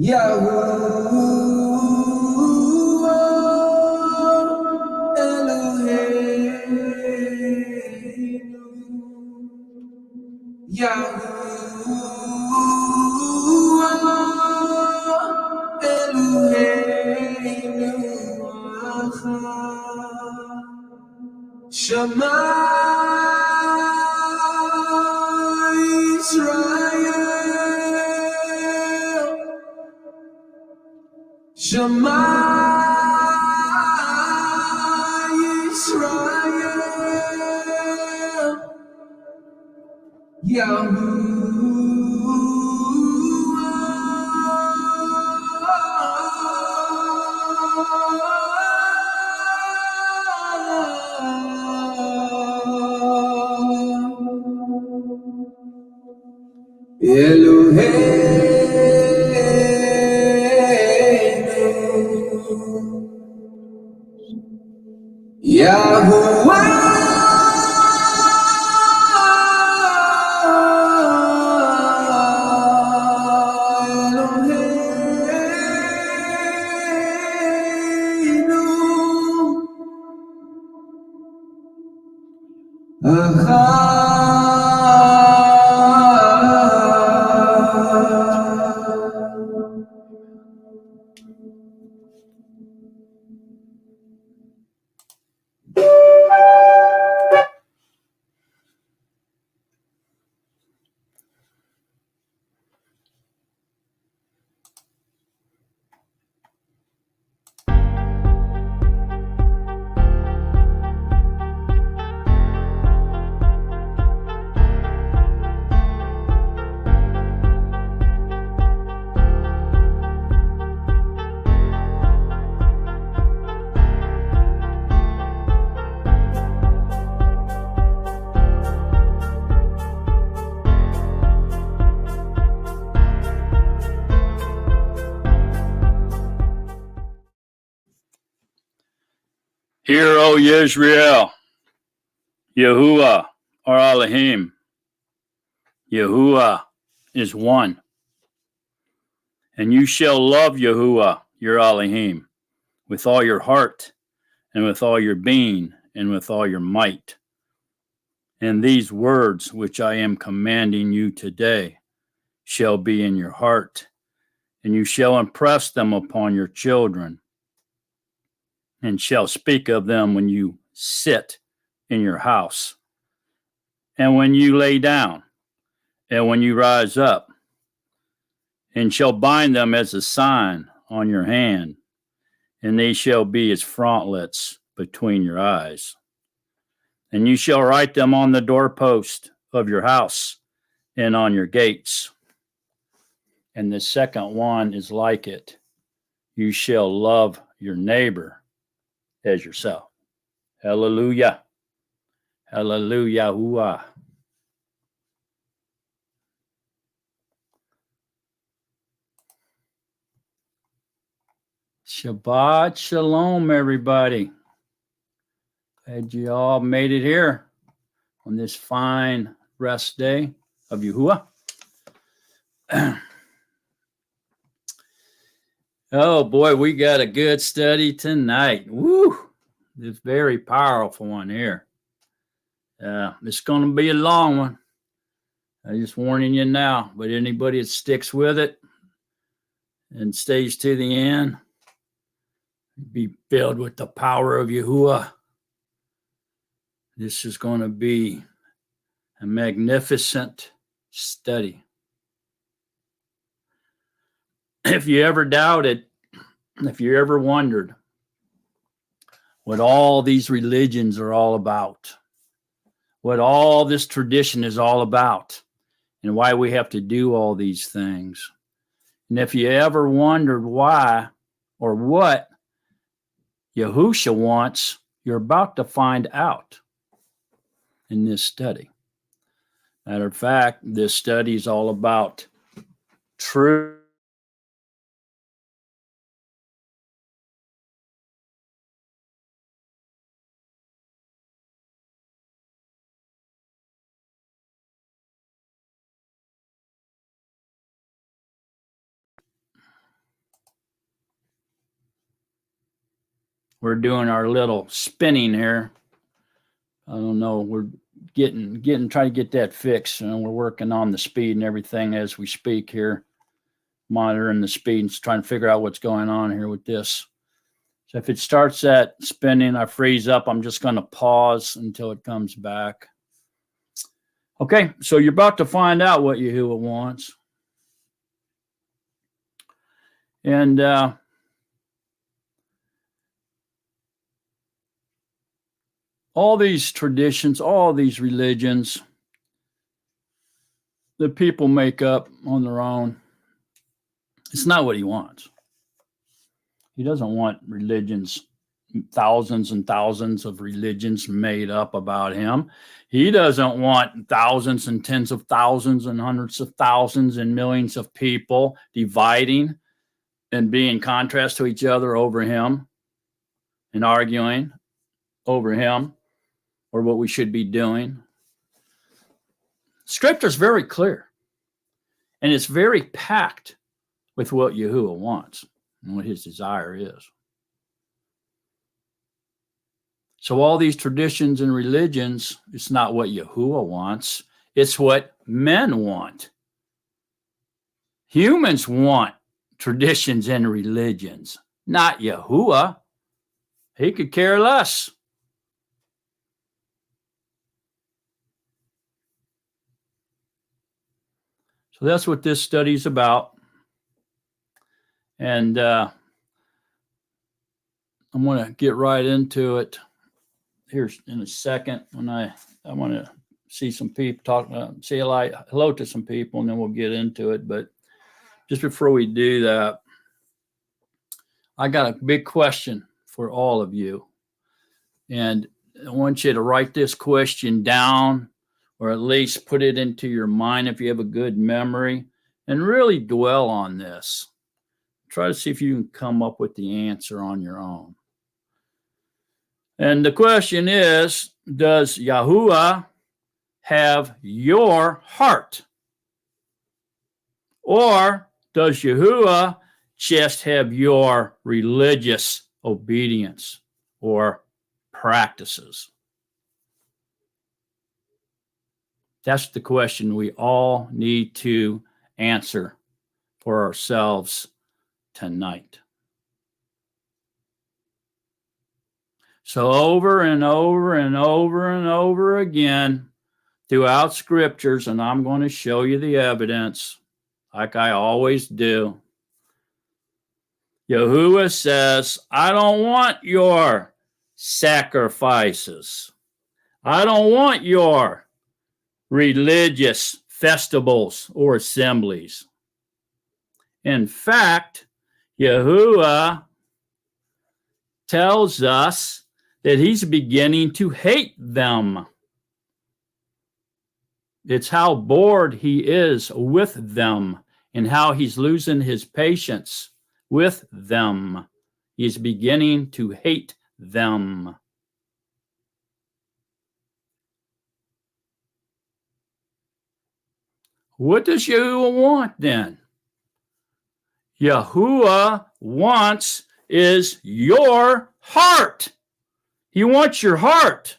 Yahuah Eloheinu, Yahuah Eloheinu Achad. Shema Israel, Shema Israel, Yahuwah Eloheinu, Yahuwah Eloheinu, Achad. Hear, O Yisrael, Yahuah or Elohim. Yahuah is one. And you shall love Yahuah, your Elohim, with all your heart, and with all your being, and with all your might. And these words which I am commanding you today shall be in your heart, and you shall impress them upon your children, and shall speak of them when you sit in your house, and when you lay down, and when you rise up, and shall bind them as a sign on your hand, and they shall be as frontlets between your eyes. And you shall write them on the doorpost of your house and on your gates. And the second one is like it. You shall love your neighbor as yourself. Hallelujah. Hallelujah. Yahuah. Shabbat shalom, everybody. Glad you all made it here on this fine rest day of Yahuah. Oh boy, we got a good study tonight. Woo! This very powerful one here. It's going to be a long one. I'm just warning you now. But anybody that sticks with it and stays to the end, be filled with the power of Yahuah. This is going to be a magnificent study. If you ever doubted, if you ever wondered what all these religions are all about, what all this tradition is all about, and why we have to do all these things, and if you ever wondered why or what Yahusha wants, you're about to find out in this study. Matter of fact, this study is all about truth. We're doing our little spinning here. I don't know. We're trying to get that fixed. And we're working on the speed and everything as we speak here, monitoring the speed and trying to figure out what's going on here with this. So if it starts at spinning, I freeze up. I'm just going to pause until it comes back. Okay, so you're about to find out what Yahuah wants. And all these traditions, all these religions that people make up on their own, it's not what he wants. He doesn't want religions, thousands and thousands of religions made up about him. He doesn't want thousands and tens of thousands and hundreds of thousands and millions of people dividing and being in contrast to each other over him and arguing over him or what we should be doing. Scripture is very clear, and it's very packed with what Yahuah wants and what his desire is. So all these traditions and religions, it's not what Yahuah wants. It's what men want. Humans want traditions and religions, not Yahuah. He could care less. So that's what this study is about. And I'm going to get right into it here in a second. When I want to see some people talk, say hello to some people, and then we'll get into it. But just before we do that, I got a big question for all of you. And I want you to write this question down, or at least put it into your mind if you have a good memory, and really dwell on this. Try to see if you can come up with the answer on your own. And the question is, does Yahuah have your heart? Or does Yahuah just have your religious obedience or practices? That's the question we all need to answer for ourselves tonight. So over and over and over and over again throughout scriptures, and I'm going to show you the evidence like I always do. Yahuah says, I don't want your sacrifices. I don't want your religious festivals or assemblies. In fact, Yahuah tells us that he's beginning to hate them. It's how bored he is with them and how he's losing his patience with them. He's beginning to hate them. What does Yahuah want then? Yahuah wants is your heart. He wants your heart.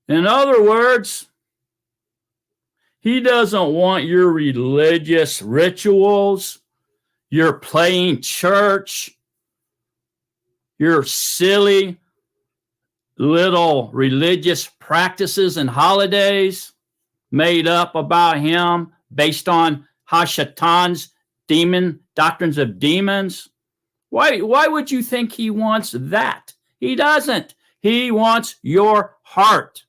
In other words, he doesn't want your religious rituals, your playing church, your silly little religious practices and holidays made up about him based on Hashatan's demon doctrines of demons. Why would you think he wants that? He doesn't. He wants your heart.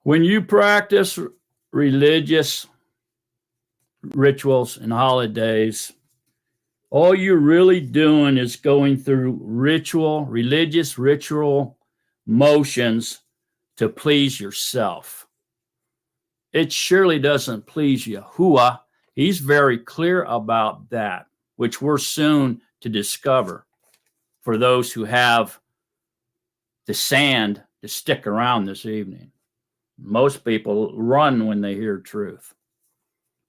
When you practice religious rituals and holidays, all you're really doing is going through religious ritual motions to please yourself. It surely doesn't please Yahuah. He's very clear about that, which we're soon to discover. for those who have the sand to stick around this evening. Most people run when they hear truth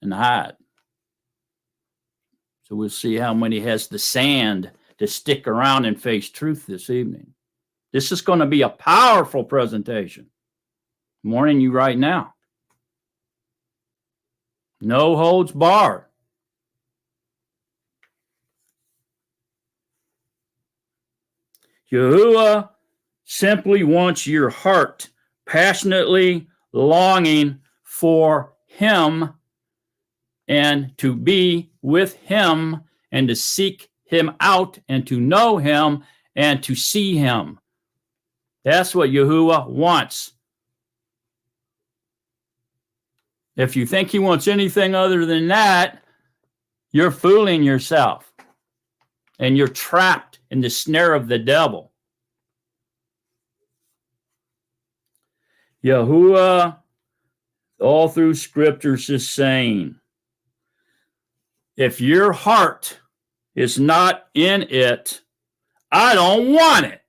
and hide. So we'll see how many has the sand to stick around and face truth this evening. This is going to be a powerful presentation. I'm warning you right now. No holds barred. Yahuah simply wants your heart passionately longing for him and to be with him and to seek him out and to know him and to see him. That's what Yahuah wants. If you think he wants anything other than that, you're fooling yourself and you're trapped in the snare of the devil. Yahuah, all through scriptures, is saying, if your heart is not in it, I don't want it.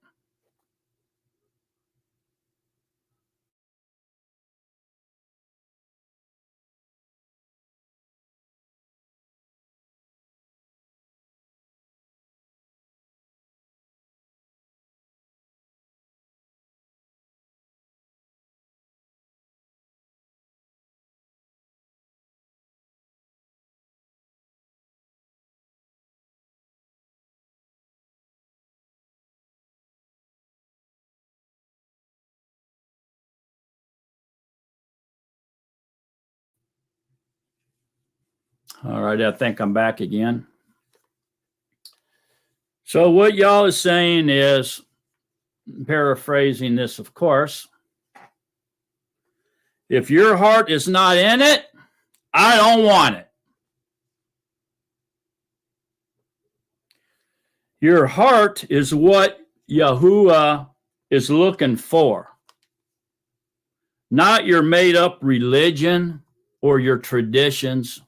All right, I think I'm back again. So what y'all is saying is, paraphrasing this, of course, if your heart is not in it, I don't want it. Your heart is what Yahuah is looking for, not your made-up religion or your traditions,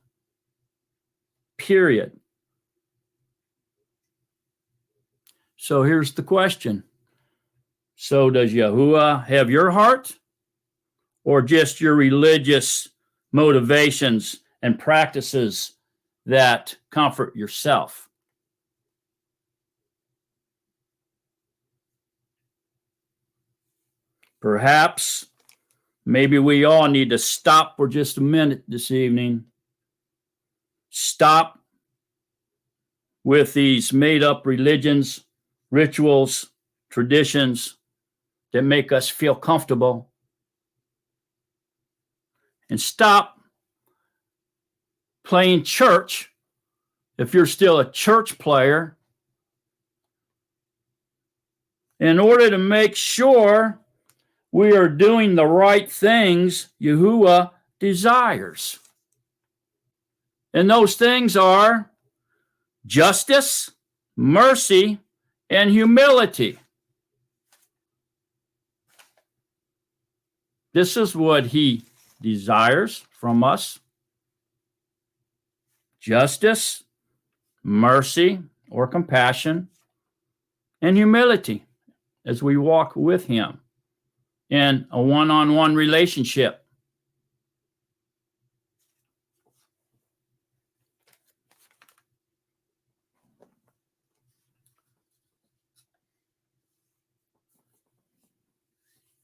period. So here's the question. So does Yahuah have your heart or just your religious motivations and practices that comfort yourself? Perhaps, maybe we all need to stop for just a minute this evening. Stop with these made-up religions, rituals, traditions that make us feel comfortable. And stop playing church, if you're still a church player, in order to make sure we are doing the right things Yahuah desires. And those things are justice, mercy, and humility. This is what he desires from us. Justice, mercy, or compassion, and humility as we walk with him in a one-on-one relationship.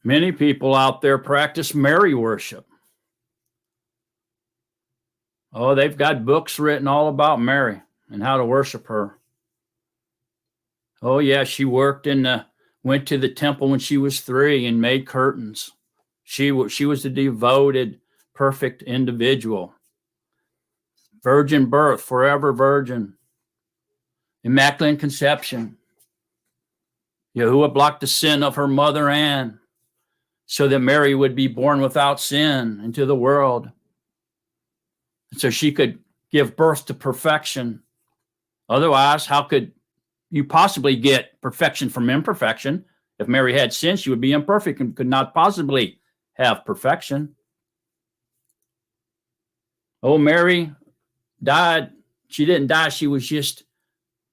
Many people out there practice Mary worship. Oh, they've got books written all about Mary and how to worship her. Oh, yeah, she went to the temple when she was 3 and made curtains. She was a devoted, perfect individual. Virgin birth, forever virgin. Immaculate conception. Yahuah blocked the sin of her mother Anne so that Mary would be born without sin into the world. So she could give birth to perfection. Otherwise, how could you possibly get perfection from imperfection? If Mary had sin, she would be imperfect and could not possibly have perfection. Oh, Mary died. She didn't die. She was just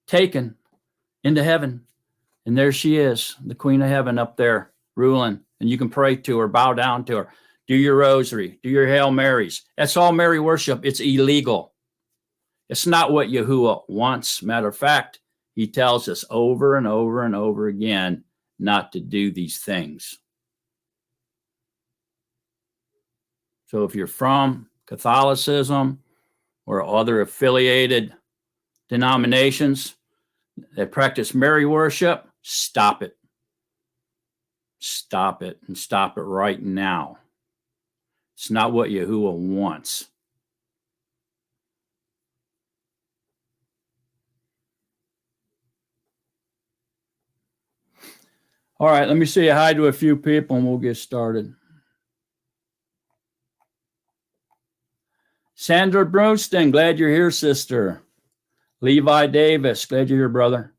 taken into heaven. And there she is, the Queen of Heaven up there ruling. And you can pray to her, bow down to her, do your rosary, do your Hail Marys. That's all Mary worship. It's illegal. It's not what Yahuah wants. Matter of fact, he tells us over and over and over again not to do these things. So if you're from Catholicism or other affiliated denominations that practice Mary worship, stop it. Stop it, and stop it right now. It's not what Yahuah wants. All right, let me say hi to a few people and we'll get started. Sandra Brunston, glad you're here, sister. Levi Davis, glad you're here, brother.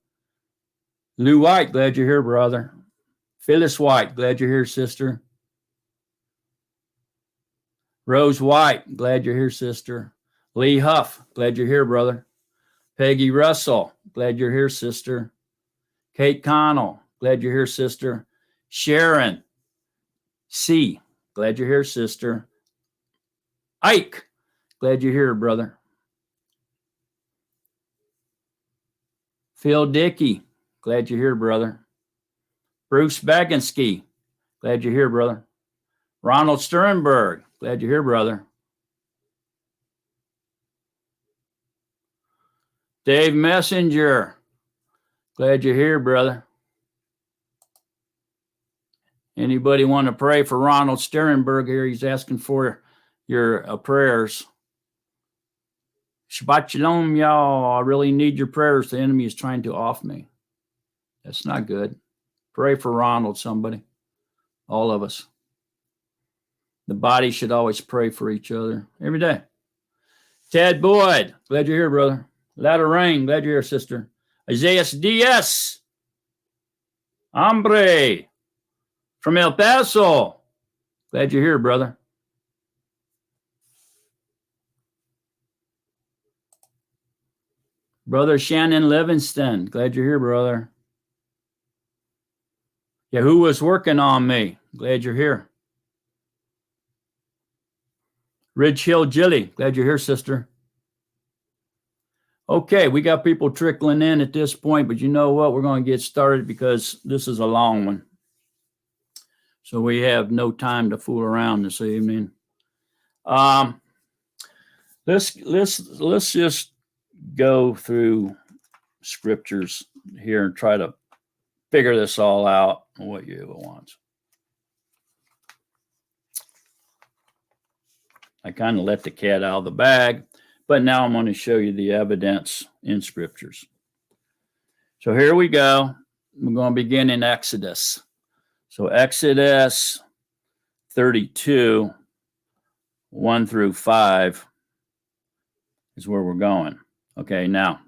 Lou White, glad you're here, brother. Phyllis White, glad you're here, sister. Rose White, glad you're here, sister. Lee Huff, glad you're here, brother. Peggy Russell, glad you're here, sister. Kate Connell, glad you're here, sister. Sharon C., glad you're here, sister. Ike, glad you're here, brother. Phil Dickey, glad you're here, brother. Bruce Baginski, glad you're here, brother. Ronald Sternberg, glad you're here, brother. Dave Messenger, glad you're here, brother. Anybody want to pray for Ronald Sternberg here? He's asking for your prayers. Shabbat shalom, y'all. I really need your prayers. The enemy is trying to off me. That's not good. Pray for Ronald, somebody. All of us. The body should always pray for each other every day. Ted Boyd, glad you're here, brother. Ladder Rain, glad you're here, sister. Isaiah Diaz. Hombre. From El Paso. Glad you're here, brother. Brother Shannon Livingston. Glad you're here, brother. Yahuah's working on me. Glad you're here. Ridge Hill Jilly. Glad you're here, sister. Okay, we got people trickling in at this point, but you know what? We're going to get started because this is a long one. So we have no time to fool around this evening. Let's just go through scriptures here and try to figure this all out and what Yahuah wants. I kind of let the cat out of the bag, but now I'm going to show you the evidence in scriptures. So here we go. We're going to begin in Exodus. So Exodus 32, 1 through 5 is where we're going. Okay, now,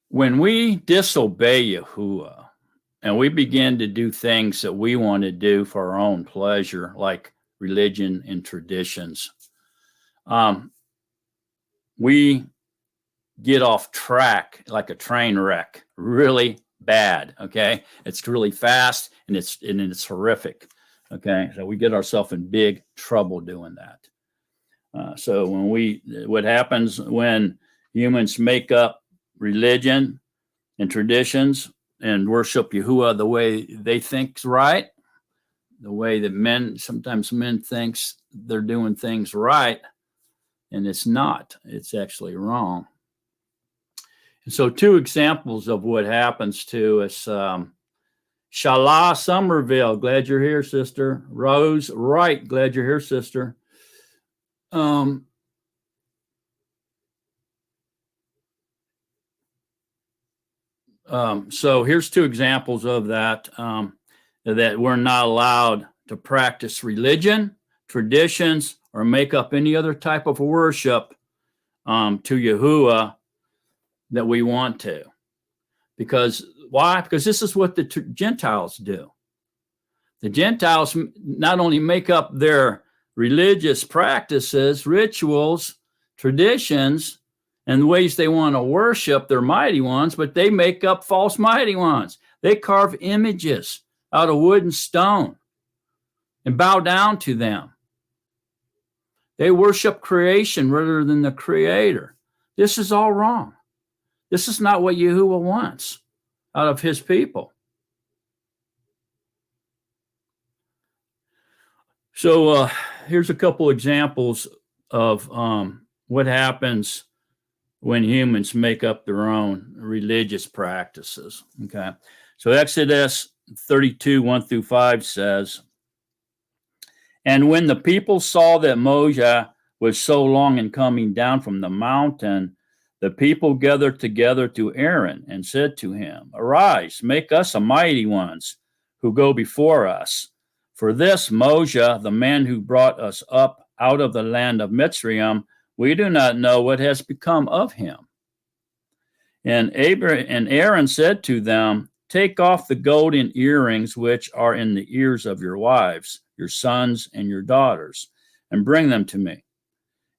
when we disobey Yahuah and we begin to do things that we want to do for our own pleasure, like religion and traditions, we get off track like a train wreck really bad. Okay, it's really fast and it's horrific. Okay, so we get ourselves in big trouble doing that. So what happens when humans make up religion and traditions and worship Yahuah the way they think's right, the way that sometimes men thinks they're doing things right, and it's not. It's actually wrong. And so 2 examples of what happens to us. Shala Somerville, glad you're here, sister. Rose Wright, glad you're here, sister. So here's 2 examples of that, that we're not allowed to practice religion, traditions, or make up any other type of worship to Yahuah that we want to. Because why? Because this is what the Gentiles do. The Gentiles not only make up their religious practices, rituals, traditions, and the ways they want to worship their mighty ones, but they make up false mighty ones. They carve images out of wood and stone and bow down to them. They worship creation rather than the creator. This is all wrong. This is not what Yahuah wants out of his people. So here's a couple examples of what happens when humans make up their own religious practices. Okay. So Exodus 32, 1-5 says, "And when the people saw that Moses was so long in coming down from the mountain, the people gathered together to Aaron and said to him, 'Arise, make us a mighty ones who go before us. For this Moses, the man who brought us up out of the land of Mitzrayim, we do not know what has become of him.' And Aaron said to them, 'Take off the golden earrings which are in the ears of your wives, your sons, and your daughters, and bring them to me.'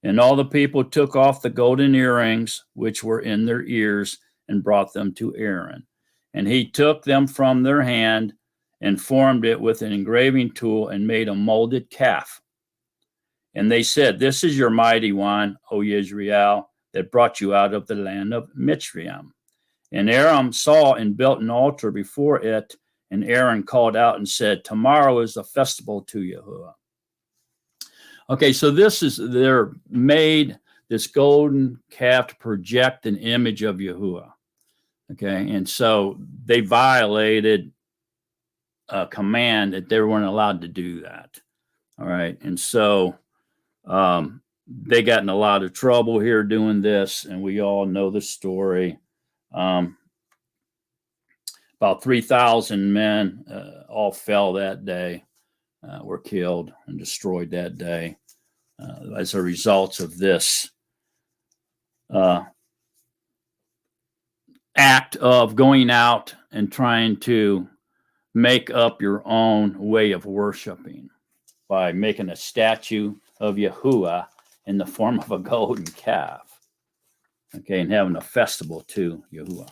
And all the people took off the golden earrings which were in their ears and brought them to Aaron. And he took them from their hand and formed it with an engraving tool and made a molded calf. And they said, 'This is your mighty one, O Israel, that brought you out of the land of Mitzrayim.' And Aaron saw and built an altar before it. And Aaron called out and said, 'Tomorrow is the festival to Yahuah.'" Okay, so they're made this golden calf to project an image of Yahuah. Okay, and so they violated a command that they weren't allowed to do that. All right, and so they got in a lot of trouble here doing this, and we all know the story. About 3,000 men all fell that day, were killed and destroyed that day as a result of this act of going out and trying to make up your own way of worshiping by making a statue of Yahuah in the form of a golden calf, okay, and having a festival to Yahuah,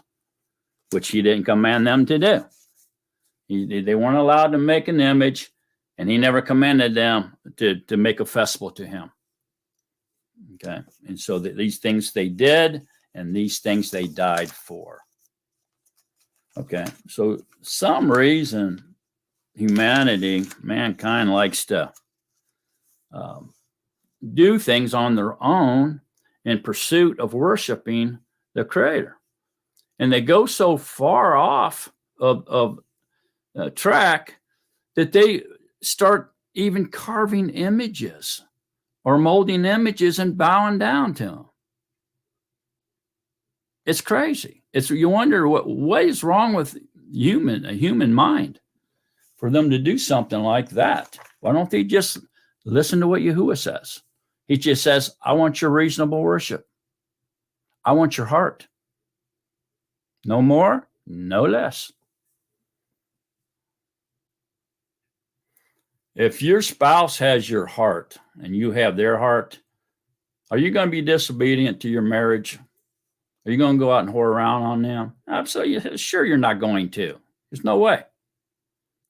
which he didn't command them to do. They weren't allowed to make an image, and he never commanded them to make a festival to him. Okay, and so these things they did, and these things they died for. Okay, so some reason mankind likes to do things on their own in pursuit of worshiping the Creator. And they go so far off of track that they start even carving images or molding images and bowing down to them. It's crazy. You wonder what is wrong with a human mind for them to do something like that. Why don't they just listen to what Yahuah says? He just says, "I want your reasonable worship. I want your heart. No more, no less." If your spouse has your heart and you have their heart, are you going to be disobedient to your marriage? Are you going to go out and whore around on them? Absolutely. Sure, you're not going to. There's no way.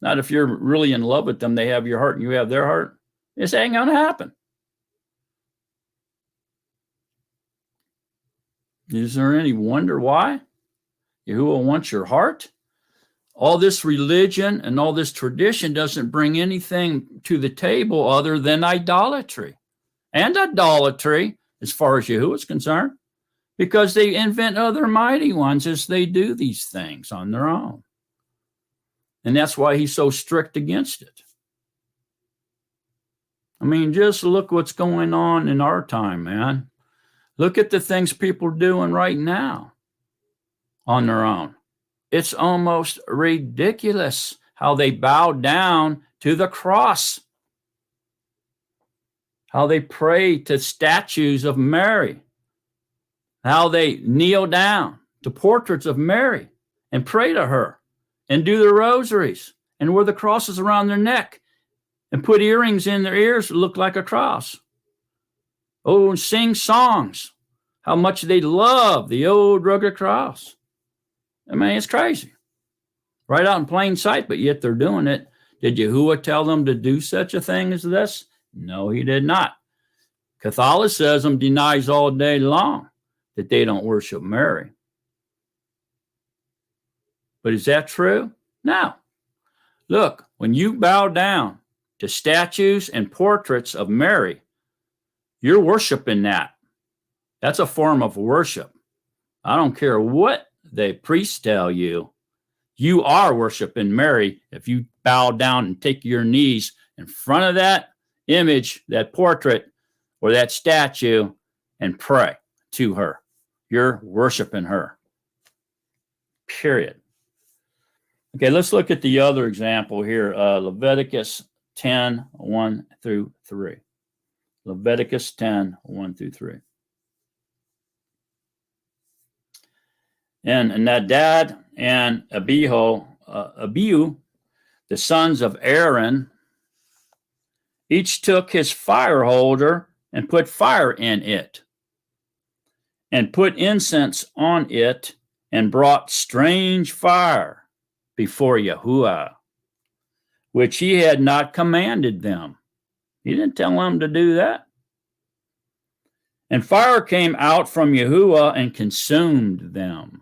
Not if you're really in love with them, they have your heart and you have their heart. This ain't going to happen. Is there any wonder why? Yahuah wants your heart. All this religion and all this tradition doesn't bring anything to the table other than idolatry. And idolatry, as far as Yahuah is concerned, because they invent other mighty ones as they do these things on their own. And that's why he's so strict against it. I mean, just look what's going on in our time, man. Look at the things people are doing right now on their own. It's almost ridiculous how they bow down to the cross, how they pray to statues of Mary, how they kneel down to portraits of Mary and pray to her and do their rosaries and wear the crosses around their neck and put earrings in their ears that look like a cross. Oh, and sing songs, how much they love the old rugged cross. I mean, it's crazy. Right out in plain sight, but yet they're doing it. Did Yahuah tell them to do such a thing as this? No, he did not. Catholicism denies all day long that they don't worship Mary. But is that true? No. Look, when you bow down to statues and portraits of Mary, you're worshiping that. That's a form of worship. I don't care what the priests tell you. You are worshiping Mary if you bow down and take your knees in front of that image, that portrait, or that statue and pray to her. You're worshiping her. Period. Okay, let's look at the other example here. Leviticus 10, 1 through 3. Leviticus 10, 1 through 3. And Nadab and Abihu, the sons of Aaron, each took his fire holder and put fire in it, and put incense on it, and brought strange fire before Yahuah, which he had not commanded them. He didn't tell them to do that. And fire came out from Yahuah and consumed them,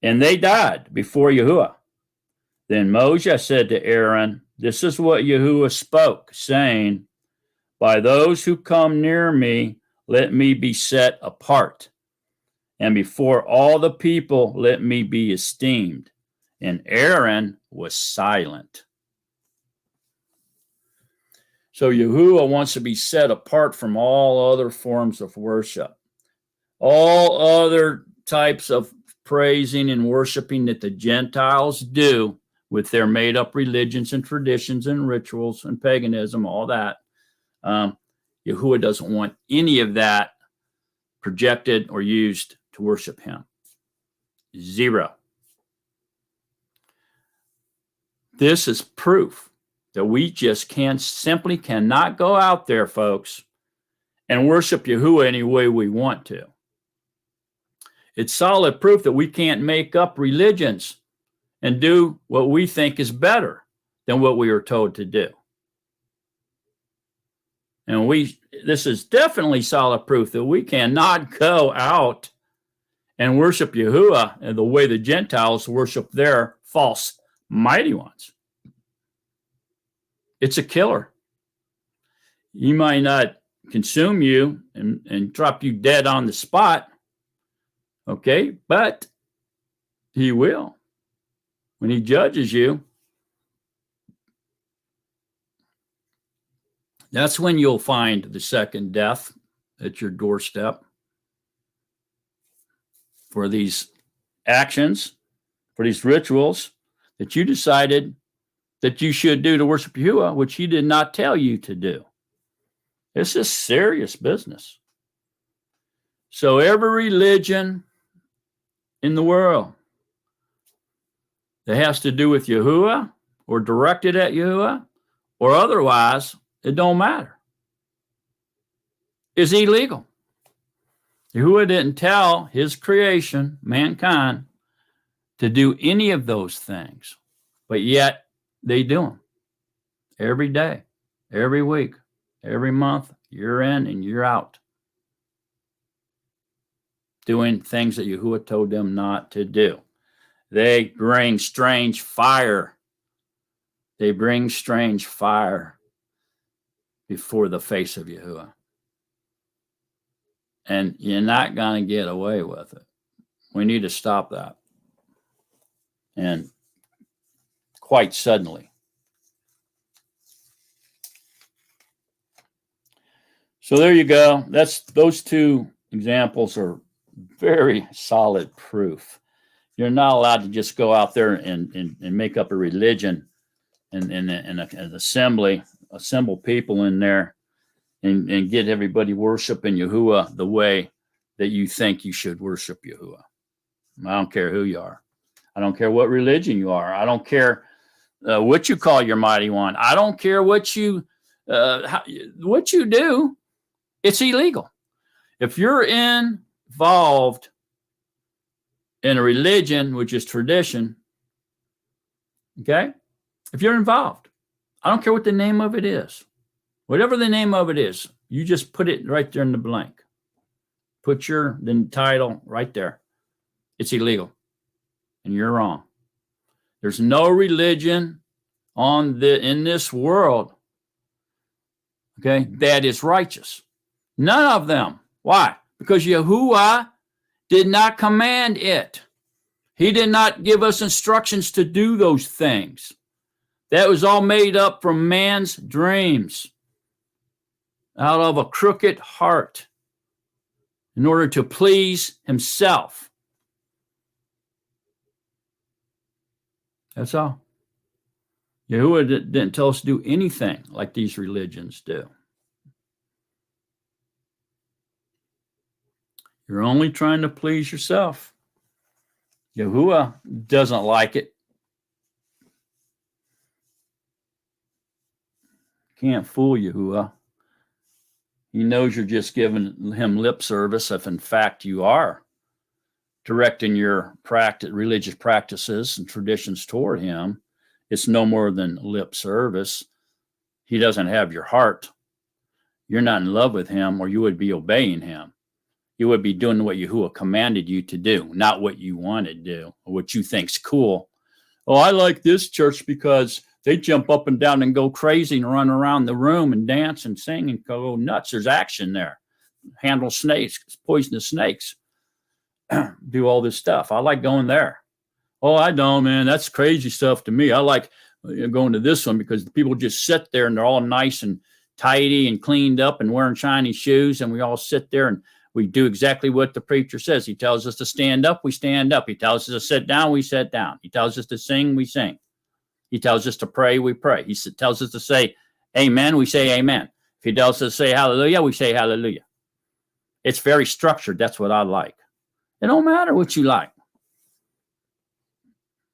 and they died before Yahuah. Then Moses said to Aaron, this is what Yahuah spoke, saying, by those who come near me, let me be set apart, and before all the people, let me be esteemed. And Aaron was silent. So Yahuah wants to be set apart from all other forms of worship, all other types of praising and worshiping that the Gentiles do with their made-up religions and traditions and rituals and paganism, all that. Yahuah doesn't want any of that projected or used to worship him. Zero. This is proof that we just simply cannot go out there, folks, and worship Yahuah any way we want to. It's solid proof that we can't make up religions and do what we think is better than what we are told to do. And this is definitely solid proof that we cannot go out and worship Yahuah in the way the Gentiles worship their false mighty ones. It's a killer. He might not consume you and drop you dead on the spot, okay, but he will. When he judges you, that's when you'll find the second death at your doorstep for these actions, for these rituals that you decided that you should do to worship Yahuah, which he did not tell you to do. This is serious business. So every religion in the world that has to do with Yahuah or directed at Yahuah or otherwise, it don't matter, is illegal. Yahuah didn't tell his creation, mankind, to do any of those things, but yet they do them every day, every week, every month, year in and year out, doing things that Yahuah told them not to do. They bring strange fire. They bring strange fire before the face of Yahuah. And you're not going to get away with it. We need to stop that. And quite suddenly. So there you go. Those two examples are very solid proof. You're not allowed to just go out there and make up a religion and an assembly, assemble people in there and get everybody worshiping Yahuah the way that you think you should worship Yahuah. I don't care who you are. I don't care what religion you are. I don't care what you call your mighty one. I don't care what you do. It's illegal. If you're involved in a religion, which is tradition, okay? If you're involved, I don't care what the name of it is. Whatever the name of it is, you just put it right there in the blank. Put the title right there. It's illegal, and you're wrong. There's no religion in this world, okay, that is righteous. None of them. Why? Because Yahuah did not command it. He did not give us instructions to do those things. That was all made up from man's dreams, out of a crooked heart, in order to please himself. That's all. Yahuah didn't tell us to do anything like these religions do. You're only trying to please yourself. Yahuah doesn't like it. Can't fool Yahuah. He knows you're just giving him lip service, if in fact you are directing your religious practices and traditions toward him. It's no more than lip service. He doesn't have your heart. You're not in love with him, or you would be obeying him. You would be doing what Yahuah commanded you to do, not what you want to do, or what you think's cool. Oh, I like this church because they jump up and down and go crazy and run around the room and dance and sing and go nuts. There's action there. Handle snakes, poisonous snakes, do all this stuff. I like going there. Oh, I don't, man. That's crazy stuff to me. I like going to this one because the people just sit there and they're all nice and tidy and cleaned up and wearing shiny shoes. And we all sit there and we do exactly what the preacher says. He tells us to stand up, we stand up. He tells us to sit down, we sit down. He tells us to sing, we sing. He tells us to pray, we pray. He tells us to say amen, we say amen. If he tells us to say hallelujah, we say hallelujah. It's very structured. That's what I like. It don't matter what you like.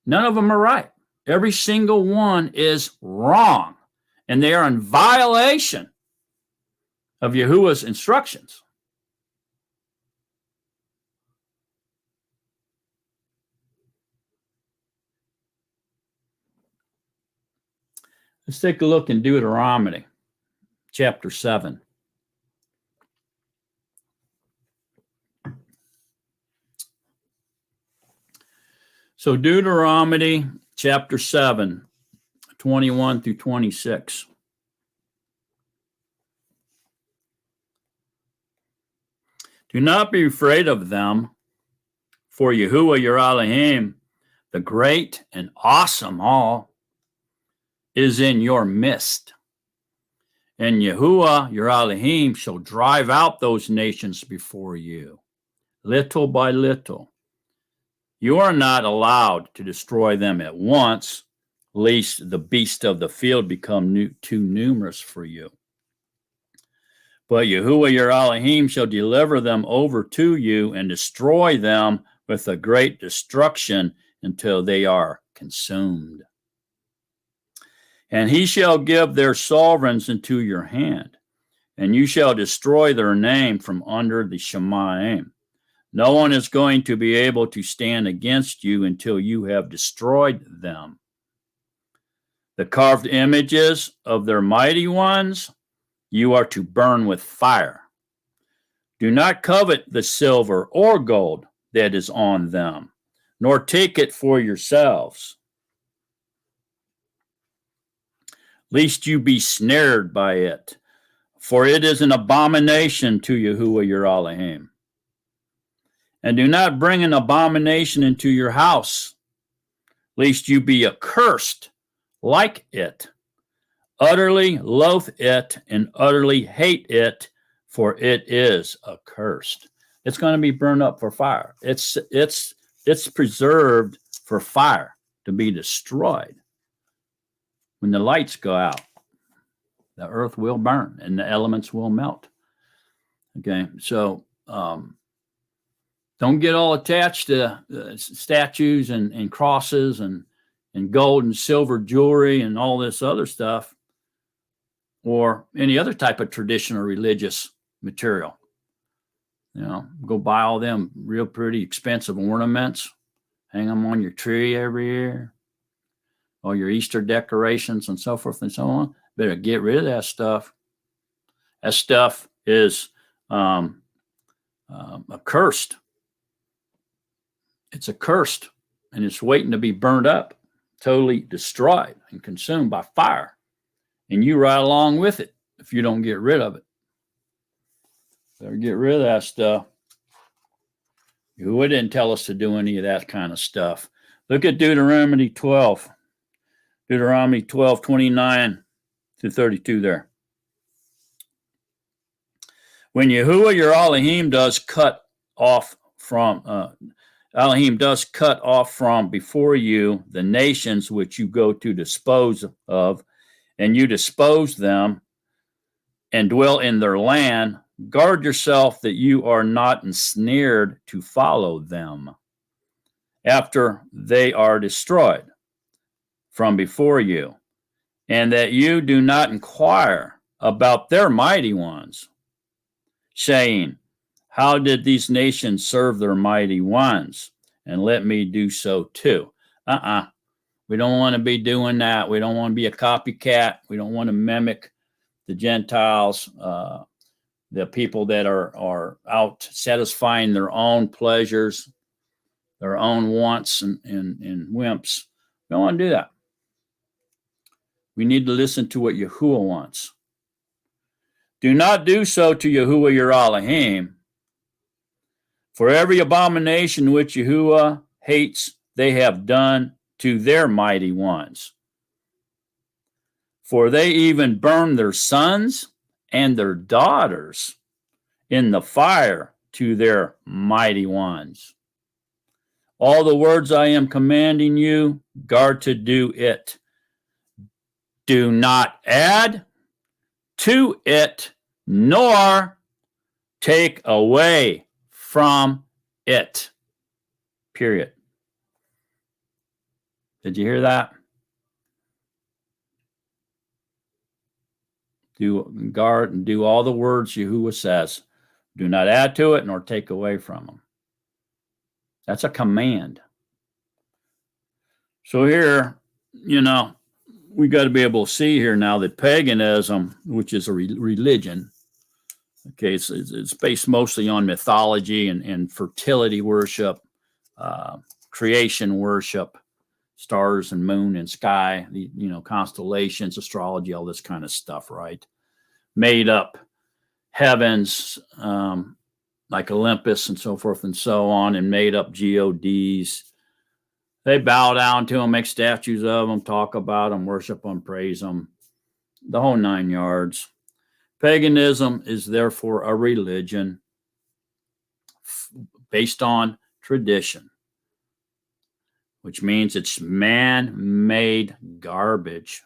None of them are right. Every single one is wrong. And they are in violation of Yahuah's instructions. Let's take a look in Deuteronomy chapter 7. So Deuteronomy chapter 7, 21 through 26. Do not be afraid of them, for Yahuah your Elohim, the great and awesome all, is in your midst. And Yahuah your Elohim shall drive out those nations before you, little by little. You are not allowed to destroy them at once, lest the beasts of the field become too numerous for you. But Yahuah your Elohim shall deliver them over to you and destroy them with a great destruction until they are consumed. And he shall give their sovereigns into your hand, and you shall destroy their name from under the Shemaim. No one is going to be able to stand against you until you have destroyed them. The carved images of their mighty ones you are to burn with fire. Do not covet the silver or gold that is on them, nor take it for yourselves, lest you be snared by it, for it is an abomination to Yahuah your Elohim. And do not bring an abomination into your house, lest you be accursed like it. Utterly loathe it and utterly hate it, for it is accursed. It's going to be burned up for fire. It's preserved for fire to be destroyed. When the lights go out, the earth will burn and the elements will melt. Okay, so don't get all attached to statues and crosses and gold and silver jewelry and all this other stuff, or any other type of traditional religious material. Go buy all them real pretty expensive ornaments, hang them on your tree every year, all your Easter decorations and so forth and so on. Better get rid of that stuff. That stuff is accursed. It's accursed, and it's waiting to be burned up, totally destroyed and consumed by fire. And you right along with it if you don't get rid of it. Better get rid of that stuff. Yahuah didn't tell us to do any of that kind of stuff. Look at Deuteronomy 12. Deuteronomy 12, 29 to 32 there. When Yahuah your Elohim does cut off from before you the nations which you go to dispose of, and you dispose them and dwell in their land, guard yourself that you are not ensnared to follow them after they are destroyed from before you, and that you do not inquire about their mighty ones, saying, how did these nations serve their mighty ones? And let me do so too. We don't want to be doing that. We don't want to be a copycat. We don't want to mimic the Gentiles, the people that are out satisfying their own pleasures, their own wants and wimps. We don't want to do that. We need to listen to what Yahuah wants. Do not do so to Yahuah your Elohim, for every abomination which Yahuah hates, they have done to their mighty ones. For they even burn their sons and their daughters in the fire to their mighty ones. All the words I am commanding you, guard to do it. Do not add to it, nor take away from it. Period. Did you hear that? Do guard and do all the words Yahuah says. Do not add to it nor take away from them. That's a command. So here, we got to be able to see here now that paganism, which is a religion, okay, it's based mostly on mythology and fertility worship, creation worship, stars and moon and sky, constellations, astrology, all this kind of stuff, right? Made up heavens like Olympus and so forth and so on, and made up gods. They bow down to them, make statues of them, talk about them, worship them, praise them, the whole 9 yards. Paganism is therefore a religion based on tradition, which means it's man-made garbage.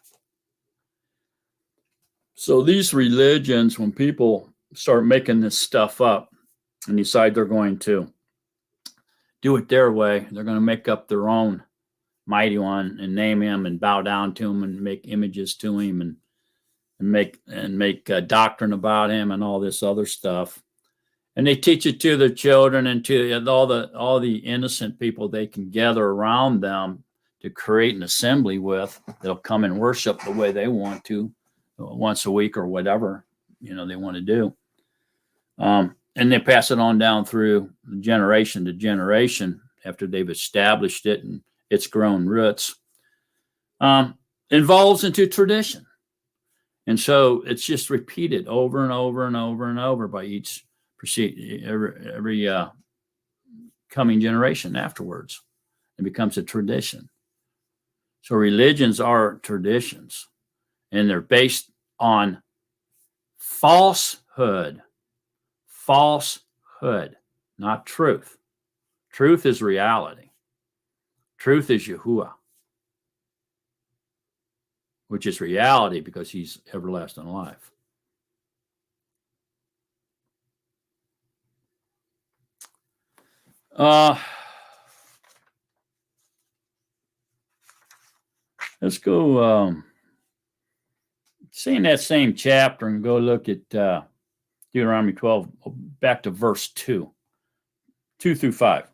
So these religions, when people start making this stuff up and decide they're going to do it their way, they're going to make up their own mighty one and name him and bow down to him and make images to him and make a doctrine about him and all this other stuff. And they teach it to their children and to all the innocent people they can gather around them to create an assembly with. They'll come and worship the way they want to once a week or whatever, they want to do. And they pass it on down through generation to generation after they've established it and it's grown roots. Involves into tradition. And so it's just repeated over and over and over and over by every coming generation afterwards. It becomes a tradition. So religions are traditions, and they're based on falsehood. Falsehood, not truth. Truth is reality. Truth is Yahuah, which is reality because he's everlasting life. Let's go, stay in that same chapter and go look at Deuteronomy 12, back to verse 2 through 5.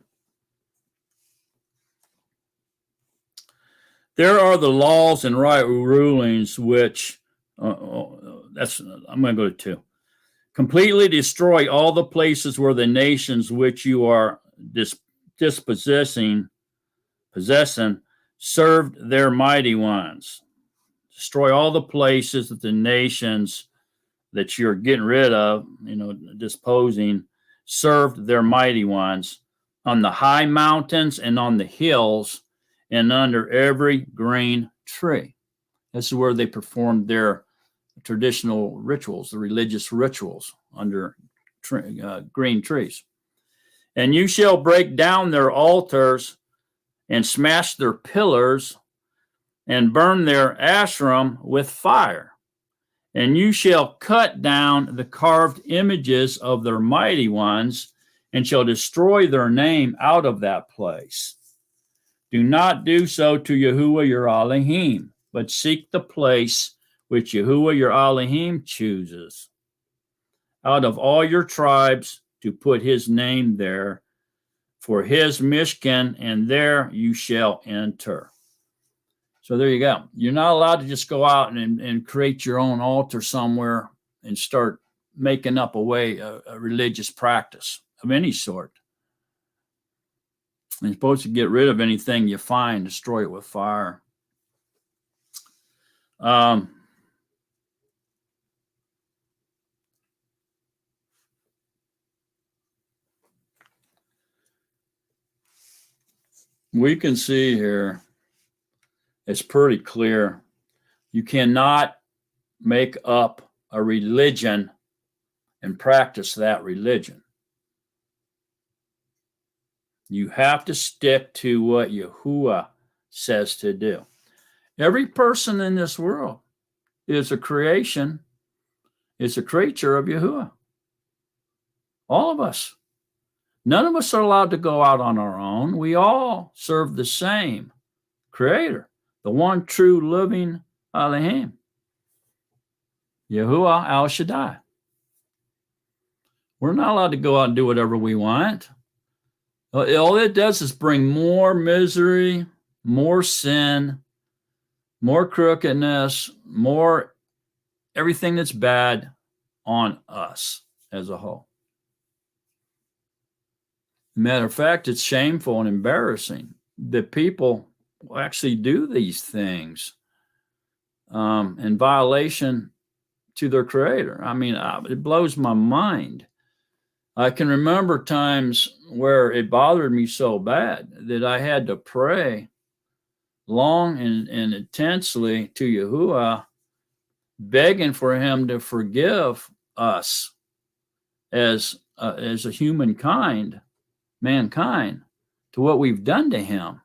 There are the laws and right rulings which, I'm going to go to 2. Completely destroy all the places where the nations which you are possessing served their mighty ones. Destroy all the places that the nations that you're getting rid of, disposing, served their mighty ones on the high mountains and on the hills and under every green tree. This is where they performed their traditional rituals, the religious rituals under green trees. And you shall break down their altars and smash their pillars and burn their Asherim with fire. And you shall cut down the carved images of their mighty ones and shall destroy their name out of that place. Do not do so to Yahuah your Elohim, but seek the place which Yahuah your Elohim chooses out of all your tribes to put his name there for his Mishkan, and there you shall enter. So there you go. You're not allowed to just go out and create your own altar somewhere and start making up a religious practice of any sort. You're supposed to get rid of anything you find, destroy it with fire. We can see here, it's pretty clear. You cannot make up a religion and practice that religion. You have to stick to what Yahuah says to do. Every person in this world is a creation, is a creature of Yahuah. All of us. None of us are allowed to go out on our own. We all serve the same Creator, the one true living Elohim, Yahuah Al Shaddai. We're not allowed to go out and do whatever we want. All it does is bring more misery, more sin, more crookedness, more everything that's bad on us as a whole. Matter of fact, it's shameful and embarrassing that people actually do these things in violation to their Creator. I mean, it blows my mind. I can remember times where it bothered me so bad that I had to pray long and intensely to Yahuah, begging for him to forgive us as a mankind, to what we've done to him.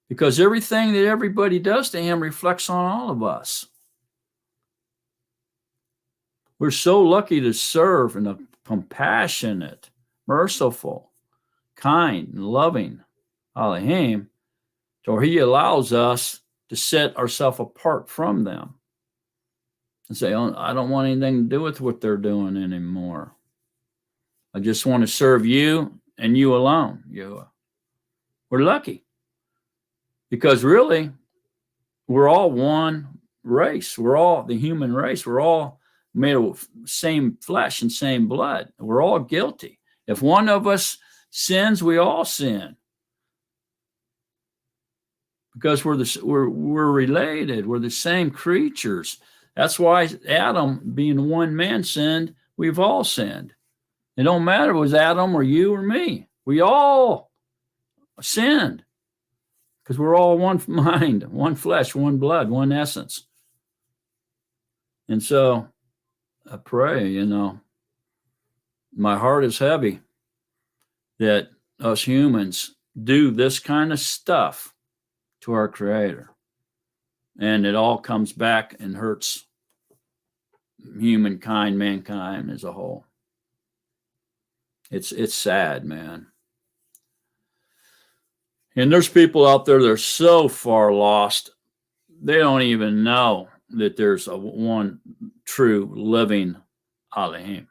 Because everything that everybody does to him reflects on all of us. We're so lucky to serve in a compassionate, merciful, kind, and loving Elohim, so he allows us to set ourselves apart from them and say, oh, I don't want anything to do with what they're doing anymore. I just want to serve you and you alone, Yahuah. We're lucky because really we're all one race. We're all the human race. We're all made of same flesh and same blood. We're all guilty. If one of us sins, we all sin. Because we're related. We're the same creatures. That's why Adam, being one man, sinned. We've all sinned. It don't matter if it was Adam or you or me. We all sinned. Because we're all one mind, one flesh, one blood, one essence. And so I pray, my heart is heavy that us humans do this kind of stuff to our Creator. And it all comes back and hurts mankind as a whole. It's sad, man. And there's people out there that are so far lost, they don't even know that there's a one true living Elohim.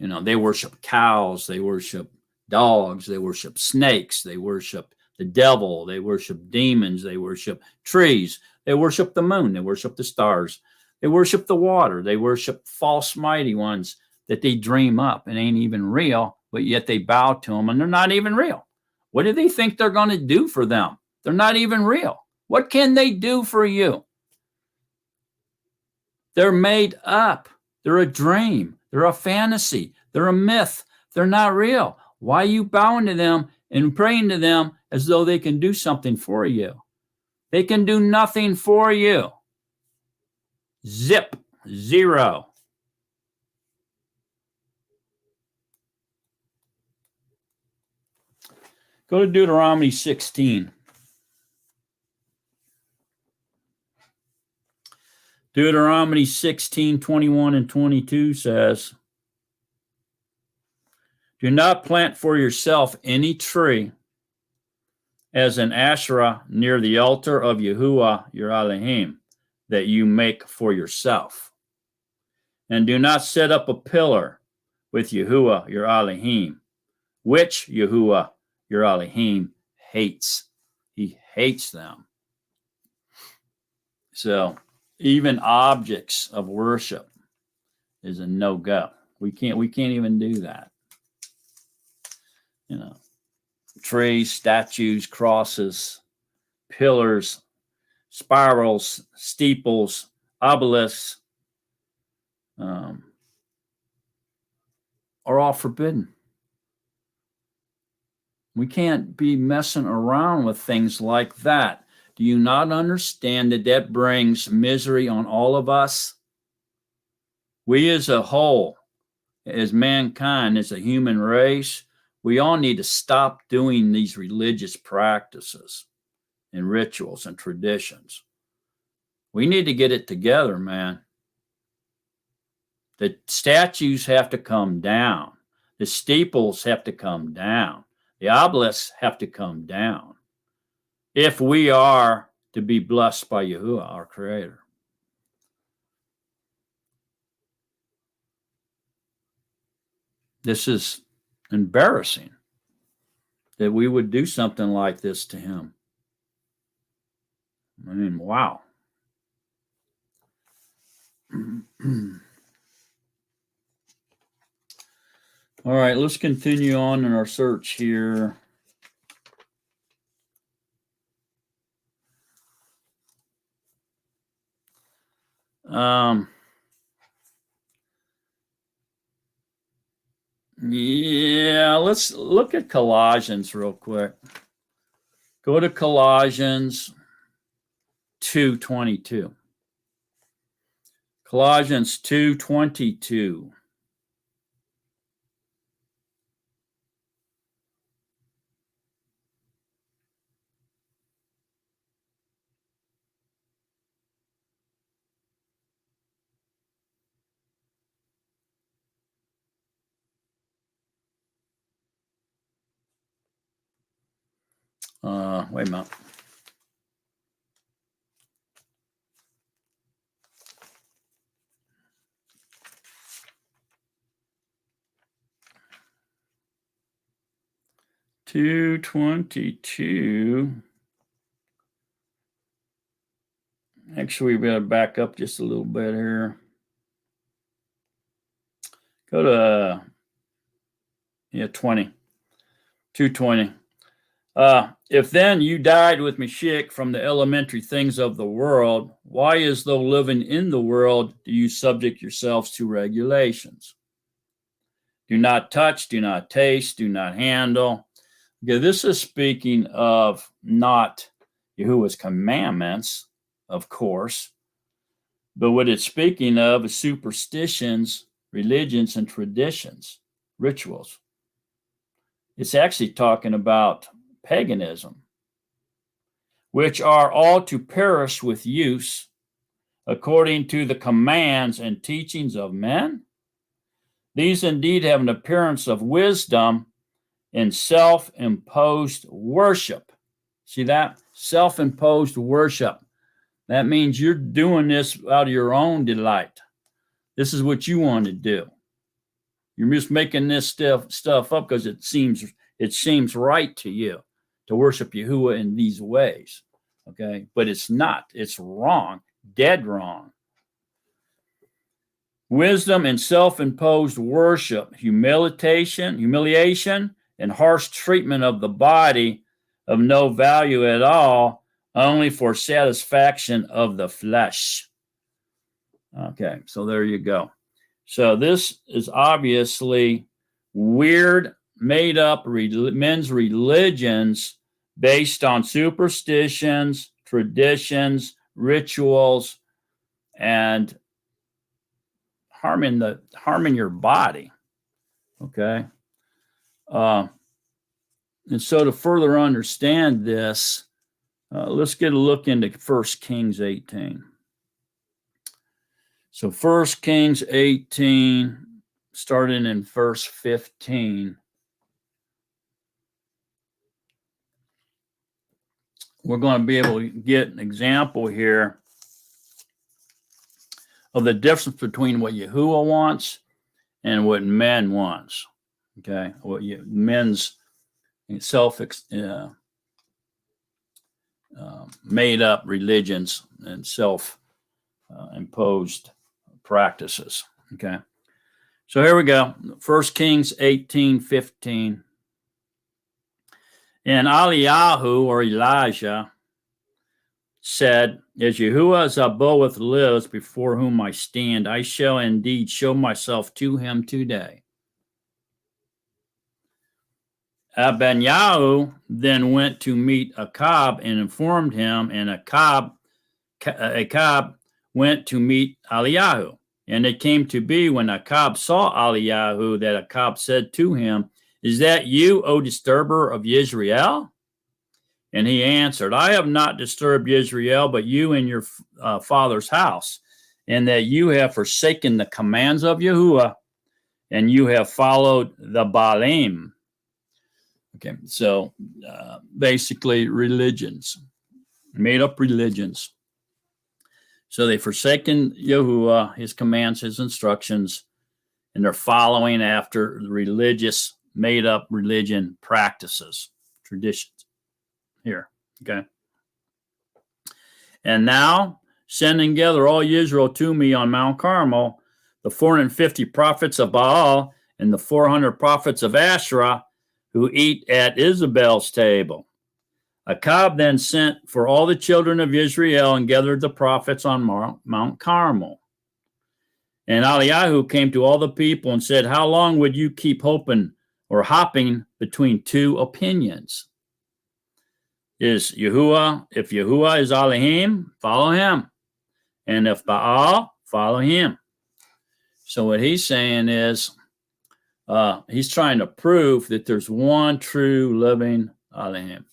You know, they worship cows, they worship dogs, they worship snakes, they worship the devil, they worship demons, they worship trees, they worship the moon, they worship the stars, they worship the water, they worship false mighty ones that they dream up and ain't even real, but yet they bow to them and they're not even real. What do they think they're going to do for them? They're not even real. What can they do for you? They're made up. They're a dream. They're a fantasy. They're a myth. They're not real. Why are you bowing to them and praying to them as though they can do something for you? They can do nothing for you. Zip. Zero. Go to Deuteronomy 16. Deuteronomy 16, 21 and 22 says, do not plant for yourself any tree as an Asherah near the altar of Yahuah your Elohim that you make for yourself. And do not set up a pillar with Yahuah your Elohim, which Yahuah your Elohim hates. He hates them. So even objects of worship is a no-go. We can't even do that. You know, trees, statues, crosses, pillars, spirals, steeples, obelisks are all forbidden. We can't be messing around with things like that. Do you not understand that that brings misery on all of us? We as a whole, as mankind, as a human race, we all need to stop doing these religious practices and rituals and traditions. We need to get it together, man. The statues have to come down. The steeples have to come down. The obelisks have to come down if we are to be blessed by Yahuah, our Creator. This is embarrassing that we would do something like this to him. I mean, wow. All right, let's continue on in our search here. Yeah, let's look at Colossians real quick. Go to Colossians 2:22. Colossians 2:22. Wait a minute. $2.22. Actually, we better back up just a little bit here. Go to 20. 2:20. If then you died with Mashiach from the elementary things of the world, why, as though living in the world, do you subject yourselves to regulations? Do not touch, do not taste, do not handle. Okay, this is speaking of not Yahuwah's commandments, of course, but what it's speaking of is superstitions, religions, and traditions, rituals. It's actually talking about paganism, which are all to perish with use, according to the commands and teachings of men. These indeed have an appearance of wisdom in self-imposed worship. See that? Self-imposed worship. That means you're doing this out of your own delight. This is what you want to do. You're just making this stuff up because it seems right to you to worship Yahuwah in these ways. Okay, but it's not. It's wrong, dead wrong. Wisdom and self-imposed worship, humiliation, and harsh treatment of the body of no value at all, only for satisfaction of the flesh. Okay, so there you go. So this is obviously weird, made up men's religions based on superstitions, traditions, rituals, and harming your body. Okay. And so to further understand this, let's get a look into 1 Kings 18. So 1 Kings 18, starting in verse 15. We're going to be able to get an example here of the difference between what Yahuwah wants and what men wants. Okay, what men's made up religions and self-imposed practices. Okay, so here we go. 1 Kings 18:15. And Eliyahu, or Elijah, said, as Yahuwah Zaboeth lives, before whom I stand, I shall indeed show myself to him today. Abinyahu then went to meet Achab and informed him, and Achab went to meet Eliyahu. And it came to be, when Achab saw Eliyahu, that Achab said to him, is that you, O disturber of Israel? And he answered, I have not disturbed Israel, but you and your father's house, and that you have forsaken the commands of Yahuwah, and you have followed the Baalim. Okay, so basically religions, made up religions. So they've forsaken Yahuwah, his commands, his instructions, and they're following after the religious, made up religion practices, traditions. Here, okay. And now, sending together all Israel to me on Mount Carmel, the 450 prophets of Baal and the 400 prophets of Asherah, who eat at Isabel's table. Achab then sent for all the children of Israel and gathered the prophets on Mount Carmel. And Eliyahu came to all the people and said, how long would you keep hoping or hopping between two opinions? If Yahuwah is Elohim, follow him. And if Baal, follow him. So what he's saying is, he's trying to prove that there's one true living Elohim.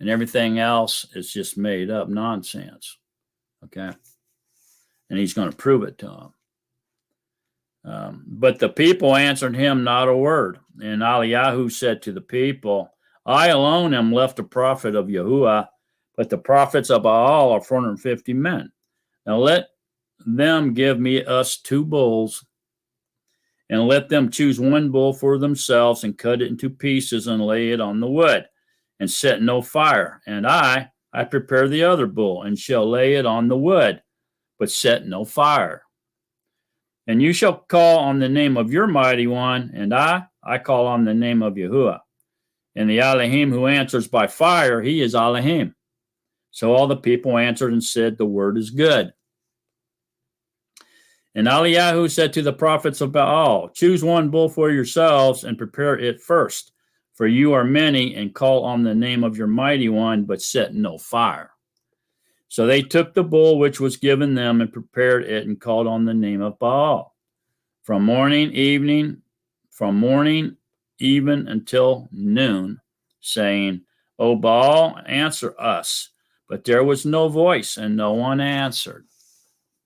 And everything else is just made up nonsense. Okay? And he's going to prove it to them. But the people answered him not a word. And Eliyahu said to the people, I alone am left a prophet of Yahuwah, but the prophets of Baal are 450 men. Now let them give us 2 bulls, and let them choose 1 bull for themselves, and cut it into pieces, and lay it on the wood, and set no fire. And I prepare the other bull, and shall lay it on the wood, but set no fire. And you shall call on the name of your mighty one, and I call on the name of Yahuwah. And the Elohim who answers by fire, he is Elohim. So all the people answered and said, the word is good. And Eliyahu said to the prophets of Baal, choose 1 bull for yourselves and prepare it first, for you are many, and call on the name of your mighty one, but set no fire. So they took the bull which was given them and prepared it and called on the name of Baal. From morning even until noon, saying, O Baal, answer us. But there was no voice, and no one answered.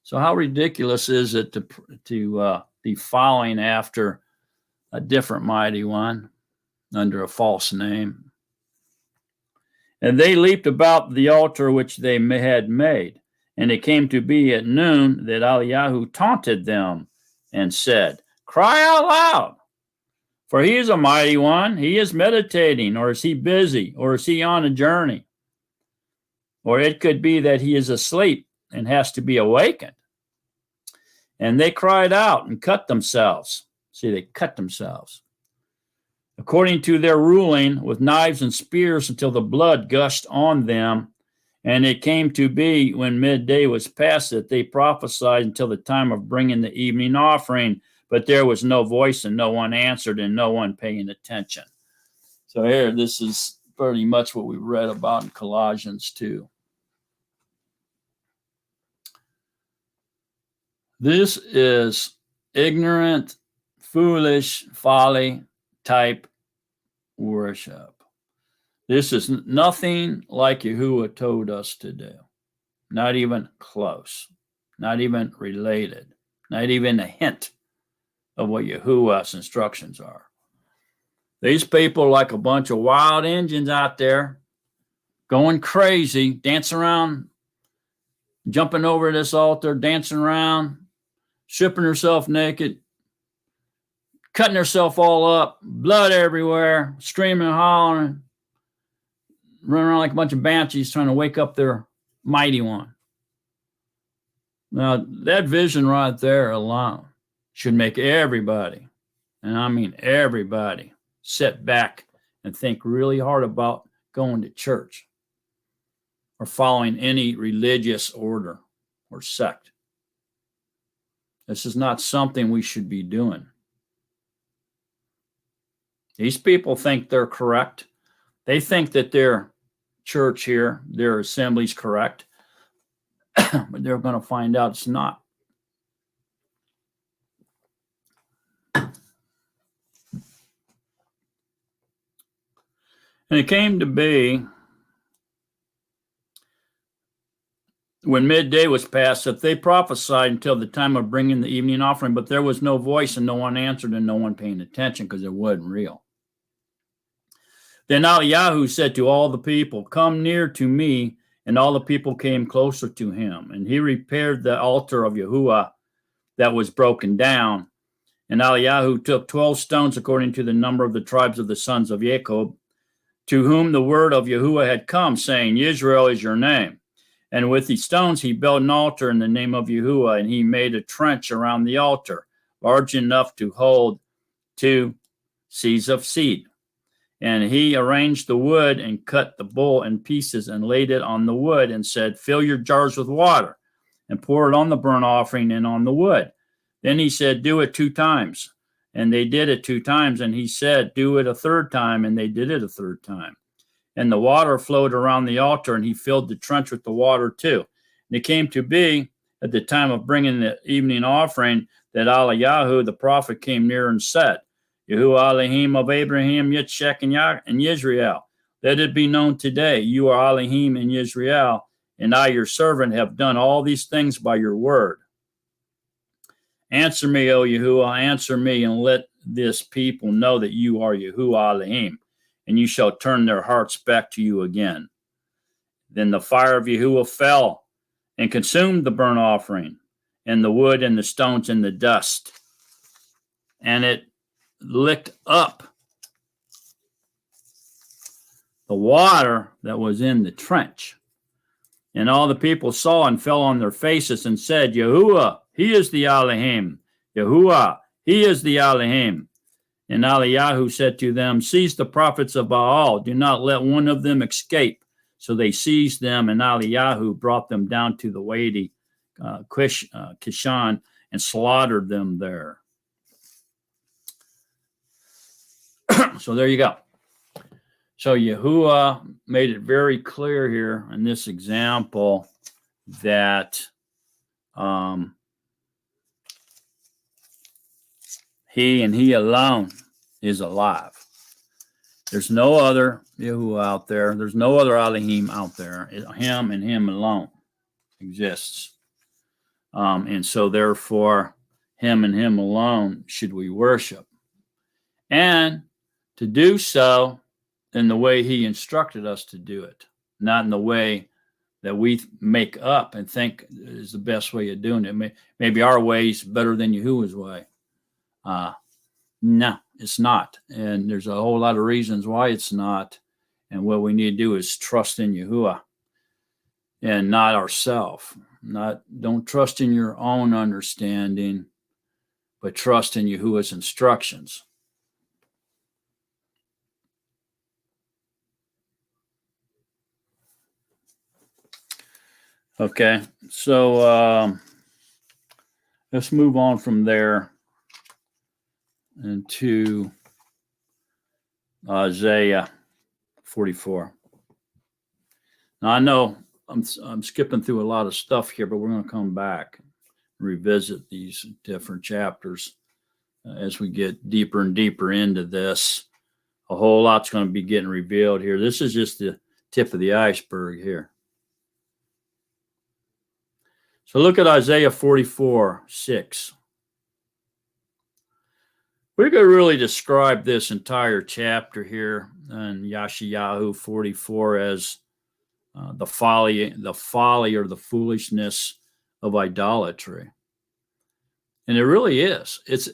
So how ridiculous is it to be following after a different mighty one under a false name? And they leaped about the altar which they had made. And it came to be at noon that Eliyahu taunted them and said, cry out loud, For he is a mighty one. He is meditating, or is he busy, or is he on a journey? Or it could be that he is asleep and has to be awakened. And they cried out and cut themselves. See, they cut themselves, according to their ruling, with knives and spears until the blood gushed on them. And it came to be when midday was past that they prophesied until the time of bringing the evening offering. But there was no voice and no one answered and no one paying attention. So here, this is pretty much what we read about in Colossians 2. This is ignorant, foolish, folly type worship. This is nothing like Yahuah told us to do. Not even close. Not even related. Not even a hint of what Yahuah's instructions are. These people are like a bunch of wild Indians out there going crazy, dancing around, jumping over this altar, dancing around, stripping herself naked, cutting herself all up, blood everywhere, screaming, hollering, running around like a bunch of banshees trying to wake up their mighty one. Now, that vision right there alone should make everybody, and I mean everybody, sit back and think really hard about going to church or following any religious order or sect. This is not something we should be doing. These people think they're correct. They think that their church here, their assembly is correct, but they're going to find out it's not. And it came to be when midday was past that they prophesied until the time of bringing the evening offering, but there was no voice and no one answered and no one paying attention because it wasn't real. Then Yahuah said to all the people, "Come near to me," and all the people came closer to him. And he repaired the altar of Yahuah that was broken down. And Yahuah took 12 stones according to the number of the tribes of the sons of Jacob, to whom the word of Yahuah had come, saying, Israel is your name. And with these stones he built an altar in the name of Yahuah, and he made a trench around the altar, large enough to hold 2 seahs of seed. And he arranged the wood and cut the bull in pieces and laid it on the wood and said, "Fill your jars with water and pour it on the burnt offering and on the wood." Then he said, "Do it 2 times. And they did it 2 times. And he said, "Do it a 3rd time." And they did it a 3rd time. And the water flowed around the altar, and he filled the trench with the water too. And it came to be at the time of bringing the evening offering that Yahuah the prophet came near and said, "Yahuah Elohim of Abraham, Yitzchak, and Yisrael, let it be known today, you are Elohim in Yisrael, and I, your servant, have done all these things by your word. Answer me, O Yahuah, answer me, and let this people know that you are Yahuah Elohim, and you shall turn their hearts back to you again." Then the fire of Yahuah fell and consumed the burnt offering, and the wood, and the stones, and the dust. And it licked up the water that was in the trench. And all the people saw and fell on their faces and said, "Yahuah, he is the Elohim. Yahuah, he is the Elohim." And Yahuah said to them, "Seize the prophets of Baal. Do not let one of them escape." So they seized them, and Yahuah brought them down to the Wadi Kishon and slaughtered them there. So there you go. So Yahuah made it very clear here in this example that he and he alone is alive. There's no other Yahuah out there. There's no other Elohim out there. Him and him alone exists. And so therefore, him and him alone should we worship. And to do so in the way he instructed us to do it, not in the way that we make up and think is the best way of doing it. Maybe our way is better than Yahuah's way. No, It's not. And there's a whole lot of reasons why it's not. And what we need to do is trust in Yahuah and not ourselves. Don't trust in your own understanding, but trust in Yahuah's instructions. Okay, so let's move on from there into Isaiah 44. Now I know I'm skipping through a lot of stuff here, but we're going to come back and revisit these different chapters as we get deeper and deeper into this. A whole lot's going to be getting revealed here. This is just the tip of the iceberg here. So look at Isaiah 44:6. We could really describe this entire chapter here in Yeshayahu 44 as the folly or the foolishness of idolatry. And it really is. It's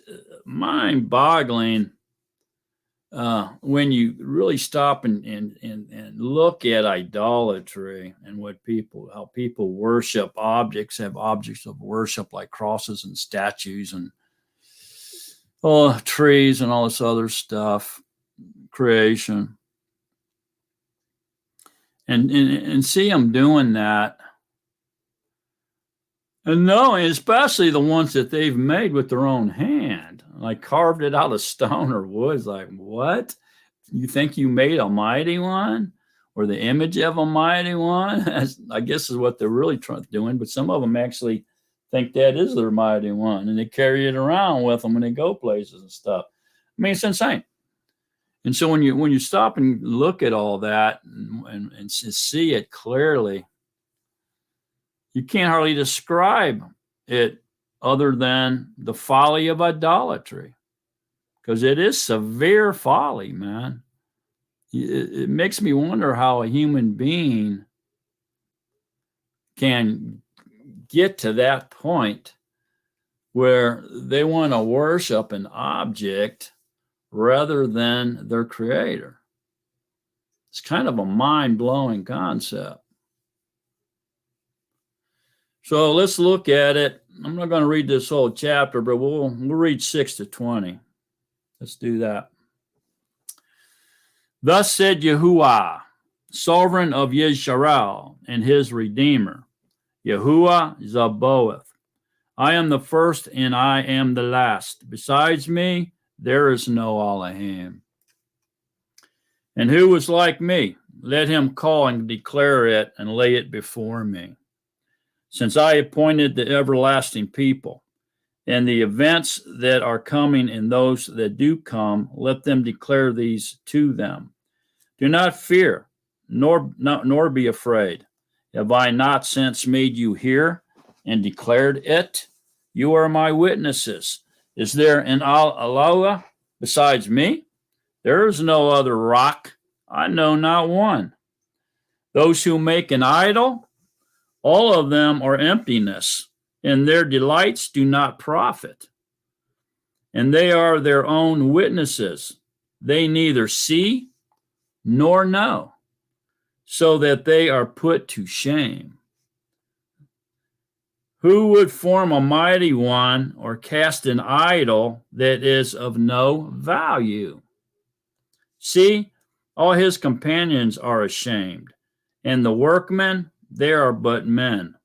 mind-boggling when you really stop and look at idolatry and how people worship objects, have objects of worship like crosses and statues and trees and all this other stuff, creation. And see them doing that. And knowing, especially the ones that they've made with their own hand, like carved it out of stone or wood. It's like, what? You think you made a mighty one or the image of a mighty one? I guess is what they're really doing. But some of them actually think that is their mighty one, and they carry it around with them when they go places and stuff. I mean, it's insane. And so when you stop and look at all that and see it clearly, you can't hardly describe it other than the folly of idolatry, because it is severe folly, man. It makes me wonder how a human being can get to that point where they want to worship an object rather than their creator. It's kind of a mind-blowing concept. So let's look at it. I'm not going to read this whole chapter, but we'll read 6 to 20. Let's do that. Thus said Yahuah, sovereign of Yisrael and his Redeemer, Yahuah Zaboeth. I am the first and I am the last. Besides me, there is no Elohim. And who is like me? Let him call and declare it and lay it before me. Since I appointed the everlasting people, and the events that are coming and those that do come, let them declare these to them. Do not fear, nor be afraid. Have I not since made you hear and declared it? You are my witnesses. Is there an Allah besides me? There is no other rock. I know not one. Those who make an idol, all of them are emptiness, and their delights do not profit. And they are their own witnesses. They neither see nor know, so that they are put to shame. Who would form a mighty one or cast an idol that is of no value? See, all his companions are ashamed, and the workmen, they are but men.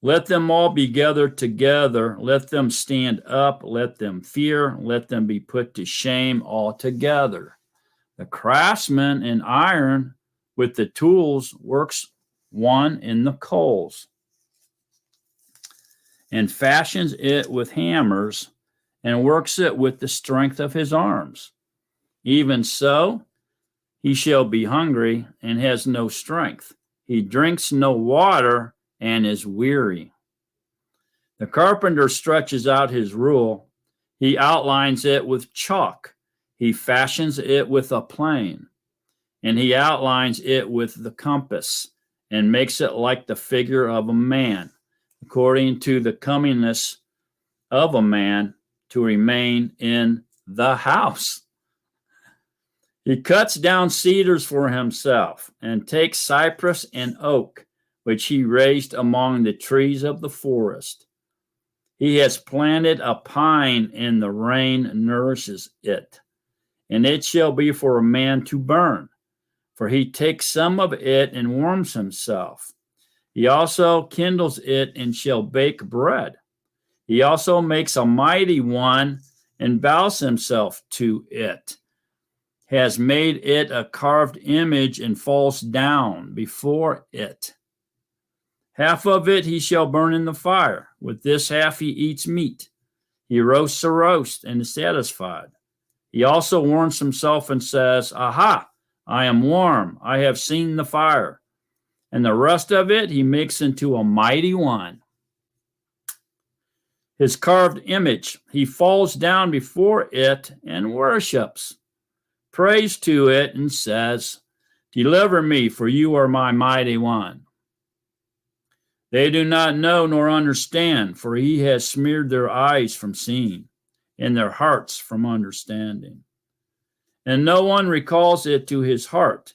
Let them all be gathered together. Let them stand up. Let them fear. Let them be put to shame altogether. The craftsman in iron with the tools works one in the coals and fashions it with hammers and works it with the strength of his arms. Even so, he shall be hungry and has no strength. He drinks no water and is weary. The carpenter stretches out his rule. He outlines it with chalk. He fashions it with a plane, and he outlines it with the compass and makes it like the figure of a man, according to the comeliness of a man to remain in the house. He cuts down cedars for himself and takes cypress and oak, which he raised among the trees of the forest. He has planted a pine, and the rain nourishes it, and it shall be for a man to burn, for he takes some of it and warms himself. He also kindles it and shall bake bread. He also makes a mighty one and bows himself to it, has made it a carved image and falls down before it. Half of it he shall burn in the fire. With this half he eats meat. He roasts a roast and is satisfied. He also warms himself and says, Aha, I am warm. I have seen the fire. And the rest of it he makes into a mighty one. His carved image, he falls down before it and worships. Prays to it and says, Deliver me, for you are my mighty one. They do not know nor understand, for he has smeared their eyes from seeing and their hearts from understanding. And no one recalls it to his heart,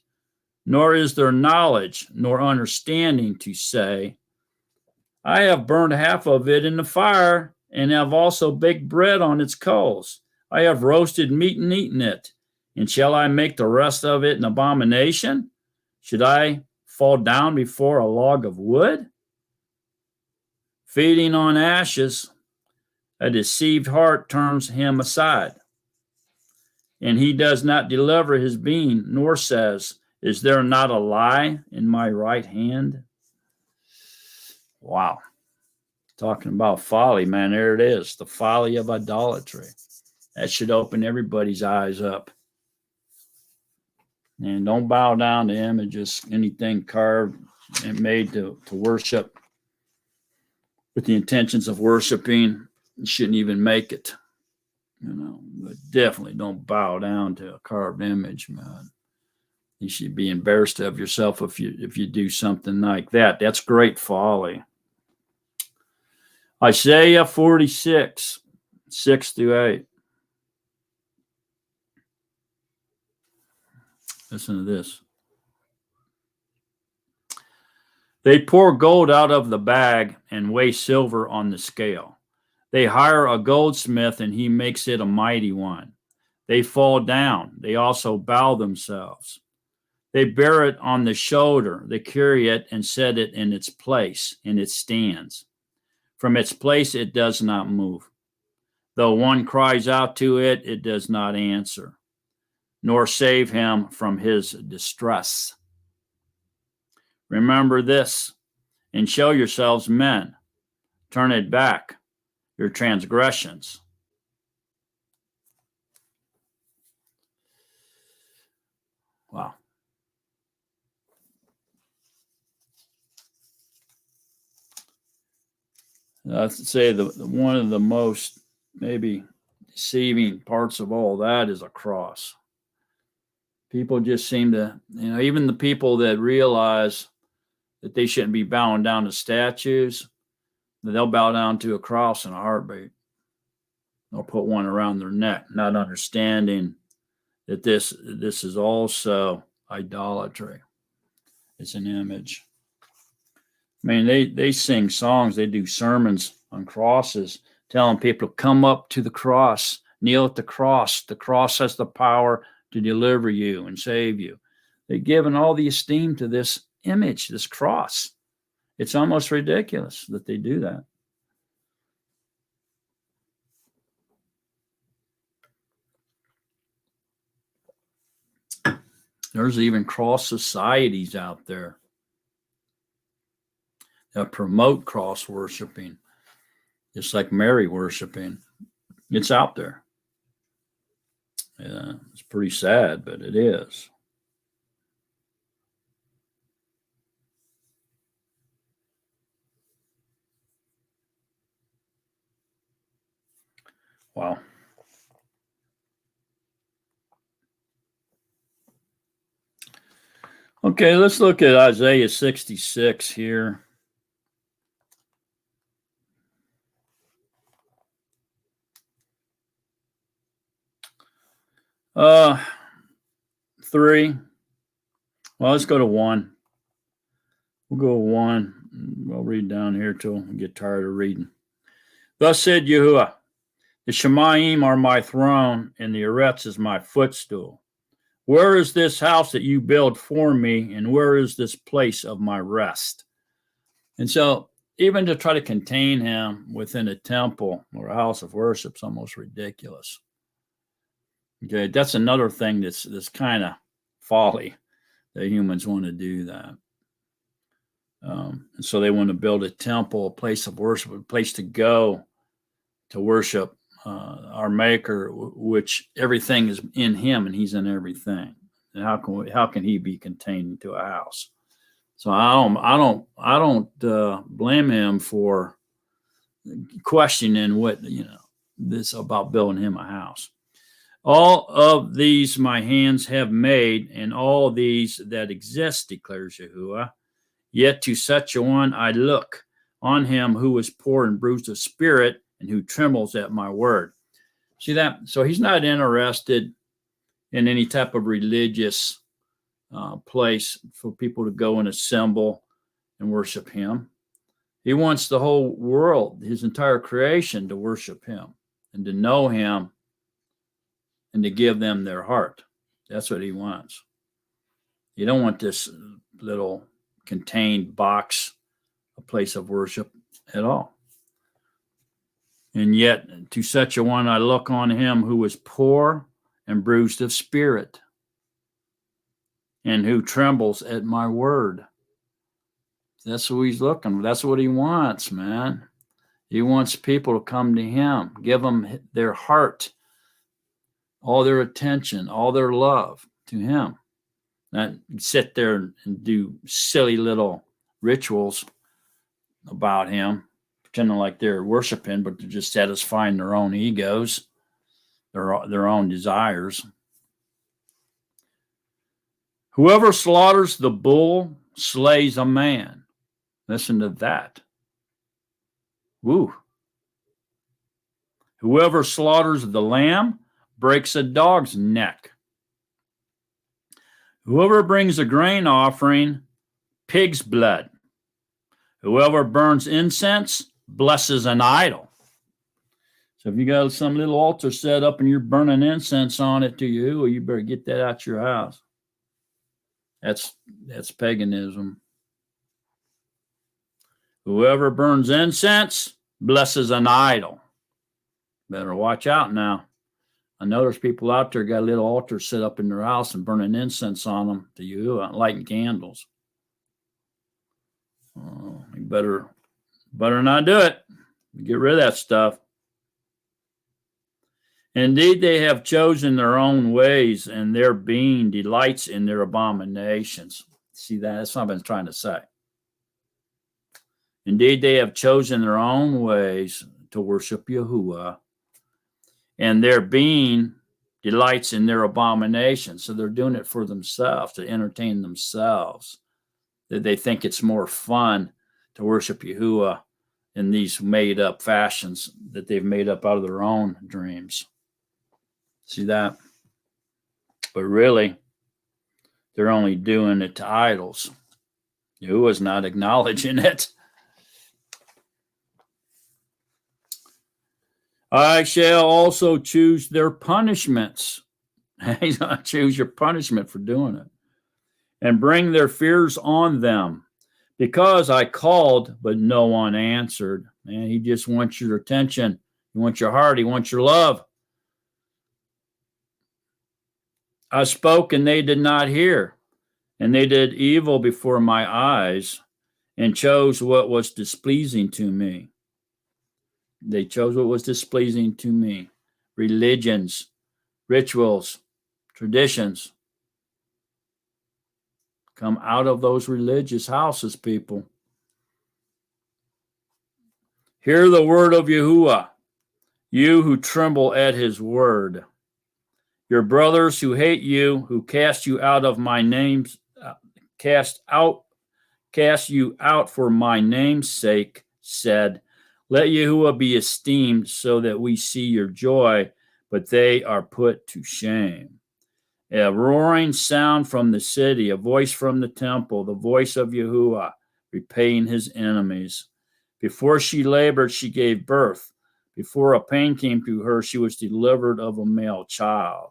nor is there knowledge nor understanding to say, I have burned half of it in the fire, and have also baked bread on its coals. I have roasted meat and eaten it. And shall I make the rest of it an abomination? Should I fall down before a log of wood? Feeding on ashes, a deceived heart turns him aside. And he does not deliver his being, nor says, Is there not a lie in my right hand? Wow. Talking about folly, man, there it is. The folly of idolatry. That should open everybody's eyes up. And don't bow down to images, anything carved and made to worship with the intentions of worshiping. You shouldn't even make it. But definitely don't bow down to a carved image, man. You should be embarrassed of yourself if you do something like that. That's great folly. Isaiah 46, 6 through 8. Listen to this. They pour gold out of the bag and weigh silver on the scale. They hire a goldsmith and he makes it a mighty one. They fall down. They also bow themselves. They bear it on the shoulder. They carry it and set it in its place, and it stands. From its place it does not move. Though one cries out to it, it does not answer, nor save him from his distress. Remember this, and show yourselves men. Turn it back, your transgressions. Wow. I'd say the one of the most maybe deceiving parts of all that is a cross. People just seem to, even the people that realize that they shouldn't be bowing down to statues, they'll bow down to a cross in a heartbeat. They'll put one around their neck, not understanding that this is also idolatry. It's an image. I mean, they sing songs, they do sermons on crosses, telling people to come up to the cross, kneel at the cross. The cross has the power to deliver you and save you. They've given all the esteem to this image, this cross. It's almost ridiculous that they do that. There's even cross societies out there that promote cross worshiping, just like Mary worshiping. It's out there. Yeah, it's pretty sad, but it is. Wow. Okay, let's look at Isaiah 66 here. Uh, 3. Well, let's go to 1. We'll go to 1. We'll read down here till we get tired of reading. Thus said Yahuah, the Shemaim are my throne, and the Eretz is my footstool. Where is this house that you build for me, and where is this place of my rest? And so, even to try to contain him within a temple or a house of worship is almost ridiculous. Okay, that's another thing that's kind of folly that humans want to do that. And so they want to build a temple, a place of worship, a place to go to worship our Maker, which everything is in Him and He's in everything. And how can He be contained into a house? So I don't blame him for questioning what this about building him a house. All of these my hands have made, and all these that exist, declares Yahuah. Yet to such a one I look, on him who is poor and bruised of spirit, and who trembles at my word. See that? So he's not interested in any type of religious place for people to go and assemble and worship him. He wants the whole world, his entire creation, to worship him and to know him and to give them their heart. That's what he wants. You don't want this little contained box, a place of worship at all. And yet to such a one I look, on him who is poor and bruised of spirit, and who trembles at my word. That's who he's looking. That's what he wants, man. He wants people to come to him, give them their heart, all their attention, all their love to him. Not sit there and do silly little rituals about him, pretending like they're worshiping, but they're just satisfying their own egos, their own desires. Whoever slaughters the bull slays a man. Listen to that. Woo. Whoever slaughters the lamb breaks a dog's neck. Whoever brings a grain offering, pig's blood. Whoever burns incense blesses an idol. So if you got some little altar set up and you're burning incense on it to you, well, you better get that out your house. That's paganism. Whoever burns incense blesses an idol. Better watch out now. I know there's people out there got a little altar set up in their house and burning incense on them to you, lighting candles. Oh, you better not do it. Get rid of that stuff. Indeed, they have chosen their own ways, and their being delights in their abominations. See that? That's what I've been trying to say. Indeed, they have chosen their own ways to worship Yahuah, and their being delights in their abominations. So they're doing it for themselves, to entertain themselves. That they think it's more fun to worship Yahuah in these made-up fashions that they've made up out of their own dreams. See that? But really, they're only doing it to idols. Yahuah's not acknowledging it. I shall also choose their punishments. He's going to choose your punishment for doing it. And bring their fears on them. Because I called, but no one answered. Man, he just wants your attention. He wants your heart. He wants your love. I spoke, and they did not hear. And they did evil before my eyes, and chose what was displeasing to me. They chose what was displeasing to me. Religions, rituals, traditions. Come out of those religious houses, people. Hear the word of Yahuah, you who tremble at his word. Your brothers who hate you, who cast you out of my name's, cast you out for my name's sake, said, let Yahuah be esteemed so that we see your joy, but they are put to shame. A roaring sound from the city, a voice from the temple, the voice of Yahuah, repaying his enemies. Before she labored, she gave birth. Before a pain came to her, she was delivered of a male child.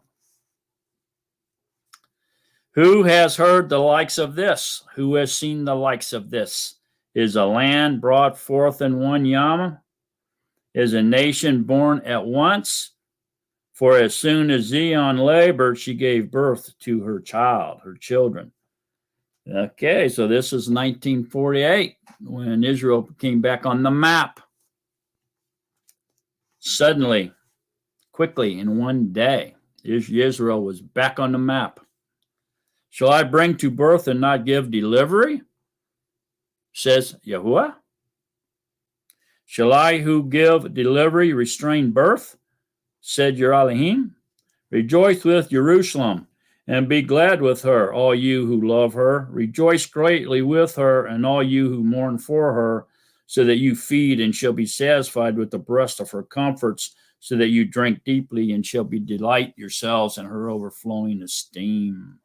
Who has heard the likes of this? Who has seen the likes of this? Is a land brought forth in one yama? Is a nation born at once? For as soon as Zion labored, she gave birth to her child, her children. Okay, so this is 1948 when Israel came back on the map. Suddenly, quickly, in one day, Israel was back on the map. Shall I bring to birth and not give delivery? Says Yahuah. Shall I who give delivery restrain birth? Said your Elohim. Rejoice with Jerusalem and be glad with her, all you who love her. Rejoice greatly with her and all you who mourn for her, so that you feed and shall be satisfied with the breast of her comforts, so that you drink deeply and shall be delight yourselves in her overflowing esteem.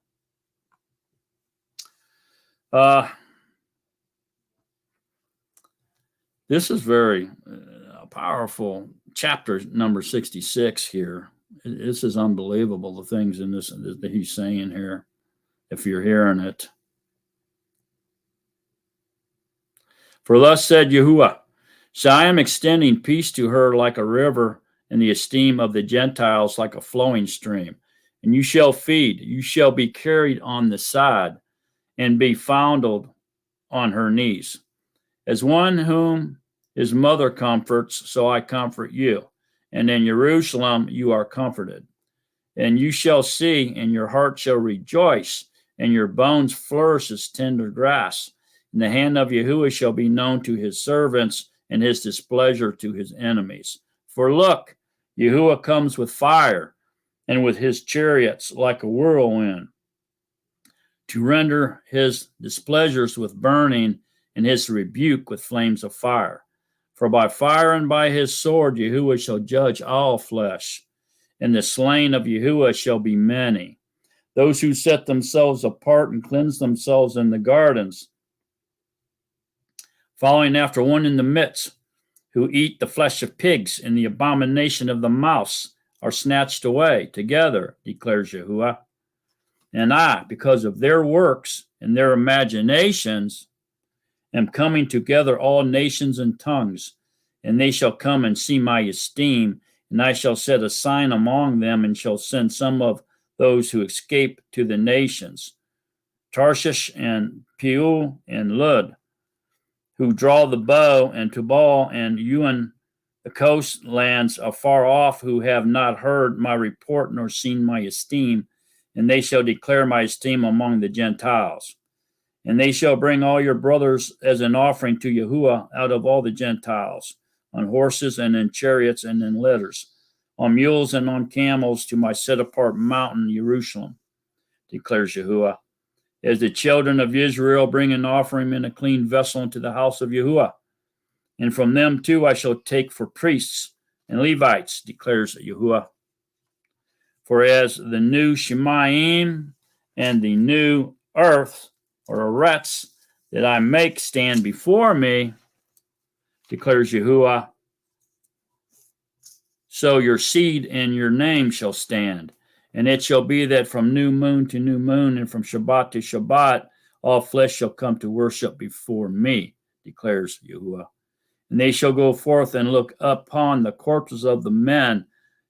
This is very powerful. Chapter number 66 here. This is unbelievable, the things in this that he's saying here, if you're hearing it. For thus said Yahuah, so I am extending peace to her like a river, and the esteem of the Gentiles like a flowing stream. And you shall feed, you shall be carried on the side, and be fondled on her knees. As one whom his mother comforts, so I comfort you. And in Jerusalem you are comforted. And you shall see, and your heart shall rejoice, and your bones flourish as tender grass. And the hand of Yahuah shall be known to his servants, and his displeasure to his enemies. For look, Yahuah comes with fire, and with his chariots like a whirlwind, to render his displeasures with burning, and his rebuke with flames of fire. For by fire and by his sword Yahuah shall judge all flesh, and the slain of Yahuah shall be many. Those who set themselves apart and cleanse themselves in the gardens, following after one in the midst, who eat the flesh of pigs and the abomination of the mouse, are snatched away together, declares Yahuah. And I, because of their works and their imaginations, am coming together all nations and tongues, and they shall come and see my esteem, and I shall set a sign among them, and shall send some of those who escape to the nations, Tarshish and Peul and Lud, who draw the bow, and Tubal and Ewan, the coastlands afar off, who have not heard my report nor seen my esteem, and they shall declare my esteem among the Gentiles. And they shall bring all your brothers as an offering to Yahuah out of all the Gentiles, on horses and in chariots and in litters, on mules and on camels, to my set-apart mountain, Jerusalem, declares Yahuah. As the children of Israel bring an offering in a clean vessel into the house of Yahuah, and from them too I shall take for priests and Levites, declares Yahuah. For as the new Shemaim and the new earth, or arets, that I make stand before me, declares Yahuah, so your seed and your name shall stand. And it shall be that from new moon to new moon, and from Shabbat to Shabbat, all flesh shall come to worship before me, declares Yahuah. And they shall go forth and look upon the corpses of the men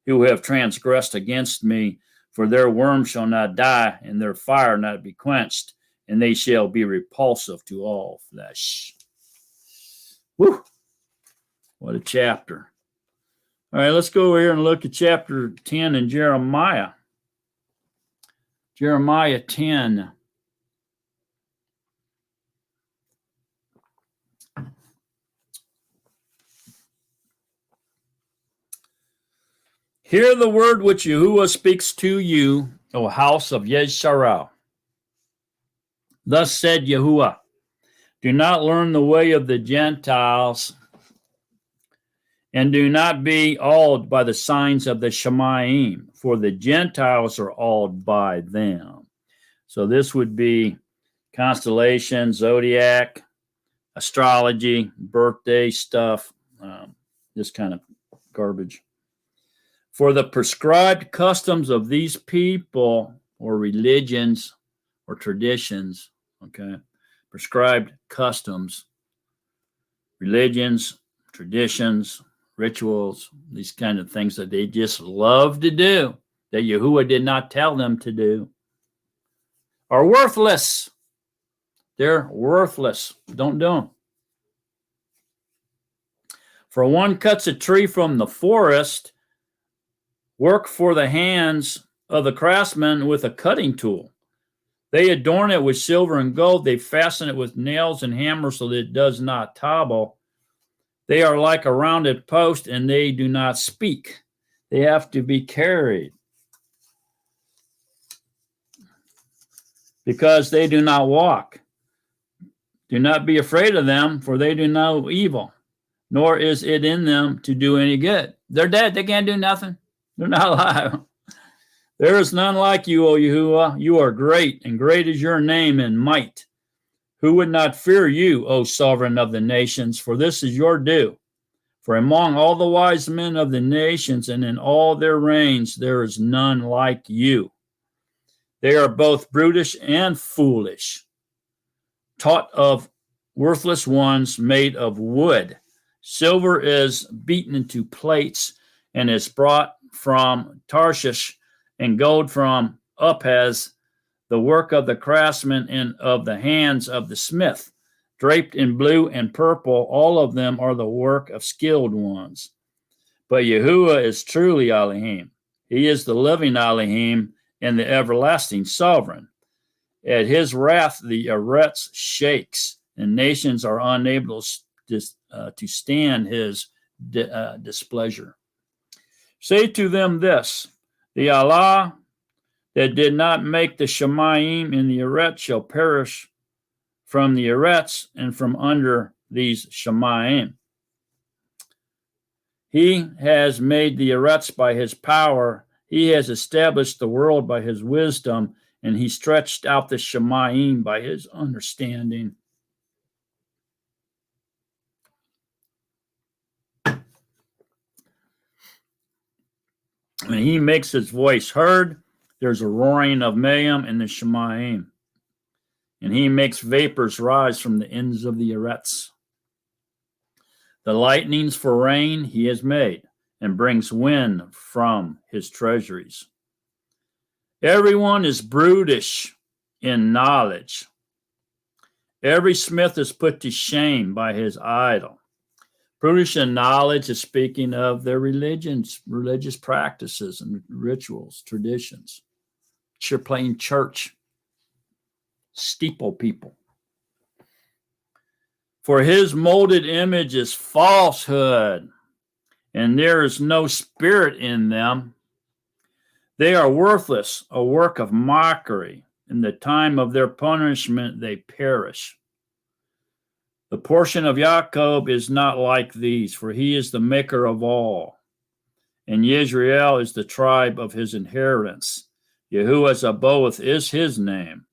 who have transgressed against me, for their worm shall not die, and their fire not be quenched, and they shall be repulsive to all flesh. Woo! What a chapter. All right, let's go over here and look at chapter 10 in Jeremiah. Jeremiah 10. Hear the word which Yahuah speaks to you, O house of Yesharel. Thus said Yahuah, do not learn the way of the Gentiles And do not be awed by the signs of the Shemayim, for the Gentiles are awed by them. So this would be constellation, zodiac, astrology, birthday stuff, this kind of garbage. For the prescribed customs of these people, or religions, or traditions, okay, prescribed customs, religions, traditions, rituals, these kind of things that they just love to do, that Yahuah did not tell them to do, are worthless. They're worthless. Don't do them. For one cuts a tree from the forest, work for the hands of the craftsman with a cutting tool. They adorn it with silver and gold. They fasten it with nails and hammers so that it does not topple. They are like a rounded post, and they do not speak. They have to be carried because they do not walk. Do not be afraid of them, for they do no evil, nor is it in them to do any good. They're dead. They can't do nothing. They're not alive. There is none like you, O Yahuah. You are great, and great is your name in might. Who would not fear you, O sovereign of the nations? For this is your due. For among all the wise men of the nations and in all their reigns, there is none like you. They are both brutish and foolish, taught of worthless ones made of wood. Silver is beaten into plates and is brought from Tarshish, and gold from Upaz, the work of the craftsman and of the hands of the smith. Draped in blue and purple, all of them are the work of skilled ones. But Yahuah is truly Elohim. He is the living Elohim and the everlasting sovereign. At his wrath, the Eretz shakes, and nations are unable to stand his displeasure. Say to them this: the Allah that did not make the Shemayim in the Eretz shall perish from the Eretz and from under these Shemayim. He has made the Eretz by his power. He has established the world by his wisdom, and he stretched out the Shemayim by his understanding. When he makes his voice heard, there's a roaring of mayhem in the Shemayim. And he makes vapors rise from the ends of the Eretz. The lightnings for rain he has made, and brings wind from his treasuries. Everyone is brutish in knowledge. Every smith is put to shame by his idol. Brutish in knowledge is speaking of their religions, religious practices and rituals, traditions. You're playing church, steeple people. For his molded image is falsehood, and there is no spirit in them. They are worthless, a work of mockery. In the time of their punishment, they perish. The portion of Jacob is not like these, for he is the maker of all. And Israel is the tribe of his inheritance. Yahuah Zaboth is his name.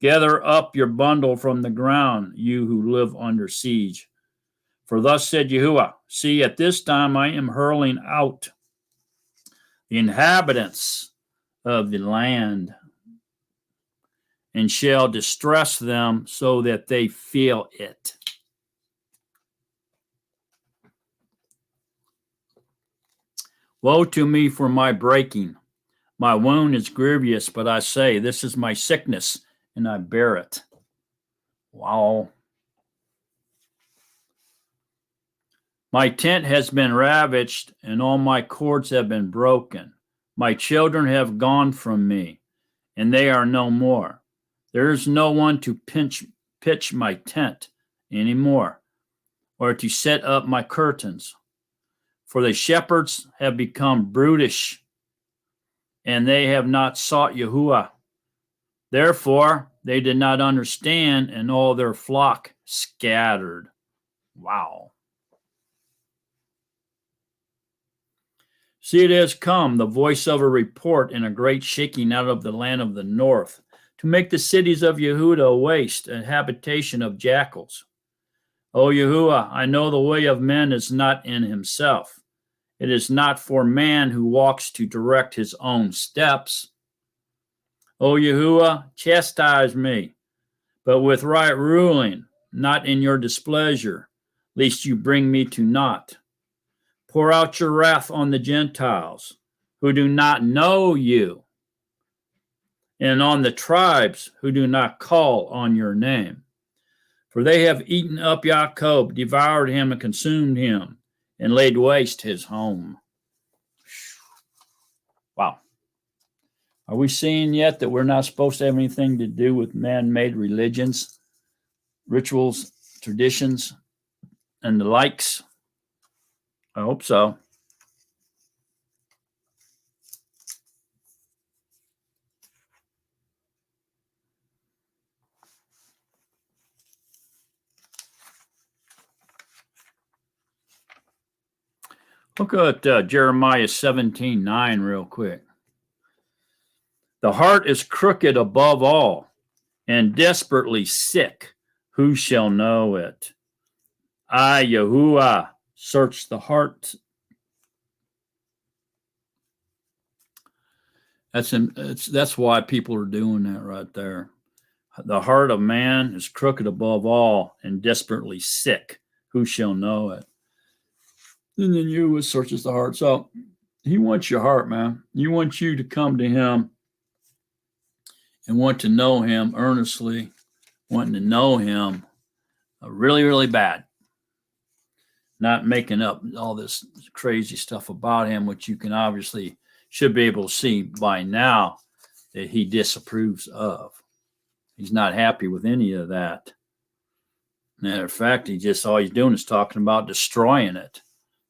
Gather up your bundle from the ground, you who live under siege. For thus said Yahuah, see, at this time I am hurling out the inhabitants of the land, and shall distress them so that they feel it. Woe to me for my breaking. My wound is grievous, but I say, this is my sickness, and I bear it. Wow. My tent has been ravaged, and all my cords have been broken. My children have gone from me, and they are no more. There is no one to pitch my tent anymore, or to set up my curtains. For the shepherds have become brutish, and they have not sought Yahuah. Therefore, they did not understand, and all their flock scattered. Wow. See, it has come, the voice of a report and a great shaking out of the land of the north, to make the cities of Yehudah a waste, a habitation of jackals. O Yahuah, I know the way of men is not in himself. It is not for man who walks to direct his own steps. O Yahuah, chastise me, but with right ruling, not in your displeasure, lest you bring me to naught. Pour out your wrath on the Gentiles, who do not know you, and on the tribes who do not call on your name. For they have eaten up Jacob, devoured him and consumed him, and laid waste his home. Wow. Are we seeing yet that we're not supposed to have anything to do with man-made religions, rituals, traditions, and the likes? I hope so. Look at Jeremiah 17:9 real quick. The heart is crooked above all and desperately sick. Who shall know it? I, Yahuah, search the heart. That's why people are doing that right there. The heart of man is crooked above all and desperately sick. Who shall know it? And then Yahuah searches the heart. So he wants your heart, man. He wants you to come to him and want to know him earnestly, wanting to know him really, really bad. Not making up all this crazy stuff about him, which you can obviously should be able to see by now that he disapproves of. He's not happy with any of that. Matter of fact, all he's doing is talking about destroying it,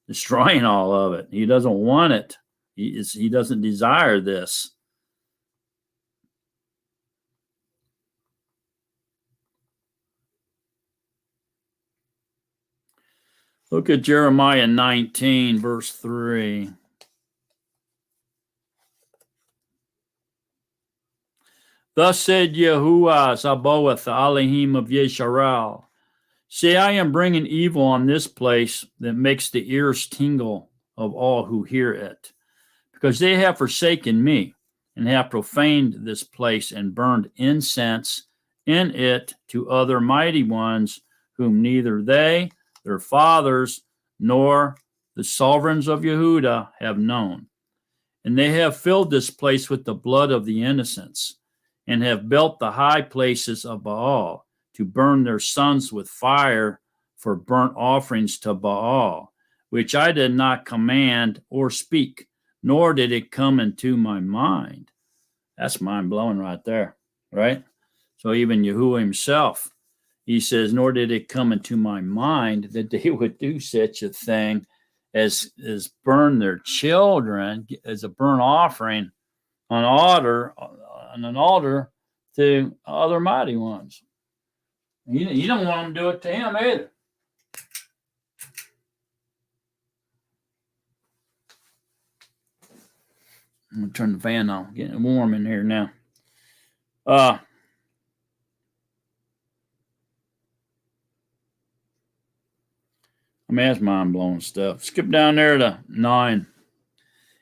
destroying all of it. He doesn't want it. He doesn't desire this. Look at Jeremiah 19, verse 3. Thus said Yahuah Sabaoth, the Elohim of Yesharal. See, I am bringing evil on this place that makes the ears tingle of all who hear it, because they have forsaken me and have profaned this place and burned incense in it to other mighty ones, whom neither they, their fathers, nor the sovereigns of Yehudah have known. And they have filled this place with the blood of the innocents, and have built the high places of Baal to burn their sons with fire for burnt offerings to Baal, which I did not command or speak, nor did it come into my mind. That's mind-blowing right there, right? So even Yahuah himself, he says, nor did it come into my mind that they would do such a thing as burn their children as a burnt offering on an altar to other mighty ones. You don't want them to do it to him either. I'm going to turn the fan on. Getting warm in here now. I mean, that's mind-blowing stuff. Skip down there to 9.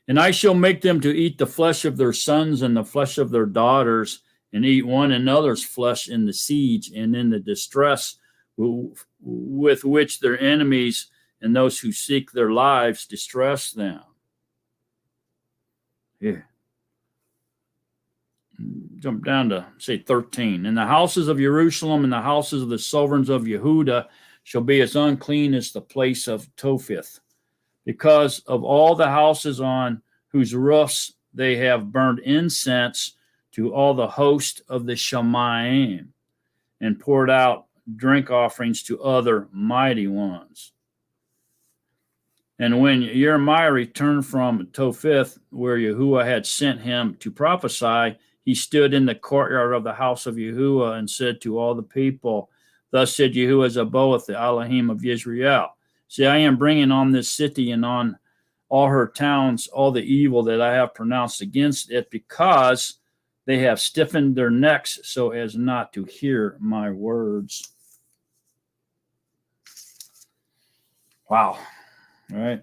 And I shall make them to eat the flesh of their sons and the flesh of their daughters, and eat one another's flesh in the siege and in the distress with which their enemies and those who seek their lives distress them. Yeah. Jump down to, say, 13. And the houses of Jerusalem and the houses of the sovereigns of Yehudah shall be as unclean as the place of Topheth, because of all the houses on whose roofs they have burned incense to all the host of the Shamayim, and poured out drink offerings to other mighty ones. And when Jeremiah returned from Topheth, where Yahuah had sent him to prophesy, he stood in the courtyard of the house of Yahuah and said to all the people, Thus said Yahuah Sabaoth, the Elohim of Yisrael, See, I am bringing on this city and on all her towns, all the evil that I have pronounced against it, because they have stiffened their necks so as not to hear my words. Wow. All right.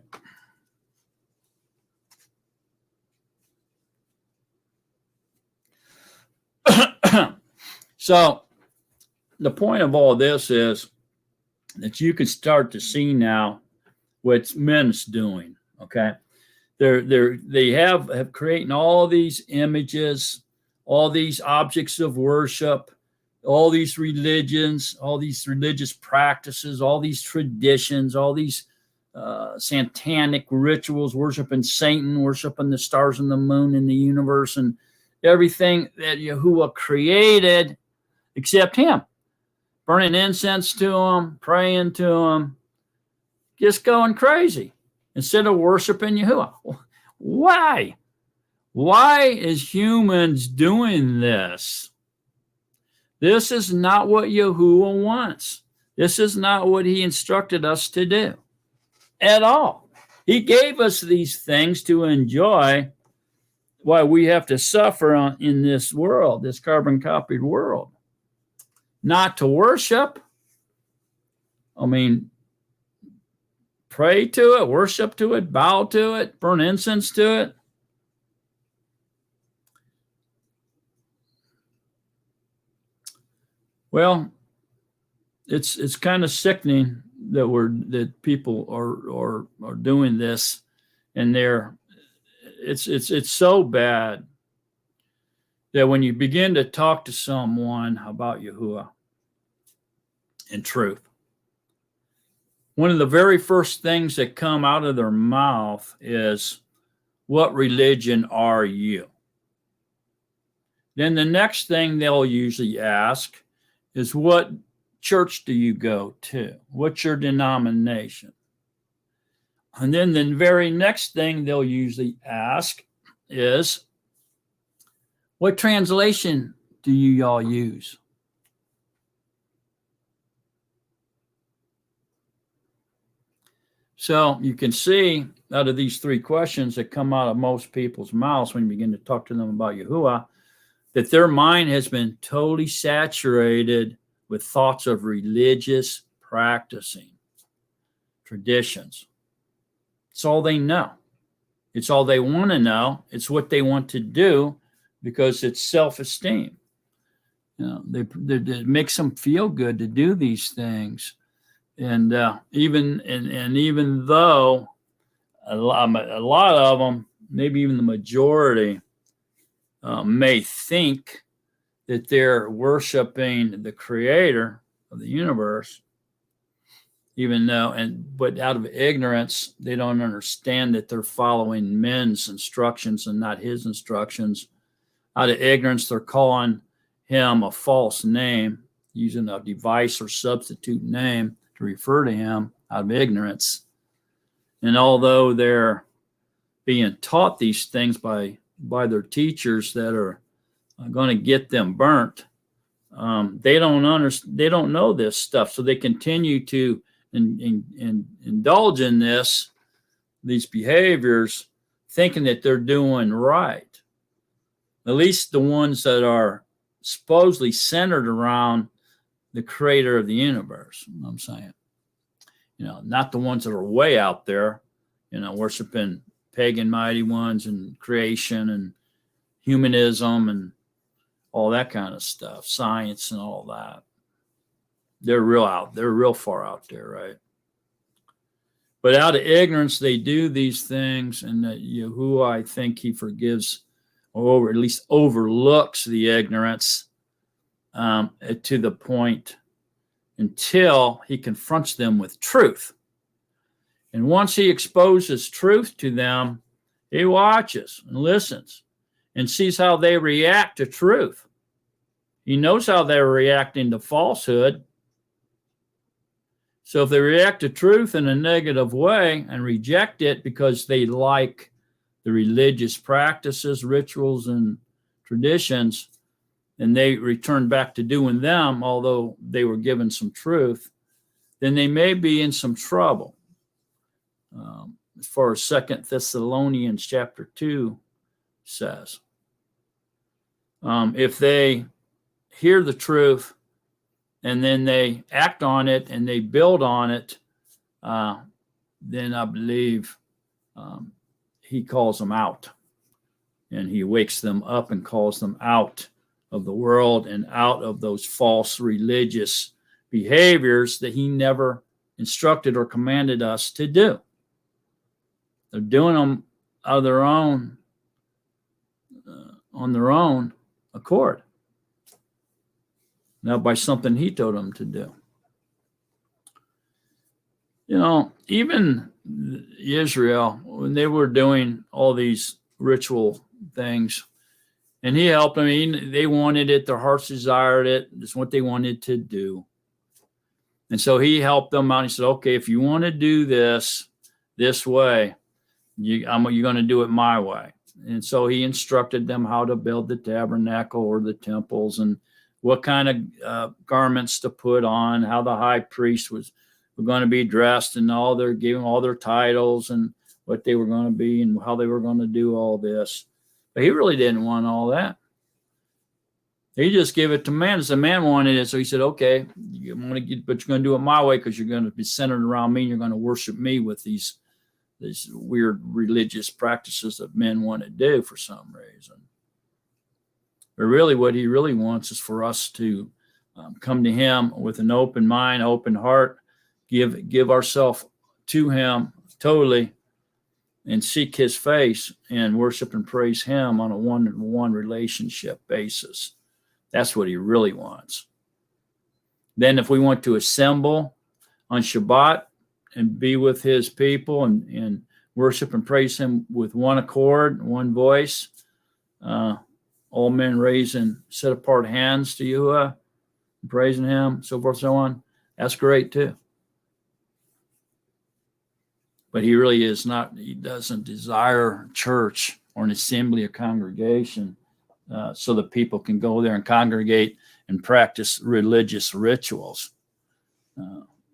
So the point of all this is that you can start to see now what men's doing. Okay, they have creating all these images, all these objects of worship, all these religions, all these religious practices, all these traditions, all these satanic rituals, worshiping Satan, worshiping the stars and the moon and the universe and everything that Yahuah created except him. Burning incense to him, praying to him, just going crazy instead of worshiping Yahuah. Why? Why is humans doing this? This is not what Yahuah wants. This is not what he instructed us to do at all. He gave us these things to enjoy while we have to suffer in this world, this carbon copied world. Not to worship. I mean, pray to it, worship to it, bow to it, burn incense to it. Well, it's kind of sickening that people are doing this, and it's so bad that when you begin to talk to someone about Yahuah in truth, one of the very first things that come out of their mouth is, "What religion are you?" Then the next thing they'll usually ask is, "What church do you go to? What's your denomination?" And then the very next thing they'll usually ask is, "What translation do you all use?" So you can see out of these three questions that come out of most people's mouths when you begin to talk to them about Yahuah, that their mind has been totally saturated with thoughts of religious practicing, traditions. It's all they know. It's all they want to know. It's what they want to do because it's self-esteem. It makes them feel good to do these things. And even though a lot of them, maybe even the majority, may think that they're worshiping the creator of the universe, but out of ignorance, they don't understand that they're following men's instructions and not his instructions. Out of ignorance, they're calling him a false name, using a device or substitute name to refer to him out of ignorance. And although they're being taught these things by their teachers that are going to get them burnt, they don't know this stuff, so they continue to indulge in these behaviors, thinking that they're doing right. At least the ones that are supposedly centered around the creator of the universe. You know what I'm saying? Not the ones that are way out there, worshiping pagan mighty ones and creation and humanism and all that kind of stuff, science and all that. They're real far out there, right? But out of ignorance, they do these things, and that Yahuah, I think he forgives, or at least overlooks the ignorance to the point until he confronts them with truth. And once he exposes truth to them, he watches and listens and sees how they react to truth. He knows how they're reacting to falsehood. So if they react to truth in a negative way and reject it because they like the religious practices, rituals, and traditions, and they return back to doing them, although they were given some truth, then they may be in some trouble. as far as 2 Thessalonians chapter 2 says. If they hear the truth and then they act on it and they build on it, then I believe he calls them out, and he wakes them up and calls them out of the world and out of those false religious behaviors that he never instructed or commanded us to do. They're doing them of their own, on their own accord, not by something he told them to do. You know, even Israel, when they were doing all these ritual things, and he helped them. I mean, they wanted it, their hearts desired it. It's what they wanted to do. And so he helped them out. He said, okay, if you want to do this way, you're going to do it my way. And so he instructed them how to build the tabernacle or the temples, and what kind of garments to put on, how the high priest were going to be dressed, and giving all their titles and what they were going to be and how they were going to do all this. But he really didn't want all that. He just gave it to man. As the man wanted it, so he said, okay, but you're going to do it my way, because you're going to be centered around me and you're going to worship me with these weird religious practices that men want to do for some reason. But really what he really wants is for us to come to him with an open mind, open heart, give ourselves to him totally, and seek his face and worship and praise him on a one-on-one relationship basis. That's what he really wants. Then if we want to assemble on Shabbat and be with his people and worship and praise him with one accord, one voice, all men raising set apart hands to Yahuah, praising him, so forth, so on, that's great too. But he really is not, he doesn't desire church or an assembly or congregation so that people can go there and congregate and practice religious rituals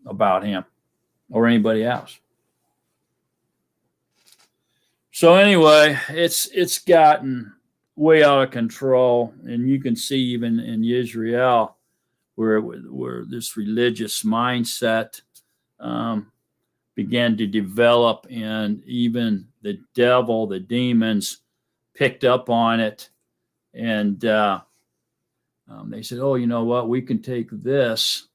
about him or anybody else. So anyway, it's gotten way out of control, and you can see even in Israel where this religious mindset began to develop, and even the devil, the demons, picked up on it, and they said, "Oh, you know what? We can take this,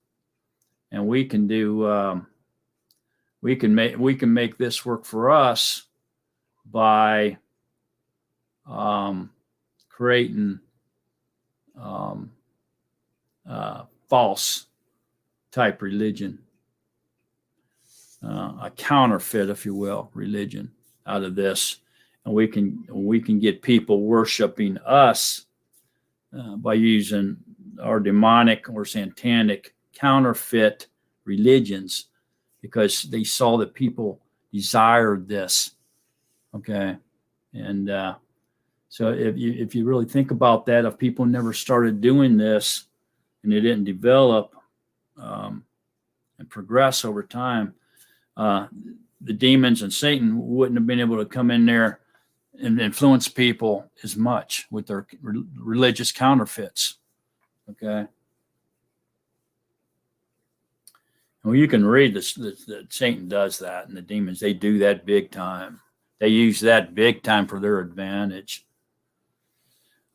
and we can do, we can make this work for us by creating false type religion." A counterfeit, if you will, religion out of this, and we can get people worshiping us by using our demonic or satanic counterfeit religions, because they saw that people desired this. Okay, and so if you really think about that, if people never started doing this and they didn't develop and progress over time, the demons and Satan wouldn't have been able to come in there and influence people as much with their religious counterfeits. Okay. Well, you can read this, that Satan does that, and the demons, they do that big time. They use that big time for their advantage.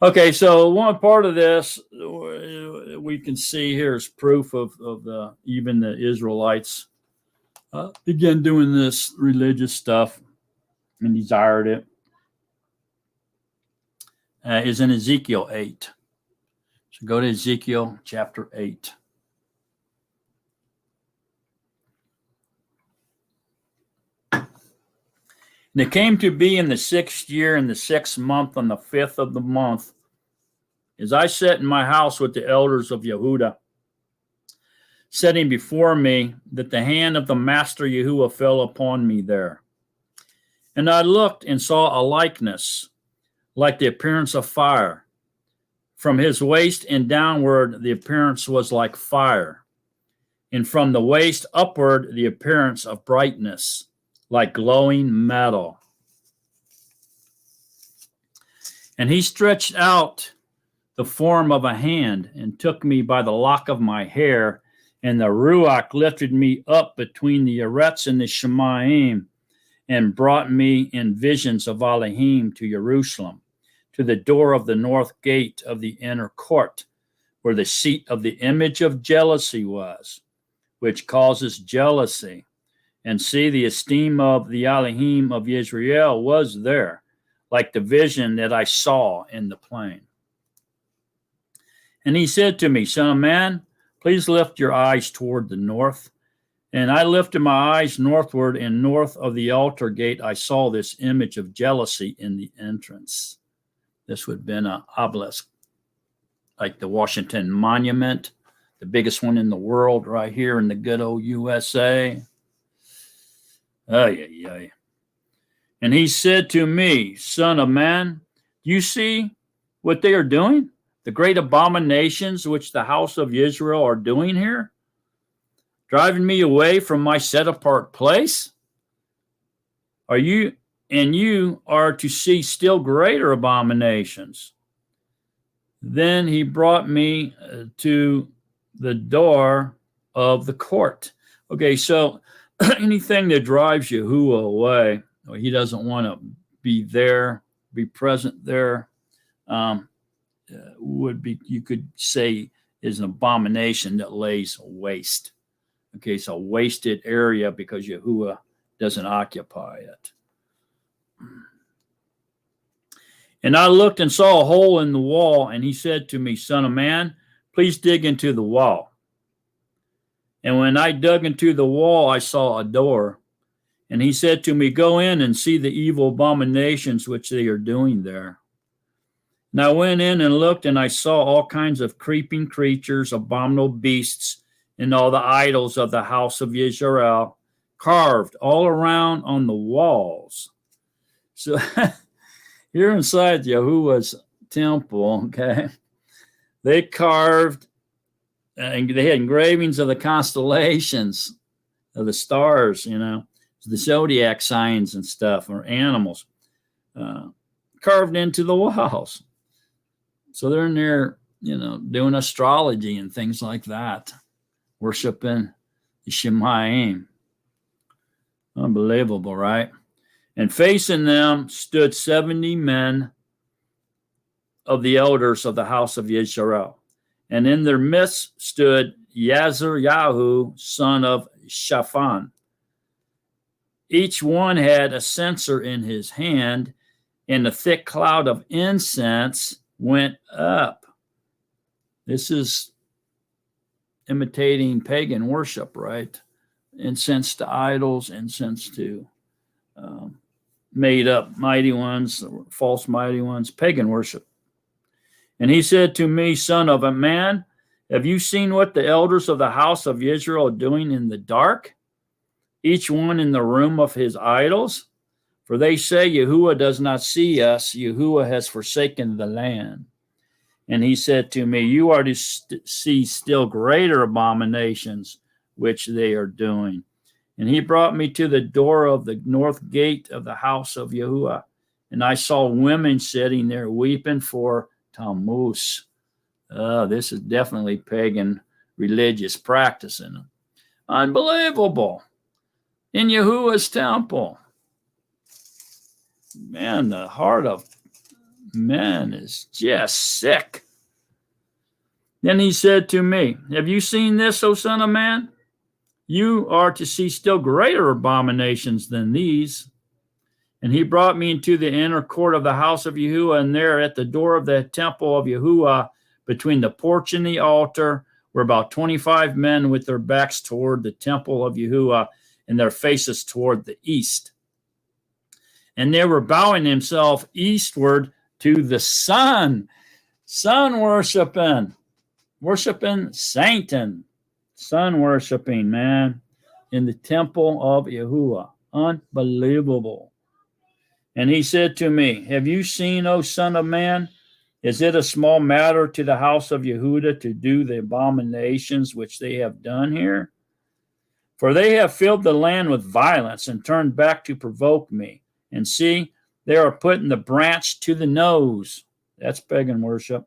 Okay, so one part of this we can see here is proof of even the Israelites began doing this religious stuff and desired it, is in Ezekiel 8. So go to Ezekiel chapter 8. And it came to be in the 6th year, in the 6th month, on the 5th of the month, as I sat in my house with the elders of Yehudah, setting before me, that the hand of the master Yahuah fell upon me there. And I looked and saw a likeness, like the appearance of fire. From his waist and downward, the appearance was like fire. And from the waist upward, the appearance of brightness, like glowing metal. And he stretched out the form of a hand and took me by the lock of my hair, and the Ruach lifted me up between the Eretz and the Shemaim and brought me in visions of Elohim to Jerusalem, to the door of the north gate of the inner court, where the seat of the image of jealousy was, which causes jealousy. And see, the esteem of the Elohim of Israel was there, like the vision that I saw in the plain. And he said to me, Son of man, please lift your eyes toward the north. And I lifted my eyes northward, and north of the altar gate I saw this image of jealousy in the entrance. This would have been an obelisk, like the Washington Monument, the biggest one in the world right here in the good old USA. Ay, ay, ay. And he said to me, Son of man, do you see what they are doing? The great abominations which the house of Israel are doing here? Driving me away from my set apart place? You are to see still greater abominations. Then he brought me to the door of the court. Okay, so anything that drives Yahuah away, he doesn't want to be there, be present there, would be, you could say, is an abomination that lays waste. Okay, so a wasted area because Yahuah doesn't occupy it. And I looked and saw a hole in the wall, and he said to me, Son of man, please dig into the wall. And when I dug into the wall, I saw a door. And he said to me, Go in and see the evil abominations which they are doing there. And I went in and looked, and I saw all kinds of creeping creatures, abominable beasts, and all the idols of the house of Israel, carved all around on the walls. So here inside Yahuwah's temple, okay, they carved, and they had engravings of the constellations, of the stars, the zodiac signs and stuff, or animals, carved into the walls. So they're in there, doing astrology and things like that, worshiping the Shemaim. Unbelievable, right? And facing them stood 70 men of the elders of the house of Israel. And in their midst stood Yahu, son of Shaphan. Each one had a censer in his hand, and a thick cloud of incense went up. This is imitating pagan worship, right? Incense to idols, incense to made up mighty ones, false mighty ones, pagan worship. And he said to me, Son of a man, have you seen what the elders of the house of Israel are doing in the dark? Each one in the room of his idols? For they say, Yahuwah does not see us. Yahuwah has forsaken the land. And he said to me, you are to see still greater abominations which they are doing. And he brought me to the door of the north gate of the house of Yahuwah. And I saw women sitting there weeping for Tammuz. This is definitely pagan religious practicing. Unbelievable. In Yahuwah's temple. Man, the heart of man is just sick. Then he said to me, have you seen this, O son of man? You are to see still greater abominations than these. And he brought me into the inner court of the house of Yahuwah, and there at the door of the temple of Yahuwah, between the porch and the altar, were about 25 men with their backs toward the temple of Yahuwah and their faces toward the east. And they were bowing themselves eastward to the sun worshiping Satan, sun worshiping, man, in the temple of Yahuwah. Unbelievable. And he said to me, have you seen, O son of man? Is it a small matter to the house of Yehudah to do the abominations which they have done here? For they have filled the land with violence and turned back to provoke me. And see, they are putting the branch to the nose. That's pagan worship.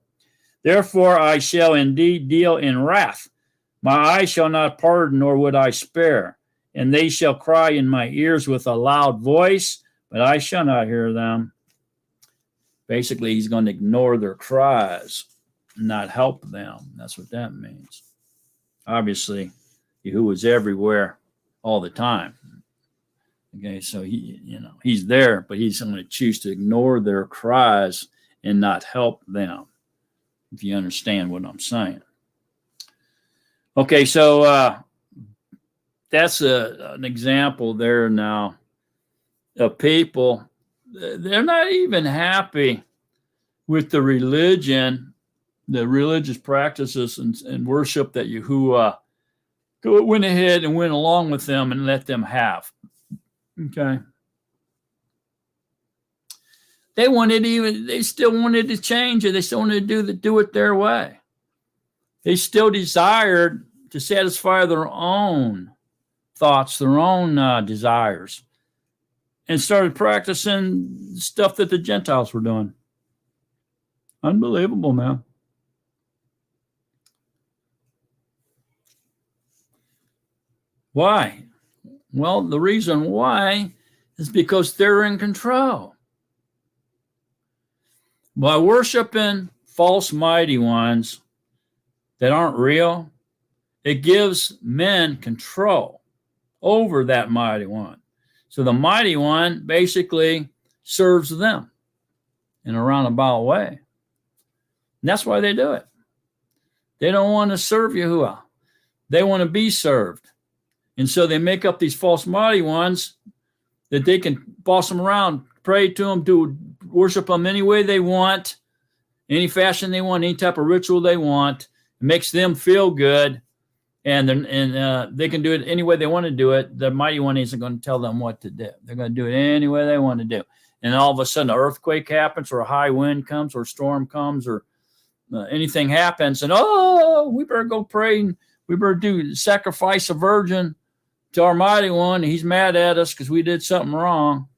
Therefore I shall indeed deal in wrath. My eye shall not pardon, nor would I spare. And they shall cry in my ears with a loud voice, but I shall not hear them. Basically, he's going to ignore their cries, not help them. That's what that means. Obviously, Yahuwah is everywhere all the time. Okay, so he's there, but he's going to choose to ignore their cries and not help them, if you understand what I'm saying. Okay, so that's an example there now of people. They're not even happy with the religion, the religious practices and worship that Yahuwah went ahead and went along with them and let them have. Okay. They still wanted to change it. They still wanted to do it their way. They still desired to satisfy their own thoughts, their own desires, and started practicing stuff that the Gentiles were doing. Unbelievable, man. Why? Well, the reason why is because they're in control. By worshiping false mighty ones that aren't real, it gives men control over that mighty one. So the mighty one basically serves them in a roundabout way. And that's why they do it. They don't want to serve Yahuwah. They want to be served. And so they make up these false mighty ones that they can boss them around, pray to them, worship them any way they want, any fashion they want, any type of ritual they want. It makes them feel good. And they can do it any way they want to do it. The mighty one isn't going to tell them what to do. They're going to do it any way they want to do. And all of a sudden, an earthquake happens, or a high wind comes, or a storm comes, or anything happens. And, we better go pray. And we better sacrifice a virgin to our mighty one. He's mad at us because we did something wrong.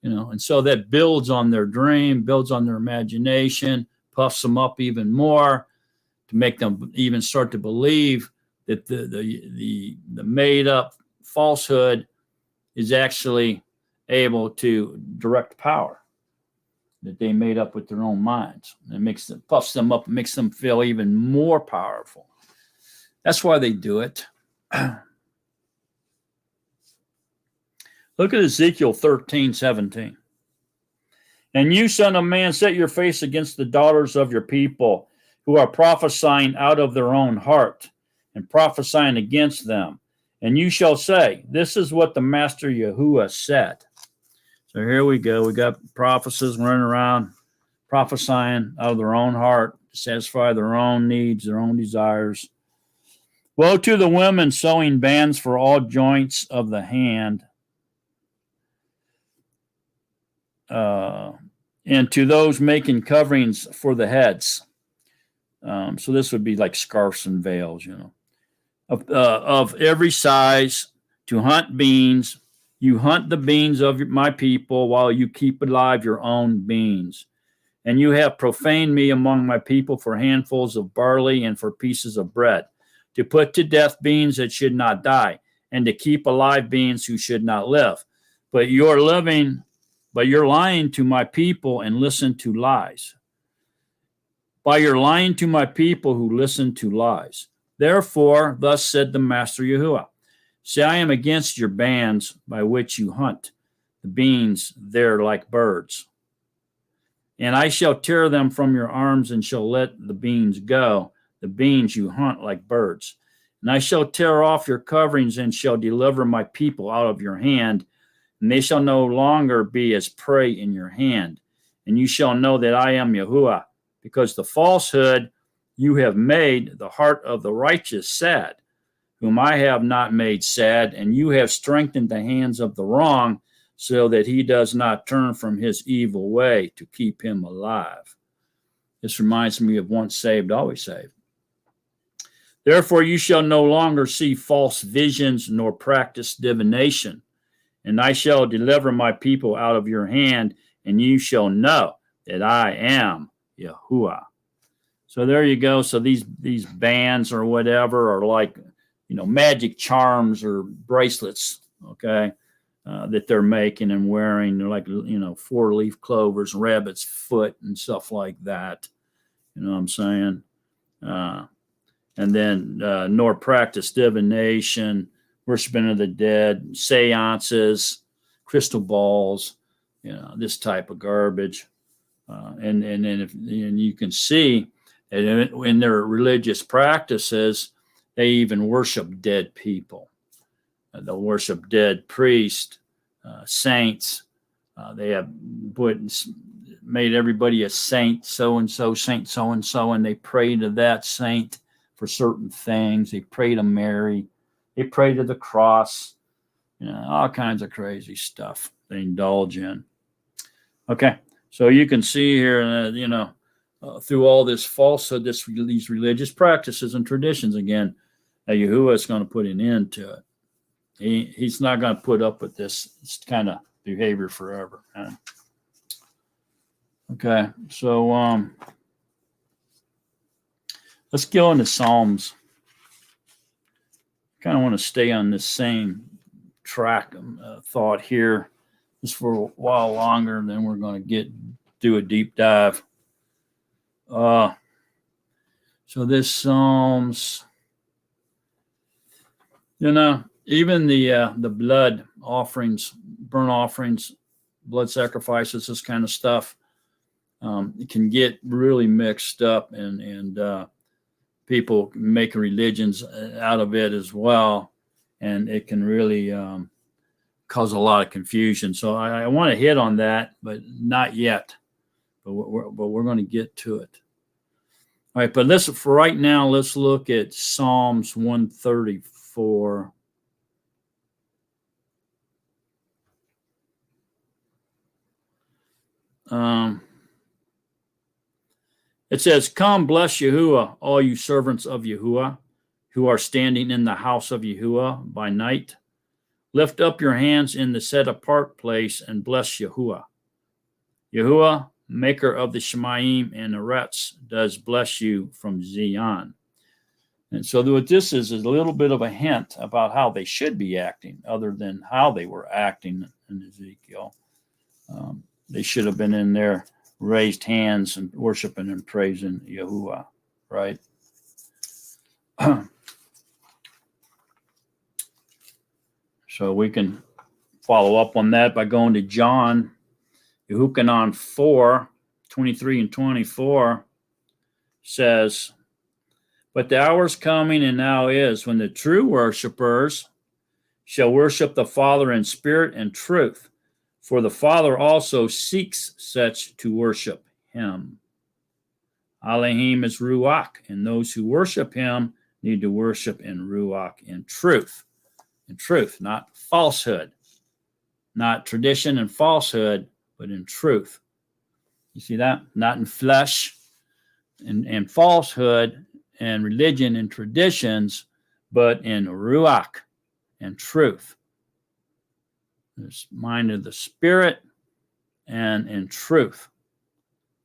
And so that builds on their dream, builds on their imagination, puffs them up even more, to make them even start to believe that the made up falsehood is actually able to direct power that they made up with their own minds. It puffs them up and makes them feel even more powerful. That's why they do it. Look at Ezekiel 13:17. And you, son of man, set your face against the daughters of your people, who are prophesying out of their own heart and prophesying against them. And you shall say, this is what the Master Yahuwah said. So here we go. We got prophecies running around prophesying out of their own heart to satisfy their own needs, their own desires. Woe to the women sewing bands for all joints of the hand, and to those making coverings for the heads. So this would be like scarves and veils, of every size, to hunt beans. You hunt the beans of my people while you keep alive your own beans. And you have profaned me among my people for handfuls of barley and for pieces of bread, to put to death beings that should not die, and to keep alive beings who should not live. But you're lying to my people and listen to lies. By your lying to my people who listen to lies. Therefore, thus said the Master Yahuwah, see, I am against your bands by which you hunt the beans there like birds. And I shall tear them from your arms and shall let the beans go, the beans you hunt like birds. And I shall tear off your coverings and shall deliver my people out of your hand, and they shall no longer be as prey in your hand. And you shall know that I am Yahuwah, because the falsehood you have made the heart of the righteous sad, whom I have not made sad, and you have strengthened the hands of the wrong, so that he does not turn from his evil way to keep him alive. This reminds me of once saved, always saved. Therefore you shall no longer see false visions nor practice divination. And I shall deliver my people out of your hand, and you shall know that I am Yahuah. So there you go. So these bands or whatever are like, magic charms or bracelets, okay, that they're making and wearing. They're like, 4-leaf clovers, rabbit's foot, and stuff like that. You know what I'm saying? And then nor practice divination, worshiping of the dead, seances, crystal balls, this type of garbage. And you can see that in their religious practices, they even worship dead people. They'll worship dead priests, saints. They have made everybody a saint, so-and-so, saint so-and-so, and they pray to that saint for certain things. They pray to Mary. They pray to the cross. All kinds of crazy stuff they indulge in. Okay, so you can see here, through all this falsehood, these religious practices and traditions, again, Yahuah is going to put an end to it. He's not going to put up with this kind of behavior forever. Man. Okay, so let's go into Psalms. Kind of want to stay on this same track thought here just for a while longer, and then we're going to do a deep dive. So this Psalms, even the blood offerings, burnt offerings, blood sacrifices, this kind of stuff, it can get really mixed up, and people make religions out of it as well, and it can really cause a lot of confusion. So I want to hit on that, but not yet. But we're going to get to it. All right, but for right now, let's look at Psalms 134. It says, "Come, bless Yahuah, all you servants of Yahuah, who are standing in the house of Yahuah by night. Lift up your hands in the set-apart place and bless Yahuah. Yahuah, maker of the Shemayim and Eretz, does bless you from Zion." And so what this is a little bit of a hint about how they should be acting, other than how they were acting in Ezekiel. They should have been in there, raised hands and worshiping and praising Yahuah, right? So we can follow up on that by going to John, Yehukanan 4, 23 and 24 says, "But the hour is coming, and now is, when the true worshipers shall worship the Father in spirit and truth. For the Father also seeks such to worship him. Elohim is Ruach, and those who worship him need to worship in Ruach, in truth. In truth, not falsehood. Not tradition and falsehood, but in truth." You see that? Not in flesh and falsehood and religion and traditions, but in Ruach and truth. There's mind of the spirit and in truth.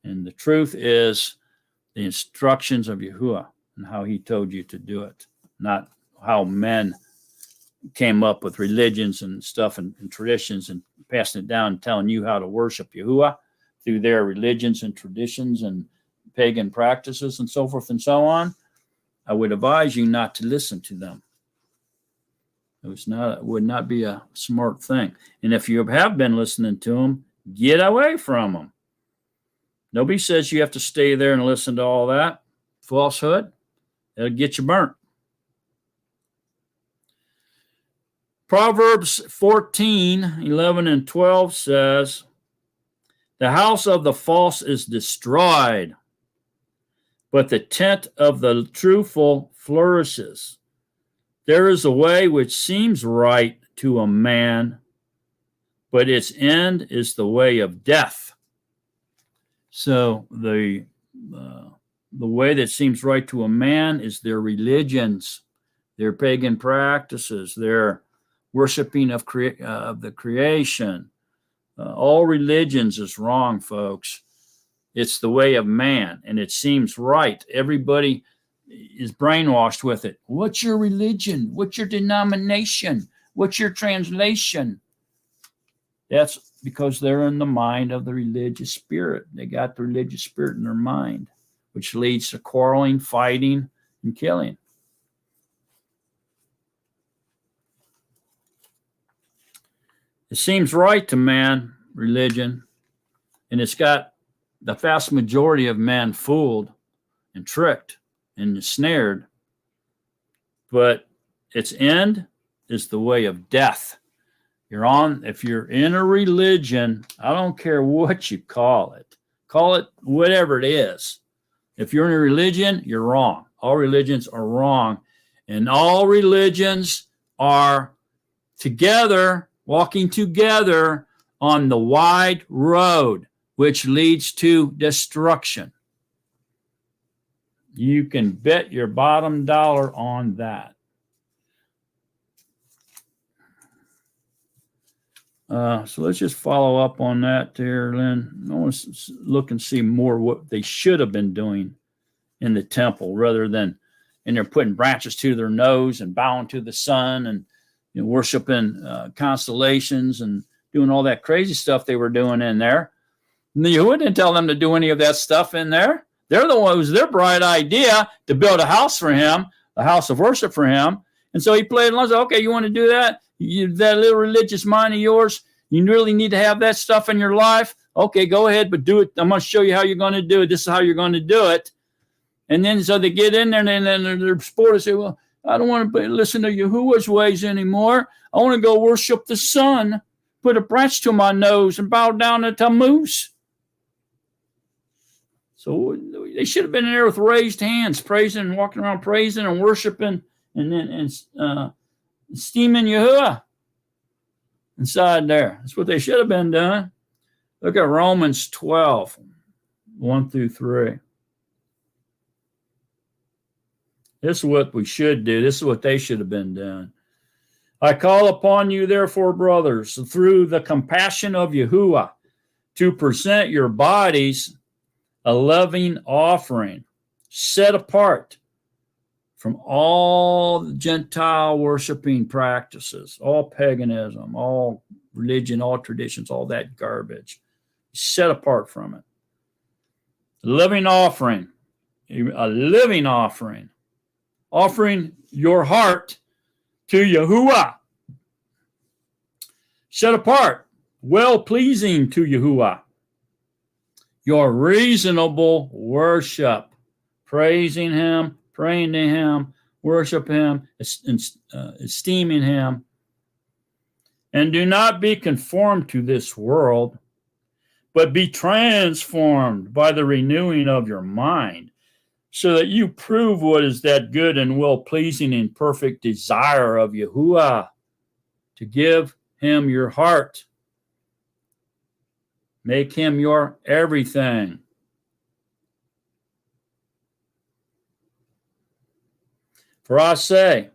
And the truth is the instructions of Yahuah and how he told you to do it, not how men came up with religions and stuff and traditions and passing it down and telling you how to worship Yahuah through their religions and traditions and pagan practices and so forth and so on. I would advise you not to listen to them. It would not be a smart thing. And if you have been listening to them, get away from them. Nobody says you have to stay there and listen to all that falsehood. It'll get you burnt. Proverbs 14, 11 and 12 says, "The house of the false is destroyed, but the tent of the truthful flourishes. There is a way which seems right to a man, but its end is the way of death." So the the way that seems right to a man is their religions, their pagan practices, their worshiping of the creation. All religions is wrong, folks. It's the way of man, and it seems right. Everybody is brainwashed with it. What's your religion? What's your denomination? What's your translation? That's because they're in the mind of the religious spirit. They got the religious spirit in their mind, which leads to quarreling, fighting, and killing. It seems right to man, religion, and it's got the vast majority of men fooled and tricked and ensnared, but its end is the way of death. If you're in a religion, I don't care what you call it whatever it is. If you're in a religion, you're wrong. All religions are wrong, and all religions are together, walking together on the wide road, which leads to destruction. You can bet your bottom dollar on that. So let's just follow up on that there, Lynn. I want to look and see more what they should have been doing in the temple rather than, and they're putting branches to their nose and bowing to the sun and worshiping constellations and doing all that crazy stuff they were doing in there. And the Yahuah didn't tell them to do any of that stuff in there. They're the ones, it was their bright idea to build a house for him, a house of worship for him. And so he played along and said, okay, you want to do that? That little religious mind of yours, you really need to have that stuff in your life? Okay, go ahead, but do it. I'm going to show you how you're going to do it. This is how you're going to do it. And then so they get in there and then they're sport and say, well, I don't want to listen to Yahuwah's ways anymore. I want to go worship the sun, put a branch to my nose and bow down to Tammuz. So they should have been in there with raised hands, praising and walking around praising and worshiping and steaming Yahuah inside there. That's what they should have been doing. Look at Romans 12, 1 through 3. This is what we should do. This is what they should have been doing. I call upon you, therefore, brothers, through the compassion of Yahuwah, to present your bodies a living offering, set apart from all the Gentile worshiping practices, all paganism, all religion, all traditions, all that garbage. Set apart from it. A living offering, offering your heart to Yahuwah. Set apart, well-pleasing to Yahuwah. Your reasonable worship, praising him, praying to him, worship him, esteeming him. And do not be conformed to this world, but be transformed by the renewing of your mind, so that you prove what is that good and well-pleasing and perfect desire of Yahuwah, to give him your heart. Make him your everything. For I say,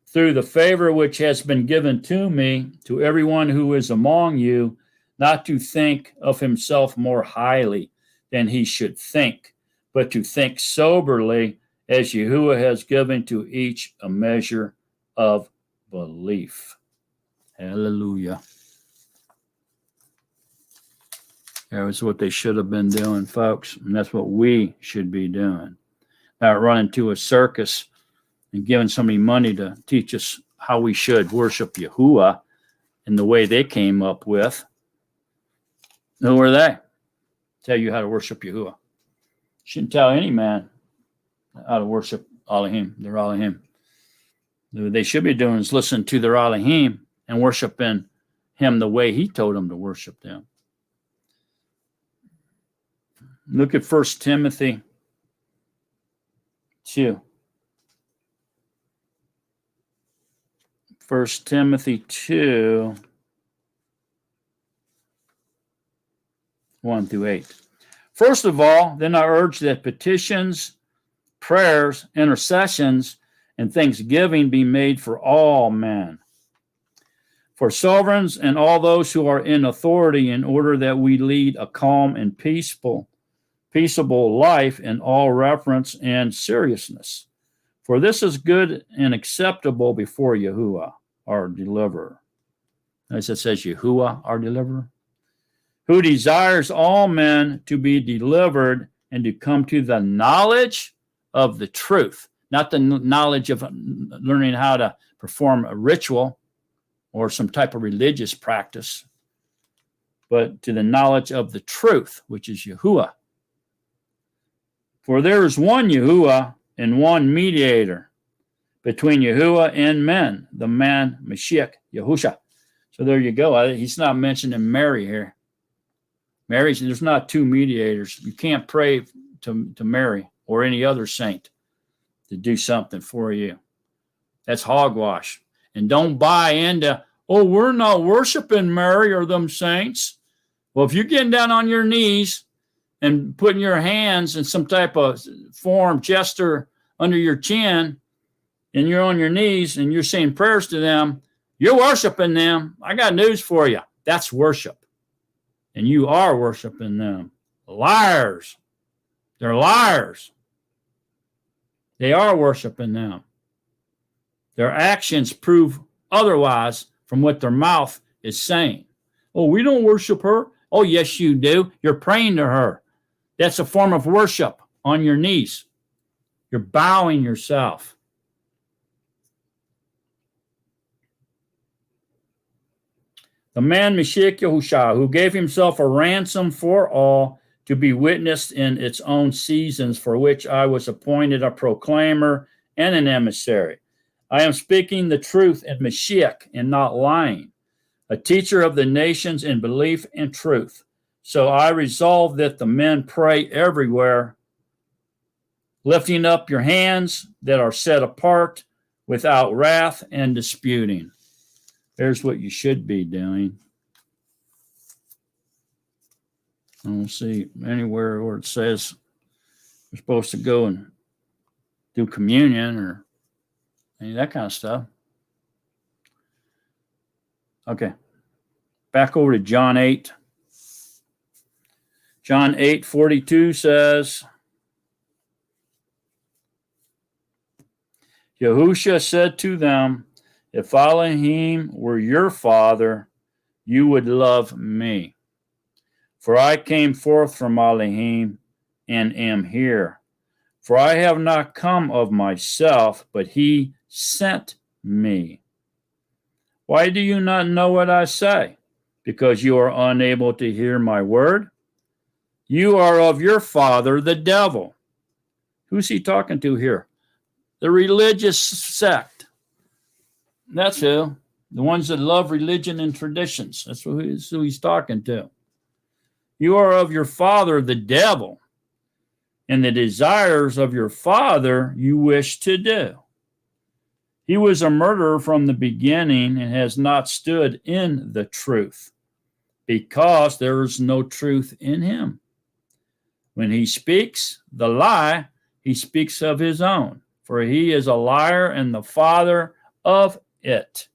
through the favor which has been given to me, to everyone who is among you, not to think of himself more highly than he should think, but to think soberly, as Yahuwah has given to each a measure of belief. Hallelujah. That was what they should have been doing, folks, and that's what we should be doing. Not running to a circus and giving somebody money to teach us how we should worship Yahuwah in the way they came up with. Who are they? Tell you how to worship Yahuwah. Shouldn't tell any man how to worship Elohim, their Elohim. What they should be doing is listen to their Elohim and worshiping him the way he told them to worship them. Look at 1 Timothy 2. 1 Timothy 2, 1 through 8. First of all, then I urge that petitions, prayers, intercessions, and thanksgiving be made for all men, for sovereigns and all those who are in authority, in order that we lead a calm and peaceable life in all reverence and seriousness. For this is good and acceptable before Yahuah, our deliverer. As it says, Yahuah, our deliverer, who desires all men to be delivered and to come to the knowledge of the truth, not the knowledge of learning how to perform a ritual or some type of religious practice, but to the knowledge of the truth, which is Yahuah. For there is one Yahuah and one mediator between Yahuah and men, the man Mashiach, Yahusha. So there you go. He's not mentioning Mary here. Mary's, there's not two mediators. You can't pray to Mary or any other saint to do something for you. That's hogwash. And don't buy into, oh, we're not worshiping Mary or them saints. Well, if you're getting down on your knees and putting your hands in some type of form, gesture under your chin, and you're on your knees and you're saying prayers to them, you're worshiping them. I got news for you. That's worship. And you are worshiping them. Liars. They're liars. They are worshiping them. Their actions prove otherwise from what their mouth is saying. Oh, we don't worship her. Oh, yes, you do. You're praying to her. That's a form of worship on your knees. You're bowing yourself. The man Mashiach Yahushua, who gave himself a ransom for all to be witnessed in its own seasons, for which I was appointed a proclaimer and an emissary. I am speaking the truth in Mashiach and not lying, a teacher of the nations in belief and truth. So I resolve that the men pray everywhere, lifting up your hands that are set apart without wrath and disputing. There's what you should be doing. I don't see anywhere where it says we're supposed to go and do communion or any of that kind of stuff. Okay. Back over to John 8. John 8:42 says, Yahushua said to them, if Elohim were your father, you would love me. For I came forth from Elohim and am here. For I have not come of myself, but he sent me. Why do you not know what I say? Because you are unable to hear my word? You are of your father, the devil. Who's he talking to here? The religious sect. That's who. The ones that love religion and traditions. That's who he's talking to. You are of your father, the devil, and the desires of your father you wish to do. He was a murderer from the beginning and has not stood in the truth, because there is no truth in him. When he speaks the lie, he speaks of his own, for he is a liar and the father of it.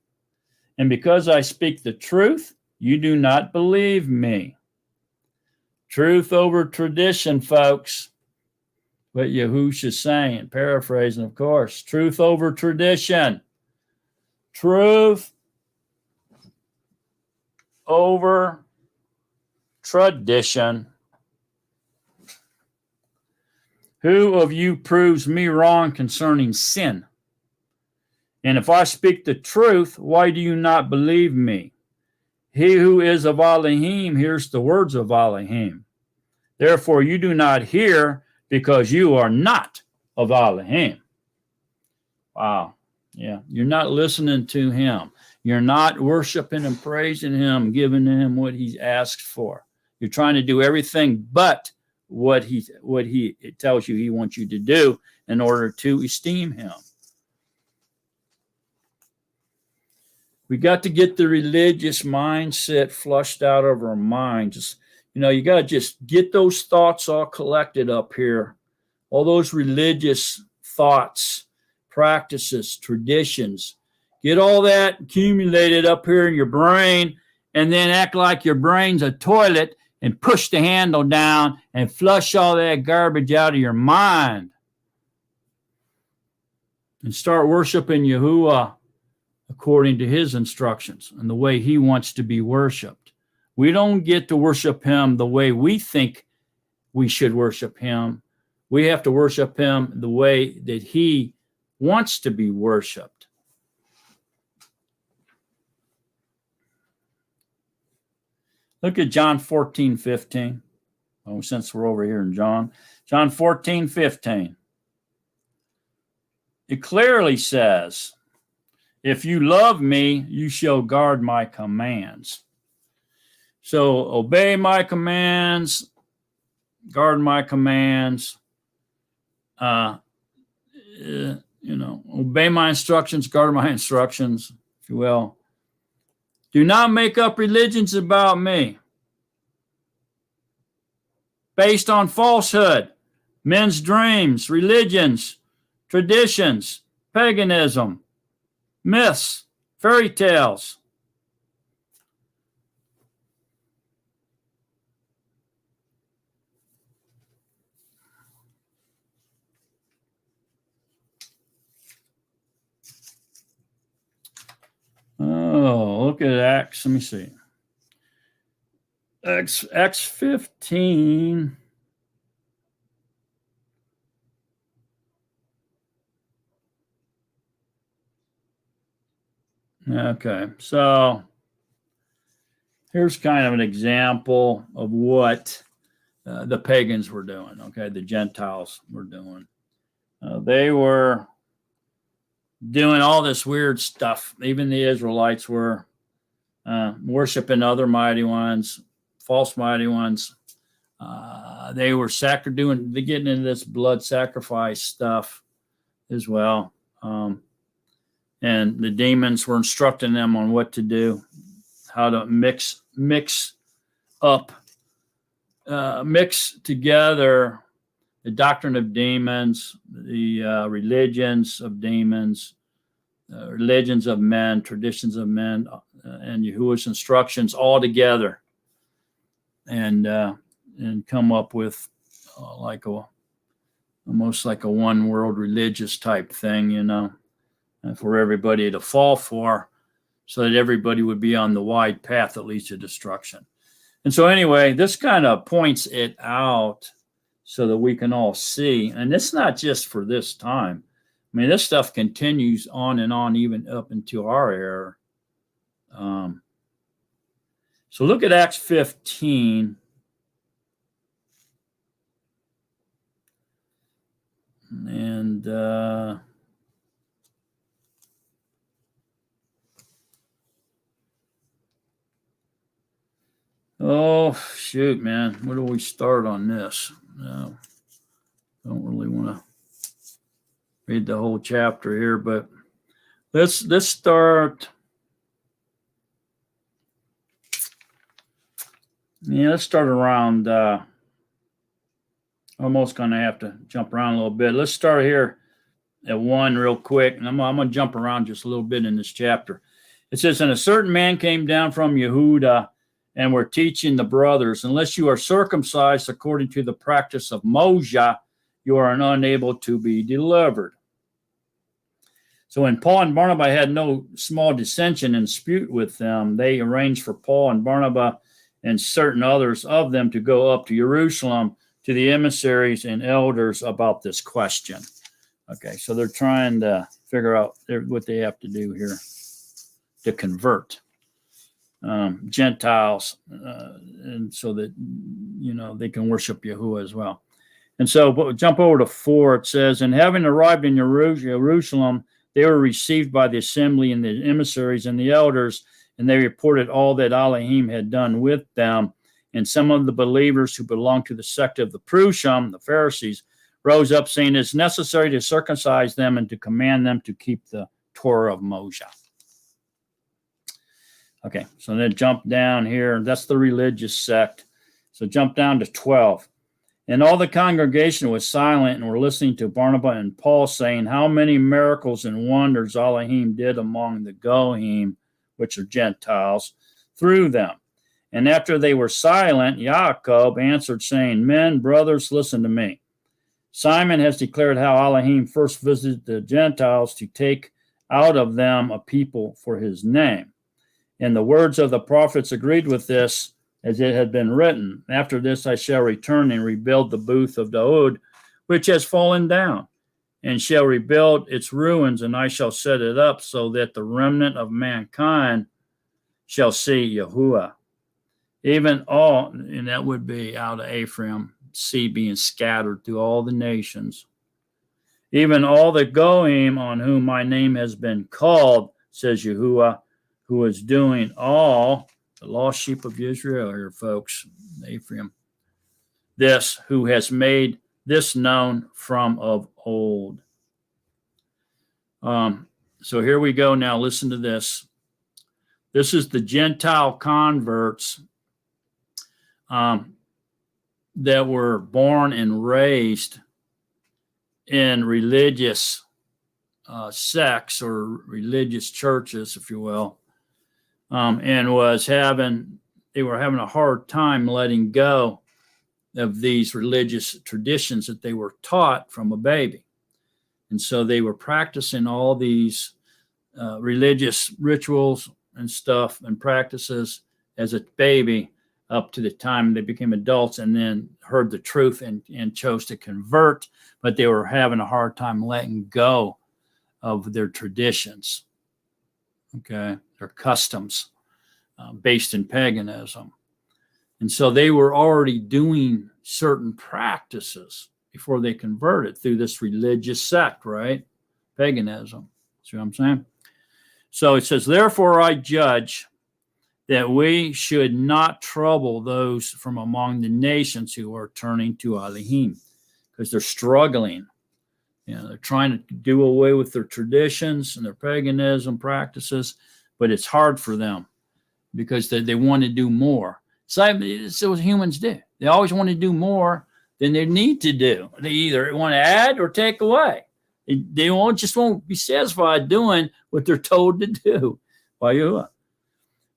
And because I speak the truth, you do not believe me. Truth over tradition, folks. What Yahushua's saying, paraphrasing, of course. Truth over tradition. Truth over tradition. Who of you proves me wrong concerning sin? And if I speak the truth, why do you not believe me? He who is of Elohim hears the words of Elohim. Therefore you do not hear, because you are not of Elohim. Wow. Yeah. You're not listening to him. You're not worshiping and praising him, giving him what he asks for. You're trying to do everything but what he tells you he wants you to do in order to esteem him. We got to get the religious mindset flushed out of our minds. You got to just get those thoughts all collected up here, all those religious thoughts, practices, traditions. Get all that accumulated up here in your brain, and then act like your brain's a toilet and push the handle down and flush all that garbage out of your mind. And start worshiping Yahuah according to his instructions and the way he wants to be worshiped. We don't get to worship him the way we think we should worship him. We have to worship him the way that he wants to be worshiped. Look at John 14:15. Oh, since we're over here in John 14:15. It clearly says, if you love me, you shall guard my commands. So obey my commands, guard my commands, obey my instructions, guard my instructions, if you will. Do not make up religions about me based on falsehood, men's dreams, religions, traditions, paganism, myths, fairy tales. Oh, look at Acts. Let me see. Acts 15. Okay, so here's kind of an example of what the pagans were doing, okay, the Gentiles were doing. They were doing all this weird stuff. Even the Israelites were worshiping other mighty ones, false mighty ones. They were getting into this blood sacrifice stuff as well. And the demons were instructing them on what to do, how to mix together the doctrine of demons, the religions of demons, religions of men, traditions of men, and Yahuwah's instructions all together, and come up with almost like a one world religious type thing, for everybody to fall for, so that everybody would be on the wide path that leads to destruction. And so anyway, this kind of points it out so that we can all see. And it's not just for this time. I mean, this stuff continues on and on, even up into our era. So look at Acts 15. And oh, shoot, man. Where do we start on this? No, don't really want to read the whole chapter here, but let's start. Yeah, let's start around. Almost going to have to jump around a little bit. Let's start here at 1 real quick, and I'm going to jump around just a little bit in this chapter. It says, and a certain man came down from Yehuda and were teaching the brothers, unless you are circumcised according to the practice of Moshe, you are unable to be delivered. So when Paul and Barnabas had no small dissension and dispute with them, they arranged for Paul and Barnabas and certain others of them to go up to Jerusalem to the emissaries and elders about this question. Okay, so they're trying to figure out what they have to do here to convert Gentiles, and so that they can worship Yahuwah as well. And so jump over to 4. It says, and having arrived in Jerusalem, they were received by the assembly and the emissaries and the elders, and they reported all that Elohim had done with them. And some of the believers who belonged to the sect of the Prushim, the Pharisees, rose up saying it's necessary to circumcise them and to command them to keep the Torah of Moshe. Okay, so then jump down here. That's the religious sect. So jump down to 12. And all the congregation was silent and were listening to Barnabas and Paul, saying, how many miracles and wonders Elohim did among the Goyim, which are Gentiles, through them. And after they were silent, Jacob answered, saying, men, brothers, listen to me. Simon has declared how Elohim first visited the Gentiles to take out of them a people for his name. And the words of the prophets agreed with this, as it had been written. After this I shall return and rebuild the booth of Daud, which has fallen down, and shall rebuild its ruins, and I shall set it up so that the remnant of mankind shall see Yahuah. Even all, and that would be out of Ephraim, see being scattered through all the nations. Even all the Goyim on whom my name has been called, says Yahuah, who is doing all the lost sheep of Israel here, folks, Ephraim. This, who has made this known from of old. So here we go now. Listen to this. This is the Gentile converts that were born and raised in religious sects or religious churches, if you will, and they were having a hard time letting go of these religious traditions that they were taught from a baby. And so they were practicing all these religious rituals and stuff and practices as a baby up to the time they became adults, and then heard the truth and chose to convert, but they were having a hard time letting go of their traditions, okay, their customs based in paganism. And so they were already doing certain practices before they converted through this religious sect, right? Paganism. See what I'm saying? So it says, therefore I judge that we should not trouble those from among the nations who are turning to Elohim, because they're struggling. You know, they're trying to do away with their traditions and their paganism practices, but it's hard for them because they want to do more. So it's what humans do. They always want to do more than they need to do. They either want to add or take away. They won't be satisfied doing what they're told to do by Yahuah.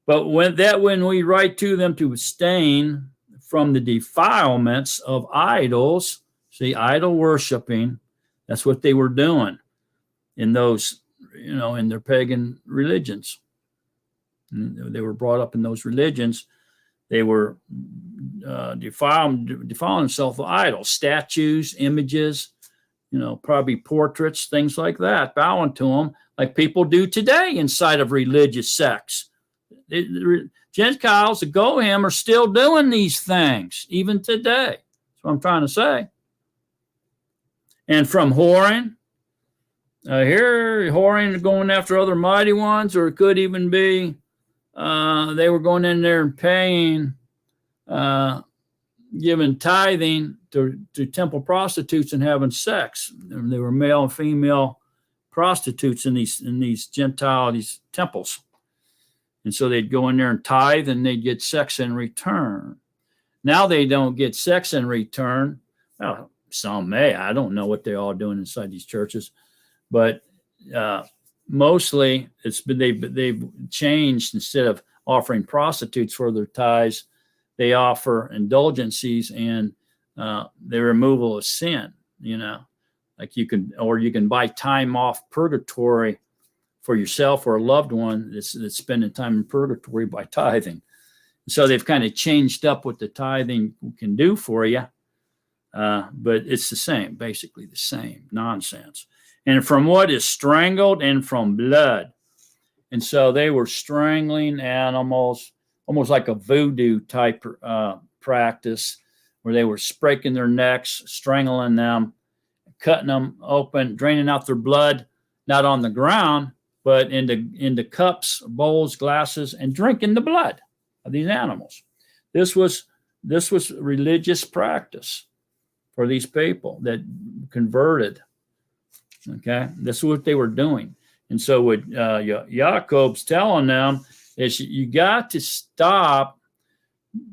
But when we write to them to abstain from the defilements of idols, see, idol worshiping, that's what they were doing in those, in their pagan religions. They were brought up in those religions. They were defiling themselves with idols, statues, images, probably portraits, things like that, bowing to them like people do today inside of religious sects. The Gentiles, the Goyim, are still doing these things even today. That's what I'm trying to say. And from whoring, here whoring going after other mighty ones, or it could even be they were going in there and paying, giving tithing to temple prostitutes and having sex. And they were male and female prostitutes in these Gentile temples. And so they'd go in there and tithe, and they'd get sex in return. Now they don't get sex in return. Well, some may. I don't know what they're all doing inside these churches, but mostly they've changed. Instead of offering prostitutes for their tithes, they offer indulgences and the removal of sin. Like you can buy time off purgatory for yourself or a loved one that's spending time in purgatory by tithing. So they've kind of changed up what the tithing can do for you, but it's the same, basically the same nonsense. And from what is strangled and from blood. And so they were strangling animals, almost like a voodoo type practice, where they were breaking their necks, strangling them, cutting them open, draining out their blood, not on the ground, but into cups, bowls, glasses, and drinking the blood of these animals. This was religious practice for these people that converted. Okay, this is what they were doing. And so what Jacob's telling them is, you got to stop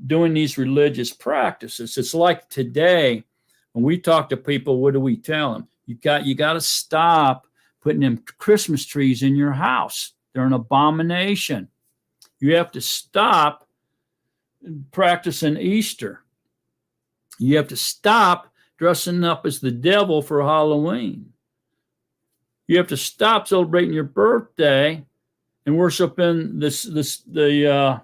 doing these religious practices. It's like today when we talk to people, what do we tell them? You got to stop putting them Christmas trees in your house. They're an abomination. You have to stop practicing Easter. You have to stop dressing up as the devil for Halloween. You have to stop celebrating your birthday and worshiping the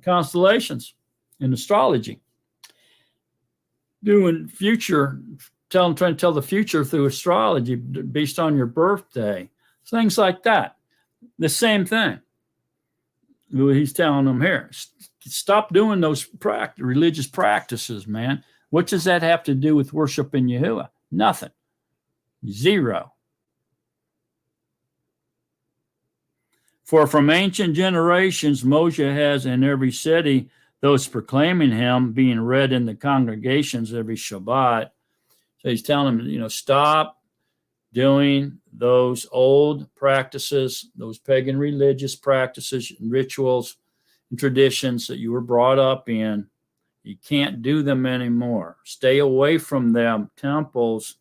constellations and astrology. Trying to tell the future through astrology based on your birthday, things like that. The same thing. He's telling them here, stop doing those religious practices, man. What does that have to do with worshiping Yahuah? Nothing. Zero. For from ancient generations, Moshe has in every city those proclaiming him, being read in the congregations every Shabbat. So he's telling them, stop doing those old practices, those pagan religious practices, and rituals, and traditions that you were brought up in. You can't do them anymore. Stay away from them, temples,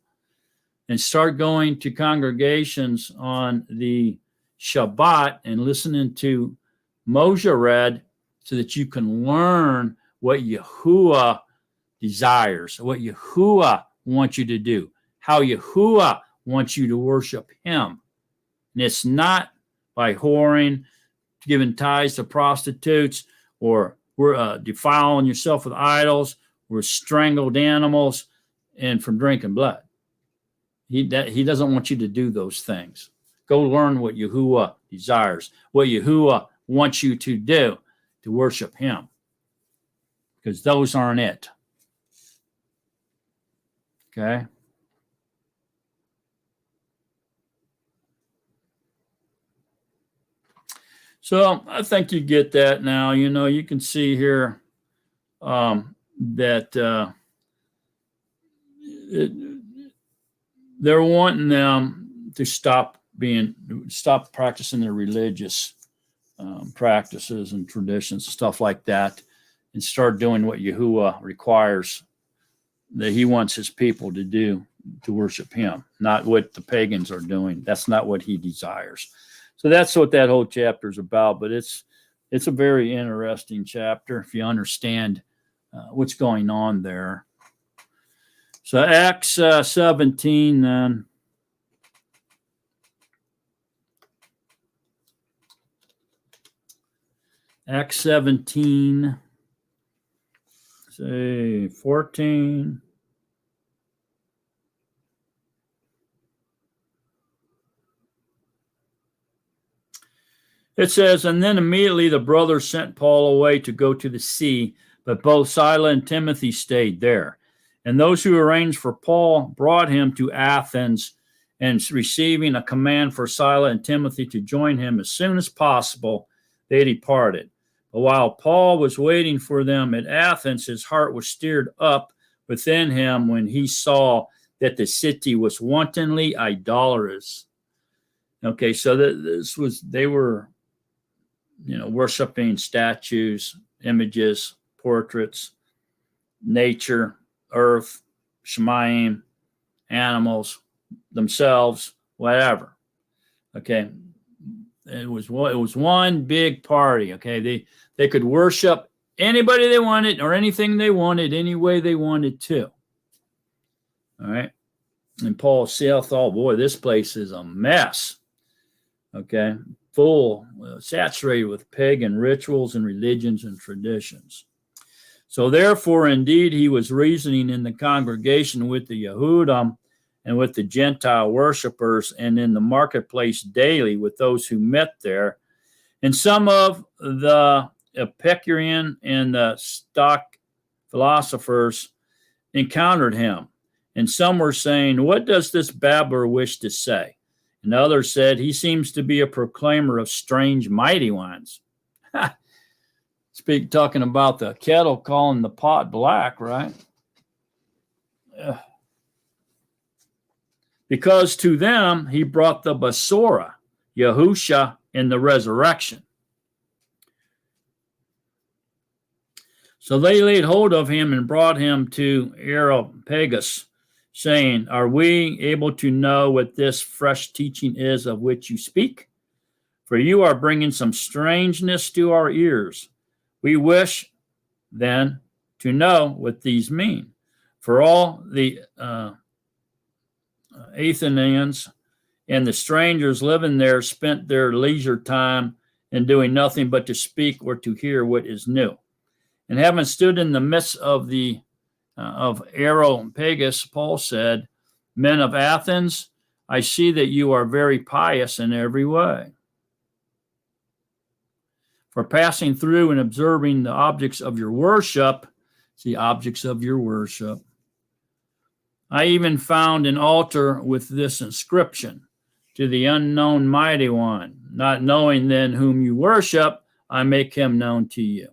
and start going to congregations on the Shabbat and listening to Moshe read so that you can learn what Yahuah desires, what Yahuah wants you to do, how Yahuah wants you to worship him. And it's not by whoring, giving tithes to prostitutes, or defiling yourself with idols, or strangled animals, and from drinking blood. He doesn't want you to do those things. Go learn what Yahuah desires, what Yahuah wants you to do to worship him, because those aren't it. Okay? So I think you get that now. You can see here that they're wanting them to stop practicing their religious practices and traditions, stuff like that, and start doing what Yahuah requires, that he wants his people to do to worship him, not what the pagans are doing. That's not what he desires. So that's what that whole chapter is about. But it's a very interesting chapter if you understand what's going on there. So Acts 17 then. Acts 17, say 14. It says, and then immediately the brothers sent Paul away to go to the sea, but both Silas and Timothy stayed there. And those who arranged for Paul brought him to Athens, and receiving a command for Silas and Timothy to join him as soon as possible, they departed. But while Paul was waiting for them at Athens, his heart was stirred up within him when he saw that the city was wantonly idolatrous. Okay, so they were, worshiping statues, images, portraits, nature, earth, Shemayim, animals, themselves, whatever. Okay, it was one big party. Okay, they could worship anybody they wanted or anything they wanted, any way they wanted to. All right, and Paul thought, oh boy, this place is a mess. Okay, full, saturated with pagan rituals and religions and traditions. So therefore, indeed, he was reasoning in the congregation with the Yehudim and with the Gentile worshipers, and in the marketplace daily with those who met there. And some of the Epicurean and the Stoic philosophers encountered him, and some were saying, what does this babbler wish to say? And others said, he seems to be a proclaimer of strange mighty ones. Talking about the kettle calling the pot black, right? Because to them he brought the Basora, Yahusha, in the resurrection. So they laid hold of him and brought him to Areopagus, saying, Are we able to know what this fresh teaching is of which you speak? For you are bringing some strangeness to our ears. We wish, then, to know what these mean. For all the Athenians and the strangers living there spent their leisure time in doing nothing but to speak or to hear what is new. And having stood in the midst of Areopagus, Paul said, Men of Athens, I see that you are very pious in every way. For passing through and observing the objects of your worship, the objects of your worship, I even found an altar with this inscription, To the unknown mighty one, not knowing then whom you worship, I make him known to you.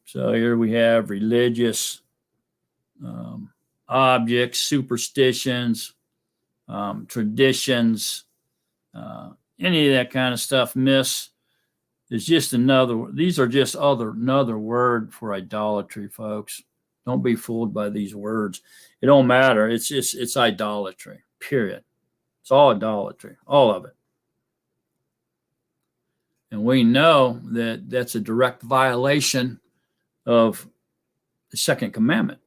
So here we have religious objects, superstitions, traditions, any of that kind of stuff. Myths is just another. These are just another word for idolatry, folks. Don't be fooled by these words. It don't matter. It's idolatry. Period. It's all idolatry, all of it. And we know that that's a direct violation of the second commandment.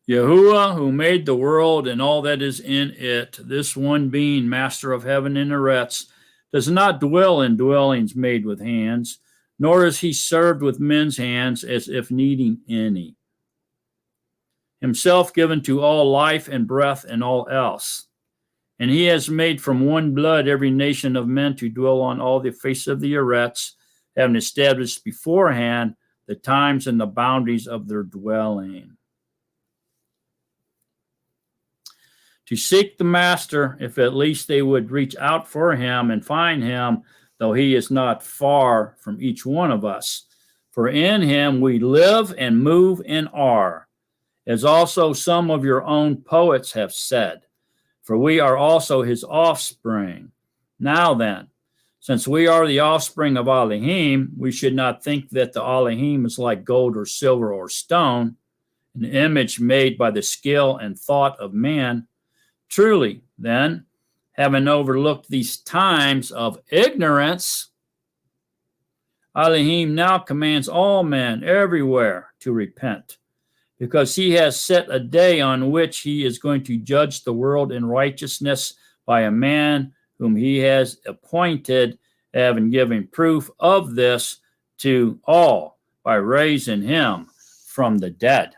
Yahuah, who made the world and all that is in it, this one being master of heaven and earth, does not dwell in dwellings made with hands, nor is he served with men's hands as if needing any. Himself given to all life and breath and all else. And he has made from one blood every nation of men to dwell on all the face of the earth, having established beforehand the times and the boundaries of their dwelling. To seek the master, if at least they would reach out for him and find him, though he is not far from each one of us. For in him we live and move and are, as also some of your own poets have said. For we are also his offspring. Now then, since we are the offspring of Elohim, we should not think that the Elohim is like gold or silver or stone, an image made by the skill and thought of man. Truly, then, having overlooked these times of ignorance, Elohim now commands all men everywhere to repent, because he has set a day on which he is going to judge the world in righteousness by a man whom he has appointed, having given proof of this to all by raising him from the dead.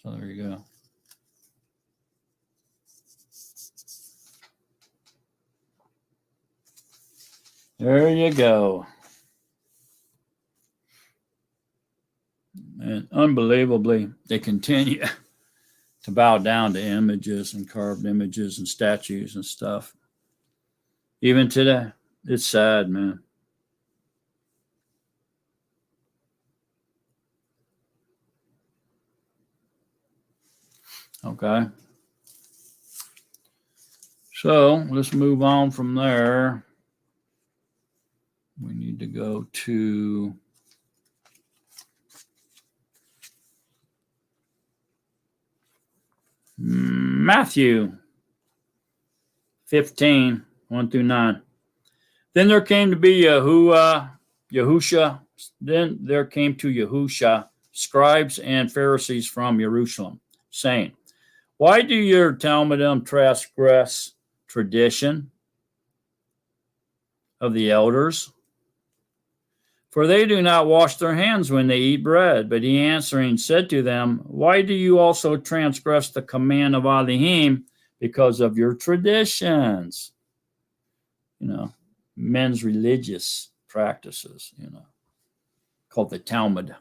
So there you go. There you go. And unbelievably, they continue to bow down to images and carved images and statues and stuff. Even today, it's sad, man. Okay. So let's move on from there. We need to go to Matthew 15, 1 through 9. Then there came to be Yahusha. Then there came to Yahusha scribes and Pharisees from Jerusalem, saying, Why do your Talmudim transgress tradition of the elders? For they do not wash their hands when they eat bread. But he answering said to them, Why do you also transgress the command of Elohim because of your traditions? Men's religious practices, called the Talmud.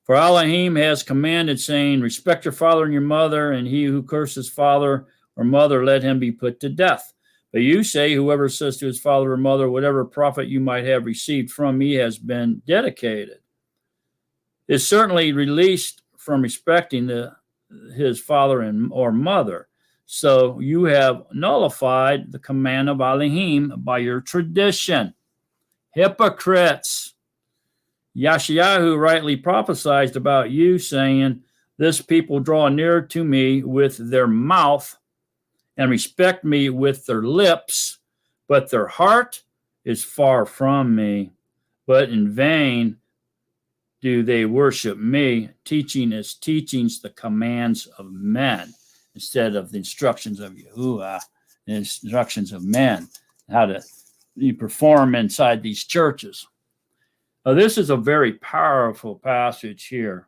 For Elohim has commanded, saying, Respect your father and your mother, and he who curses father or mother, let him be put to death. But you say, whoever says to his father or mother, whatever profit you might have received from me has been dedicated, is certainly released from respecting his father or mother. So you have nullified the command of Elohim by your tradition. Hypocrites. Yashayahu rightly prophesied about you, saying, this people draw near to me with their mouth and respect me with their lips, but their heart is far from me. But in vain do they worship me, teaching as teachings the commands of men, instead of the instructions of Yahuah, the instructions of men, how to perform inside these churches. This is a very powerful passage here.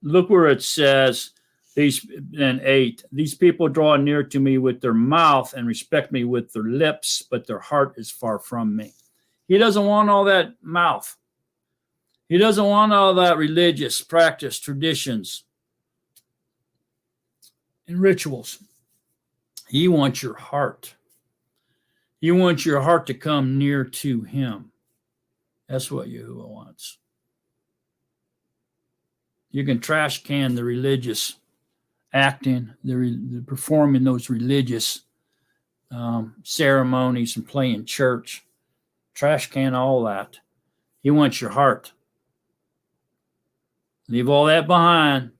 Look where it says, in 8, these people draw near to me with their mouth and respect me with their lips, but their heart is far from me. He doesn't want all that mouth. He doesn't want all that religious practice, traditions, and rituals. He wants your heart. He wants your heart to come near to him. That's what Yahuah wants. You can trash can the religious acting, the performing those religious ceremonies and playing church. Trash can all that. He wants your heart. Leave all that behind.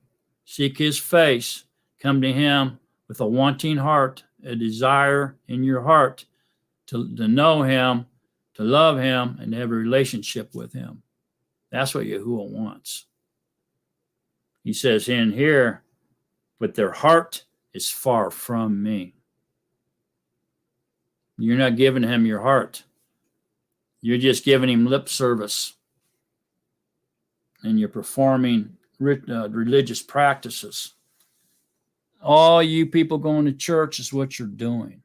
Seek his face. Come to him with a wanting heart, a desire in your heart to know him, to love him, and to have a relationship with him. That's what Yahuah wants. He says in here, but their heart is far from me. You're not giving him your heart. You're just giving him lip service. And you're performing religious practices. All you people going to church is what you're doing.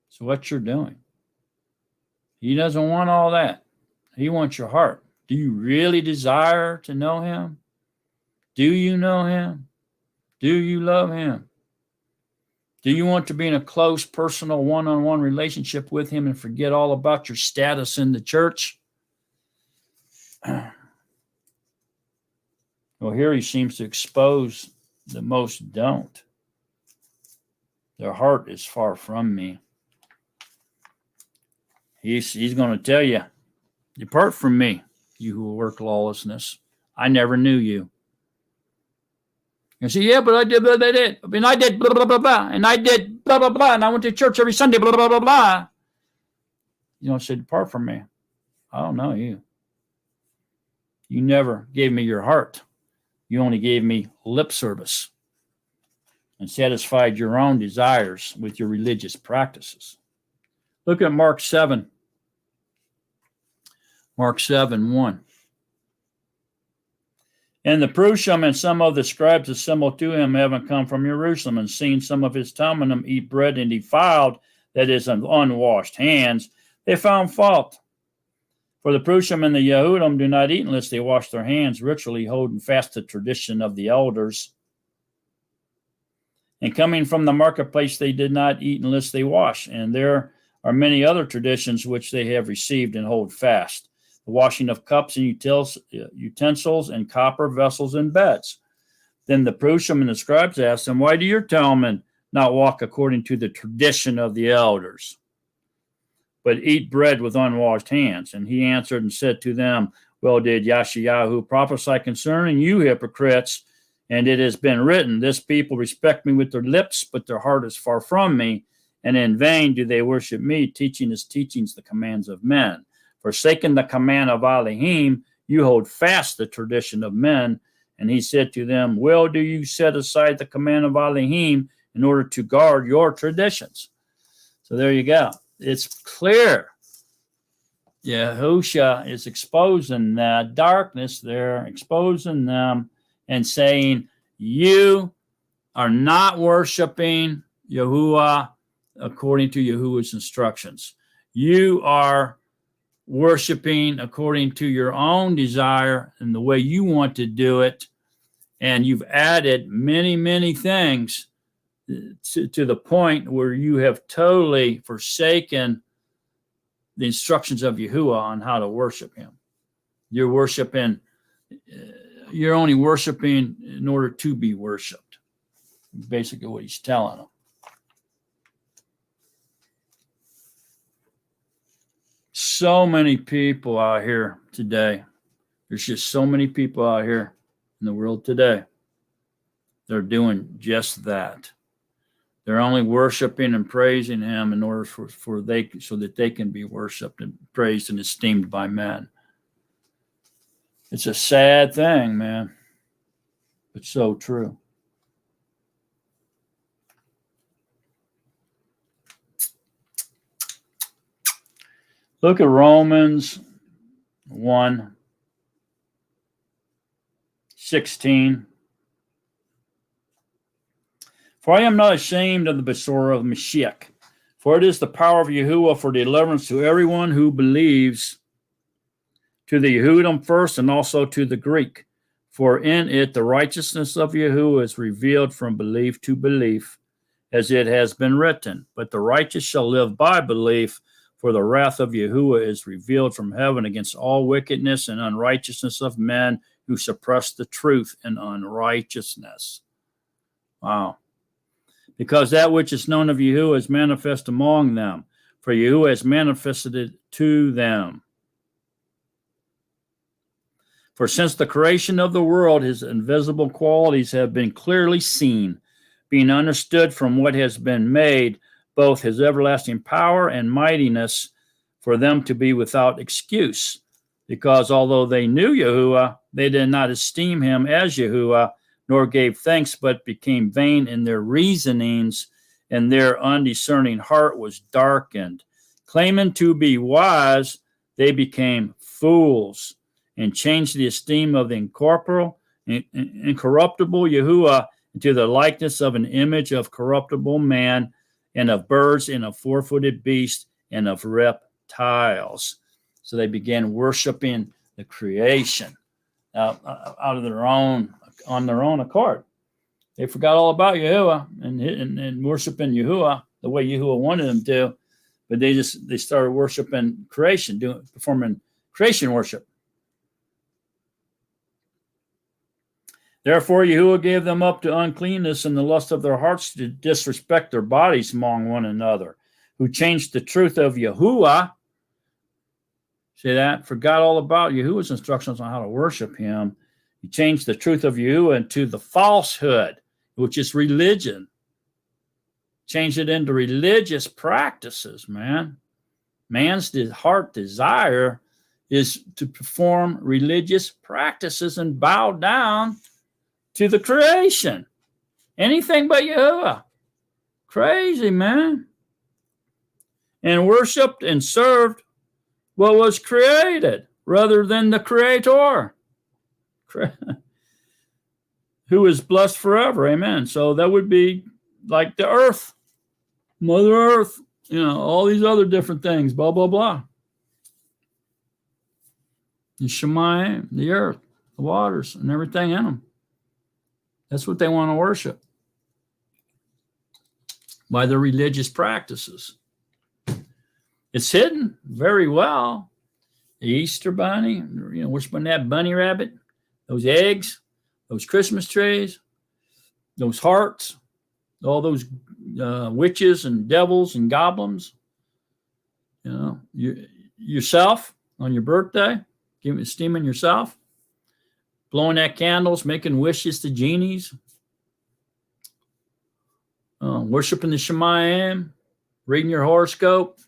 It's what you're doing. He doesn't want all that. He wants your heart. Do you really desire to know him? Do you know him? Do you love him? Do you want to be in a close, personal, one-on-one relationship with him and forget all about your status in the church? Well, here he seems to expose that most don't. Their heart is far from me. He's going to tell you, depart from me, you who work lawlessness. I never knew you. You say, yeah, but I did, but I did. I mean, I did, blah, blah, blah, blah, and I did, blah, blah, blah, and I went to church every Sunday, blah, blah, blah, blah. You don't say, depart from me. I don't know you. You never gave me your heart. You only gave me lip service and satisfied your own desires with your religious practices. Look at Mark 7. Mark 7:1. And the Prushim and some of the scribes assembled to him, having come from Jerusalem, and seen some of his Talmudim eat bread and defiled, that is, unwashed hands, they found fault. For the Prushim and the Yehudim do not eat unless they wash their hands, ritually holding fast the tradition of the elders. And coming from the marketplace, they did not eat unless they wash. And there are many other traditions which they have received and hold fast. The washing of cups and utensils and copper vessels and beds. Then the Prushim and the scribes asked him, why do your Talmud not walk according to the tradition of the elders, but eat bread with unwashed hands? And he answered and said to them, well, did Yashayahu prophesy concerning you hypocrites? And it has been written, this people respect me with their lips, but their heart is far from me. And in vain do they worship me, teaching as teachings the commands of men. Forsaking the command of Elohim, you hold fast the tradition of men. And he said to them, well, do you set aside the command of Elohim in order to guard your traditions? So there you go. It's clear. Yahushua is exposing the darkness there, exposing them and saying, you are not worshiping Yahuah according to Yahuwah's instructions. You are worshiping according to your own desire and the way you want to do it. And you've added many, many things to the point where you have totally forsaken the instructions of Yahuah on how to worship him. You're worshiping you're only worshiping in order to be worshipped. Basically what he's telling them. So many people out here today. There's just so many people out here in the world today. They're doing just that. They're only worshiping and praising him in order so that they can be worshiped and praised and esteemed by men. It's a sad thing, man. But so true. Look at Romans 1:16. For I am not ashamed of the Besorah of Mashiach, for it is the power of Yahuah for deliverance to everyone who believes, to the Yehudim first and also to the Greek. For in it the righteousness of Yahuah is revealed from belief to belief, as it has been written. But the righteous shall live by belief, for the wrath of Yahuah is revealed from heaven against all wickedness and unrighteousness of men who suppress the truth in unrighteousness. Wow. Because that which is known of Yahuah is manifest among them, for Yahuah has manifested it to them. For since the creation of the world, his invisible qualities have been clearly seen, being understood from what has been made, both his everlasting power and mightiness, for them to be without excuse. Because although they knew Yahuah, they did not esteem him as Yahuah, nor gave thanks, but became vain in their reasonings, and their undiscerning heart was darkened. Claiming to be wise, they became fools, and changed the esteem of the incorporeal, incorruptible Yahuah into the likeness of an image of corruptible man, and of birds, and of four-footed beasts, and of reptiles. So they began worshiping the creation on their own accord. They forgot all about Yahuah and worshiping Yahuah the way Yahuah wanted them to, but they started worshiping creation, performing creation worship. Therefore, Yahuah gave them up to uncleanness and the lust of their hearts to disrespect their bodies among one another, who changed the truth of Yahuah. See that? Forgot all about Yahuah's instructions on how to worship him. He changed the truth of Yahuah into the falsehood, which is religion. Changed it into religious practices, man. Man's heart desire is to perform religious practices and bow down to the creation. Anything but Yahuah. Crazy, man. And worshipped and served what was created rather than the creator, who is blessed forever. Amen. So that would be like the earth, Mother Earth, all these other different things, blah, blah, blah. The Shemayim, the earth, the waters, and everything in them. That's what they want to worship by their religious practices. It's hidden very well. The Easter bunny, worshiping that bunny rabbit, those eggs, those Christmas trees, those hearts, all those witches and devils and goblins. Yourself on your birthday, esteeming yourself, blowing out candles, making wishes to genies, worshiping the Shemayim, reading your horoscope,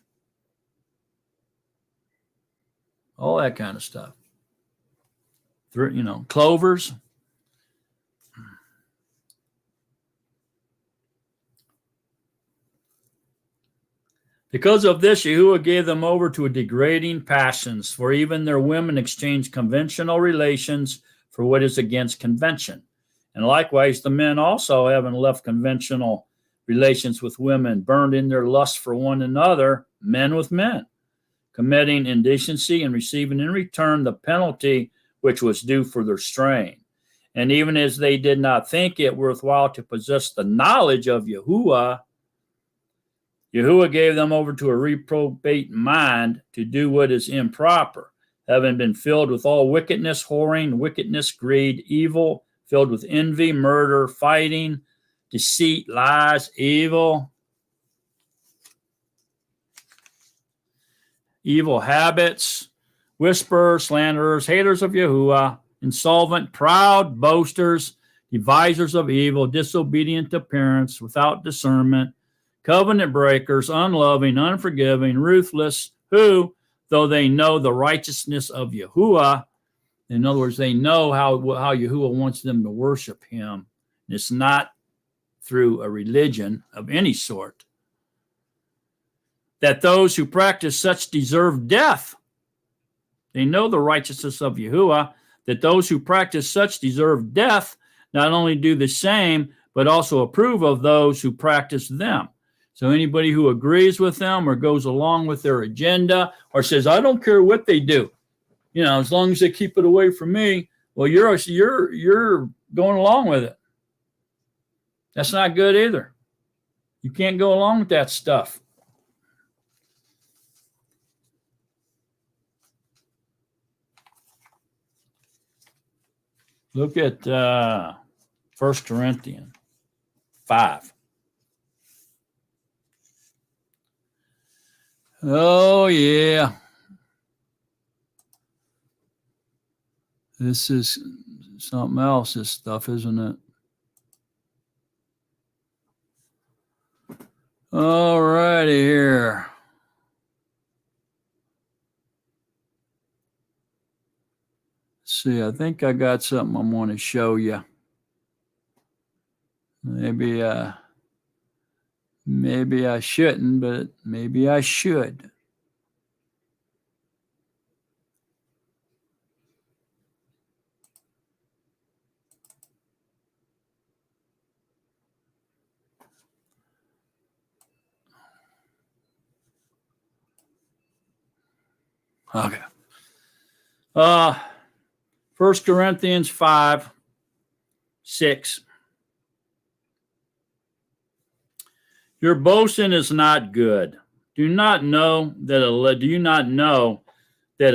all that kind of stuff. Clovers. Because of this, Yahuah gave them over to degrading passions, for even their women exchanged conventional relations for what is against convention. And likewise, the men also, having left conventional relations with women, burned in their lust for one another, men with men, committing indecency and receiving in return the penalty which was due for their straying. And even as they did not think it worthwhile to possess the knowledge of Yahuah, Yahuah gave them over to a reprobate mind to do what is improper, having been filled with all wickedness, whoring, wickedness, greed, evil, filled with envy, murder, fighting, deceit, lies, evil habits, whisperers, slanderers, haters of Yahuah, insolvent, proud, boasters, devisers of evil, disobedient to parents, without discernment, covenant breakers, unloving, unforgiving, ruthless, who, though they know the righteousness of Yahuah, in other words, they know how Yahuah wants them to worship him. It's not through a religion of any sort. That those who practice such deserve death. They know the righteousness of Yahuah, that those who practice such deserve death, not only do the same, but also approve of those who practice them. So anybody who agrees with them or goes along with their agenda or says, I don't care what they do, as long as they keep it away from me, well, you're going along with it. That's not good either. You can't go along with that stuff. Look at 1 Corinthians 5. Oh, yeah. This is something else, this stuff, isn't it? All righty here. Let's see, I think I got something I want to show you. Maybe I shouldn't, but maybe I should. Okay. 1 Corinthians 5:6. Your boasting is not good. Do you not know that a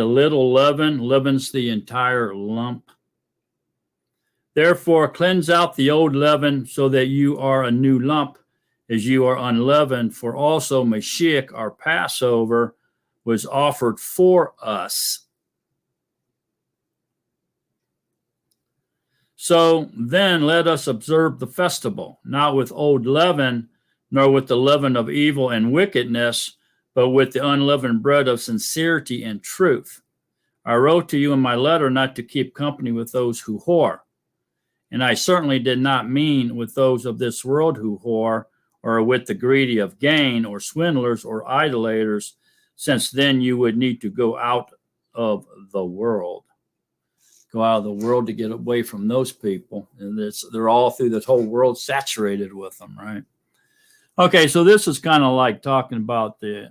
little leaven leavens the entire lump? Therefore, cleanse out the old leaven, so that you are a new lump, as you are unleavened. For also Mashiach, our Passover, was offered for us. So then let us observe the festival, not with old leaven, nor with the leaven of evil and wickedness, but with the unleavened bread of sincerity and truth. I wrote to you in my letter not to keep company with those who whore. And I certainly did not mean with those of this world who whore, or with the greedy of gain, or swindlers, or idolaters, since then you would need to go out of the world. Go out of the world to get away from those people. And they're all through this whole world saturated with them, right? Okay, so this is kind of like talking about the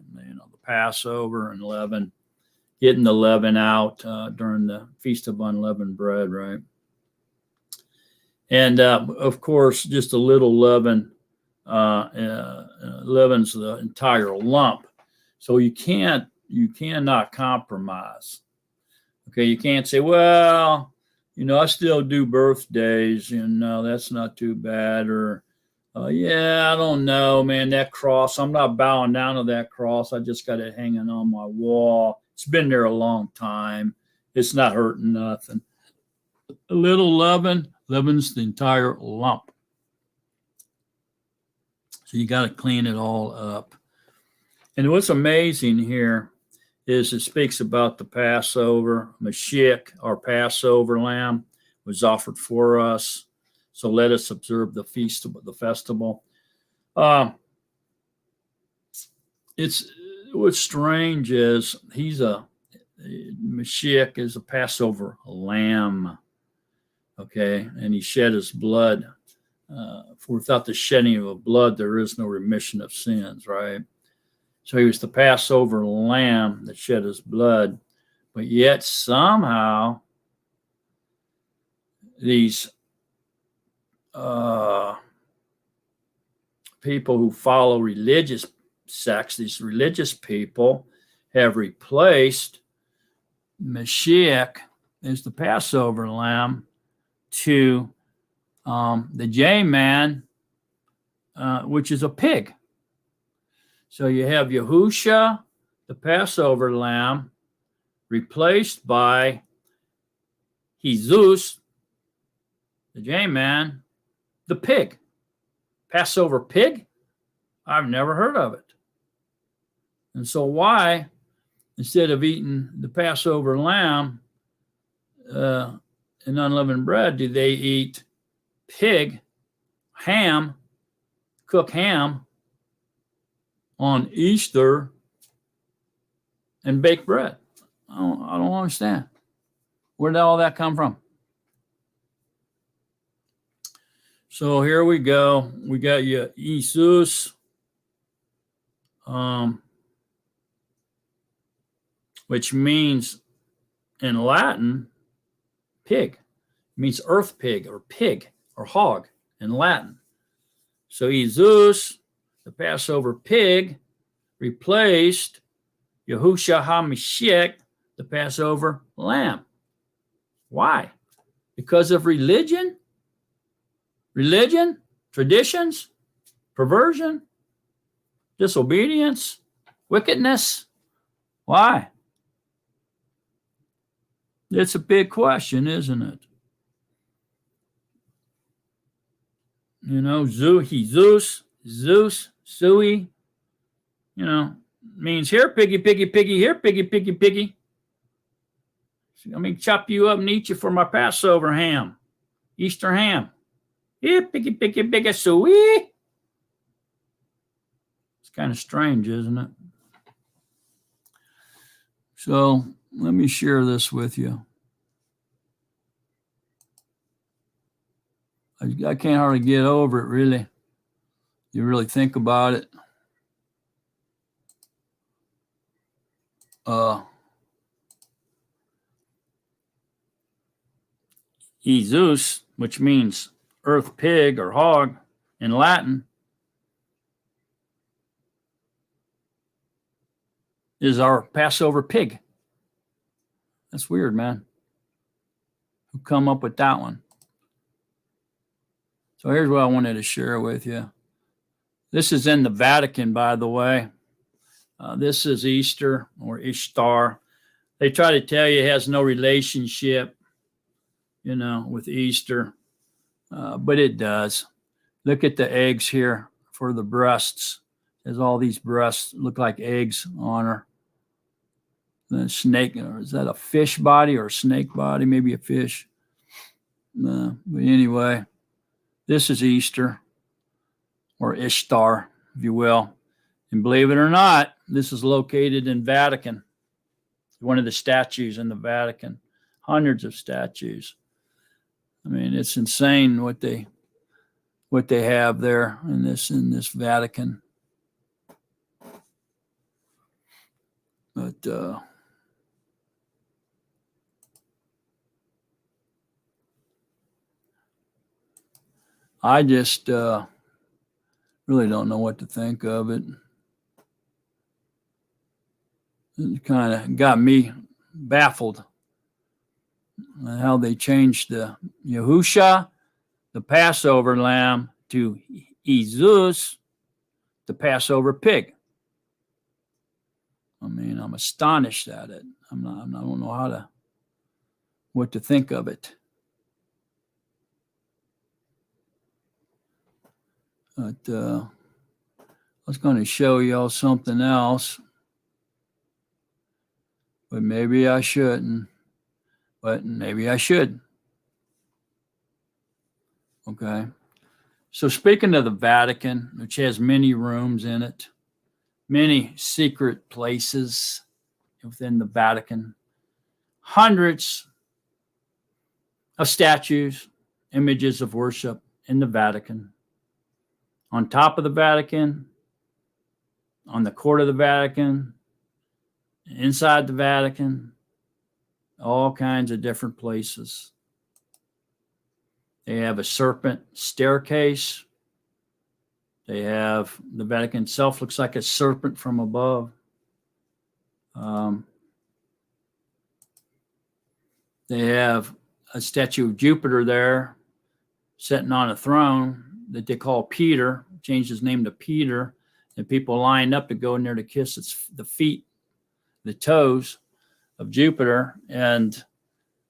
Passover and leaven, getting the leaven out during the Feast of Unleavened Bread, right? And of course, just a little leaven leavens the entire lump. So you cannot compromise. Okay, you can't say, well, I still do birthdays, that's not too bad, or yeah, I don't know, man, that cross, I'm not bowing down to that cross. I just got it hanging on my wall. It's been there a long time. It's not hurting nothing. A little leaven leavens the entire lump. So you got to clean it all up. And what's amazing here is it speaks about the Passover. Mashiach, our Passover lamb, was offered for us. So let us observe the feast of the festival. What's strange is Mashiach is a Passover lamb. Okay, and he shed his blood. For without the shedding of blood, there is no remission of sins, right? So he was the Passover lamb that shed his blood. But yet somehow these people who follow religious sects, these religious people, have replaced Mashiach is the Passover lamb to the J-man, which is a pig. So you have Yahusha, the Passover lamb, replaced by Jesus, the J-man, the pig. Passover pig? I've never heard of it. And so why, instead of eating the Passover lamb and unleavened bread, do they eat pig, ham, cook ham on Easter and bake bread? I don't understand. Where did all that come from? So here we go. We got Jesus, which means in Latin, pig. It means earth pig or hog in Latin. So Jesus, the Passover pig, replaced Yahushua HaMashiach, the Passover lamb. Why? Because of religion? Religion? Traditions? Perversion? Disobedience? Wickedness? Why? It's a big question, isn't it? You know, Zeus, Sui, you know, means here, piggy, piggy, piggy, here, piggy, piggy, piggy. Let me chop you up and eat you for my Passover ham, Easter ham. Here, piggy, piggy, piggy, Sui. It's kind of strange, isn't it? So let me share this with you. I can't hardly get over it, really. You really think about it. Jesus, which means earth pig or hog in Latin, is our Passover pig. That's weird, man. Who come up with that one? So here's what I wanted to share with you. This is in the Vatican, by the way. This is Easter or Ishtar. They try to tell you it has no relationship, you know, with Easter, but it does. Look at the eggs here for the breasts. There's all these breasts look like eggs on her. The snake, or is that a fish body or a snake body? Maybe a fish. But anyway, this is Easter or Ishtar, if you will. And believe it or not, this is located in Vatican. One of the statues in the Vatican. Hundreds of statues. I mean, it's insane what they have there in this Vatican. But I just really don't know what to think of it. It kind of got me baffled on how they changed the Yahusha, the Passover lamb, to Jesus, the Passover pig. I mean, I'm astonished at it. I don't know what to think of it. But I was going to show y'all something else, but maybe I shouldn't. But maybe I should. Okay. So speaking of the Vatican, which has many rooms in it, many secret places within the Vatican, hundreds of statues, images of worship in the Vatican. On top of the Vatican, on the court of the Vatican, inside the Vatican, all kinds of different places. They have a serpent staircase. They have the Vatican itself looks like a serpent from above. They have a statue of Jupiter there sitting on a throne that they call Peter, changed his name to Peter, and people lined up to go in there to kiss the feet, the toes of Jupiter. And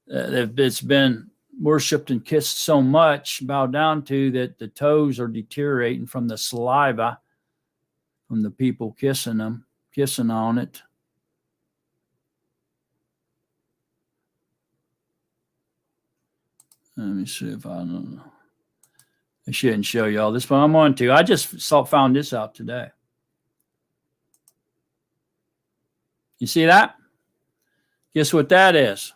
it's been worshipped and kissed so much, bowed down to, that the toes are deteriorating from the saliva from the people kissing on it. Let me see if I don't know. I shouldn't show you all this, but I'm on to. I just found this out today. You see that? Guess what that is?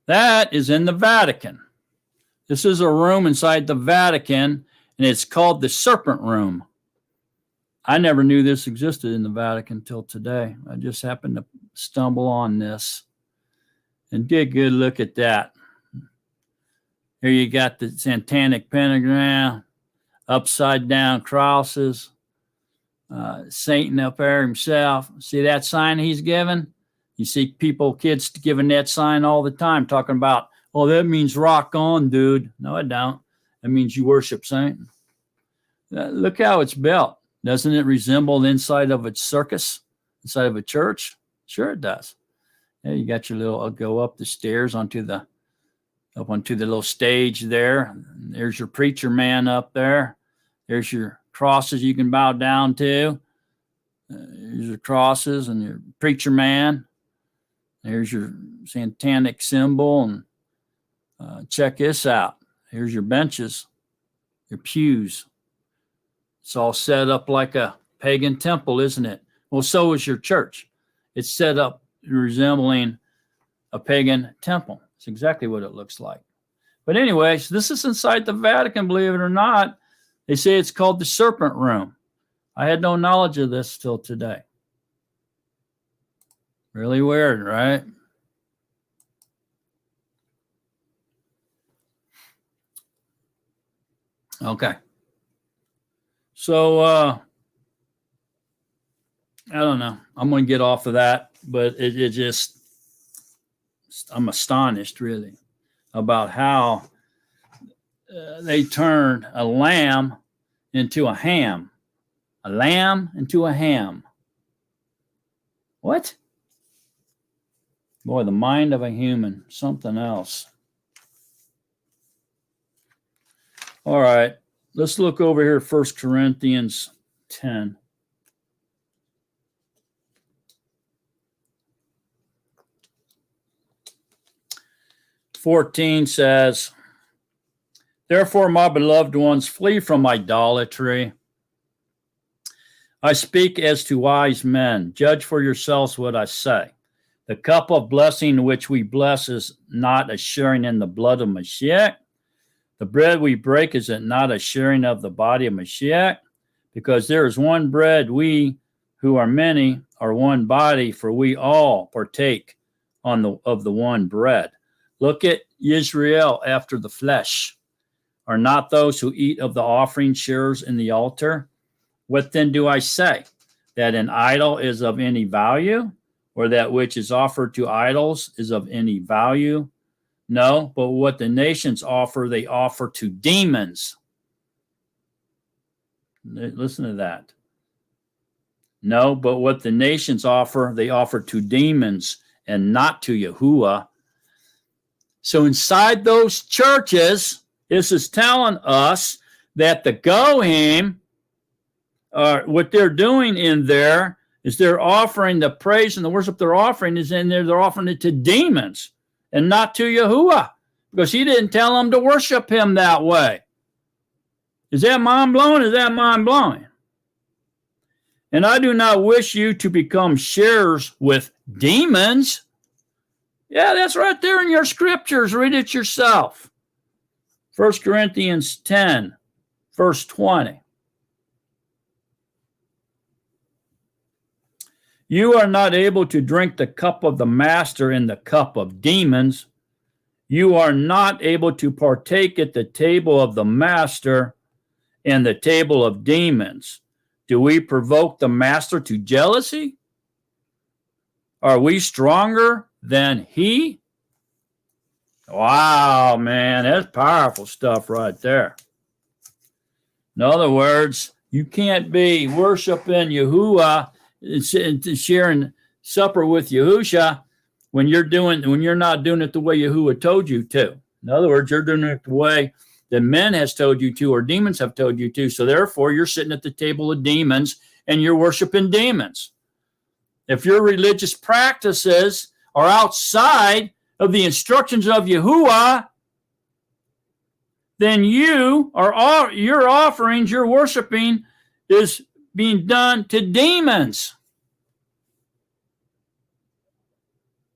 That is in the Vatican. This is a room inside the Vatican, and it's called the Serpent Room. I never knew this existed in the Vatican until today. I just happened to stumble on this and get a good look at that. Here you got the satanic pentagram, upside down crosses, Satan up there himself. See that sign he's given? You see kids giving that sign all the time, talking about, oh, that means rock on, dude. No, it don't. It means you worship Satan. Look how it's built. Doesn't it resemble the inside of a circus, inside of a church? Sure it does. Yeah, you got your little, go up the stairs onto the little stage there. There's your preacher man up there. There's your crosses you can bow down to. There's your crosses and your preacher man. There's your satanic symbol. And check this out. Here's your benches, your pews. It's all set up like a pagan temple, isn't it? Well, so is your church. It's set up resembling a pagan temple. It's exactly what it looks like. But anyways, this is inside the Vatican, believe it or not. They say it's called the Serpent Room. I had no knowledge of this till today. Really weird, right? Okay. So, I don't know. I'm going to get off of that, but it just, I'm astonished really about how they turned a lamb into a ham. A lamb into a ham. What? Boy, the mind of a human, something else. All right, let's look over here, 1 Corinthians 10. (14) says, therefore, my beloved ones, flee from idolatry. I speak as to wise men. Judge for yourselves what I say. The cup of blessing which we bless is not a sharing in the blood of Mashiach. The bread we break, is it not a sharing of the body of Mashiach? Because there is one bread, we who are many are one body, for we all partake of the one bread. Look at Israel after the flesh. Are not those who eat of the offering sharers in the altar? What then do I say? That an idol is of any value, or that which is offered to idols is of any value? No, but what the nations offer, they offer to demons. Listen to that. No, but what the nations offer, they offer to demons and not to Yahuah. So inside those churches, this is telling us that the Goyim, what they're doing in there is they're offering the praise and the worship they're offering is in there. They're offering it to demons and not to Yahuah, because he didn't tell them to worship him that way. Is that mind-blowing? Is that mind-blowing? And I do not wish you to become sharers with demons. Yeah, that's right there in your scriptures. Read it yourself. 1 Corinthians 10, verse 20. You are not able to drink the cup of the master in the cup of demons. You are not able to partake at the table of the master and the table of demons. Do we provoke the master to jealousy? Are we stronger than he? Wow, man, that's powerful stuff right there. In other words, you can't be worshiping Yahuah and sharing supper with Yahusha when you're not doing it the way Yahuah told you to. In other words, you're doing it the way that men has told you to, or demons have told you to. So therefore, you're sitting at the table of demons and you're worshiping demons. If your religious practices are outside of the instructions of Yahuah, then your offerings, your worshiping is being done to demons.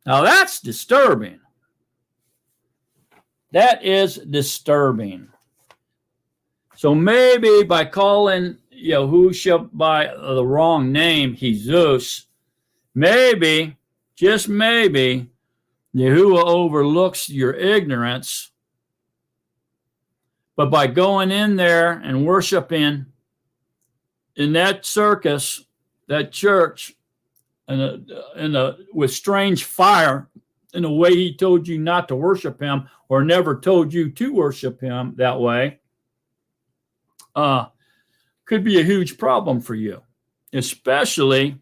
Now that's disturbing. That is disturbing. So maybe by calling Yahusha by the wrong name, Jesus, maybe, just maybe, Yahuah overlooks your ignorance. But by going in there and worshiping in that circus, that church, with strange fire, in a way he told you not to worship him, or never told you to worship him that way, could be a huge problem for you, especially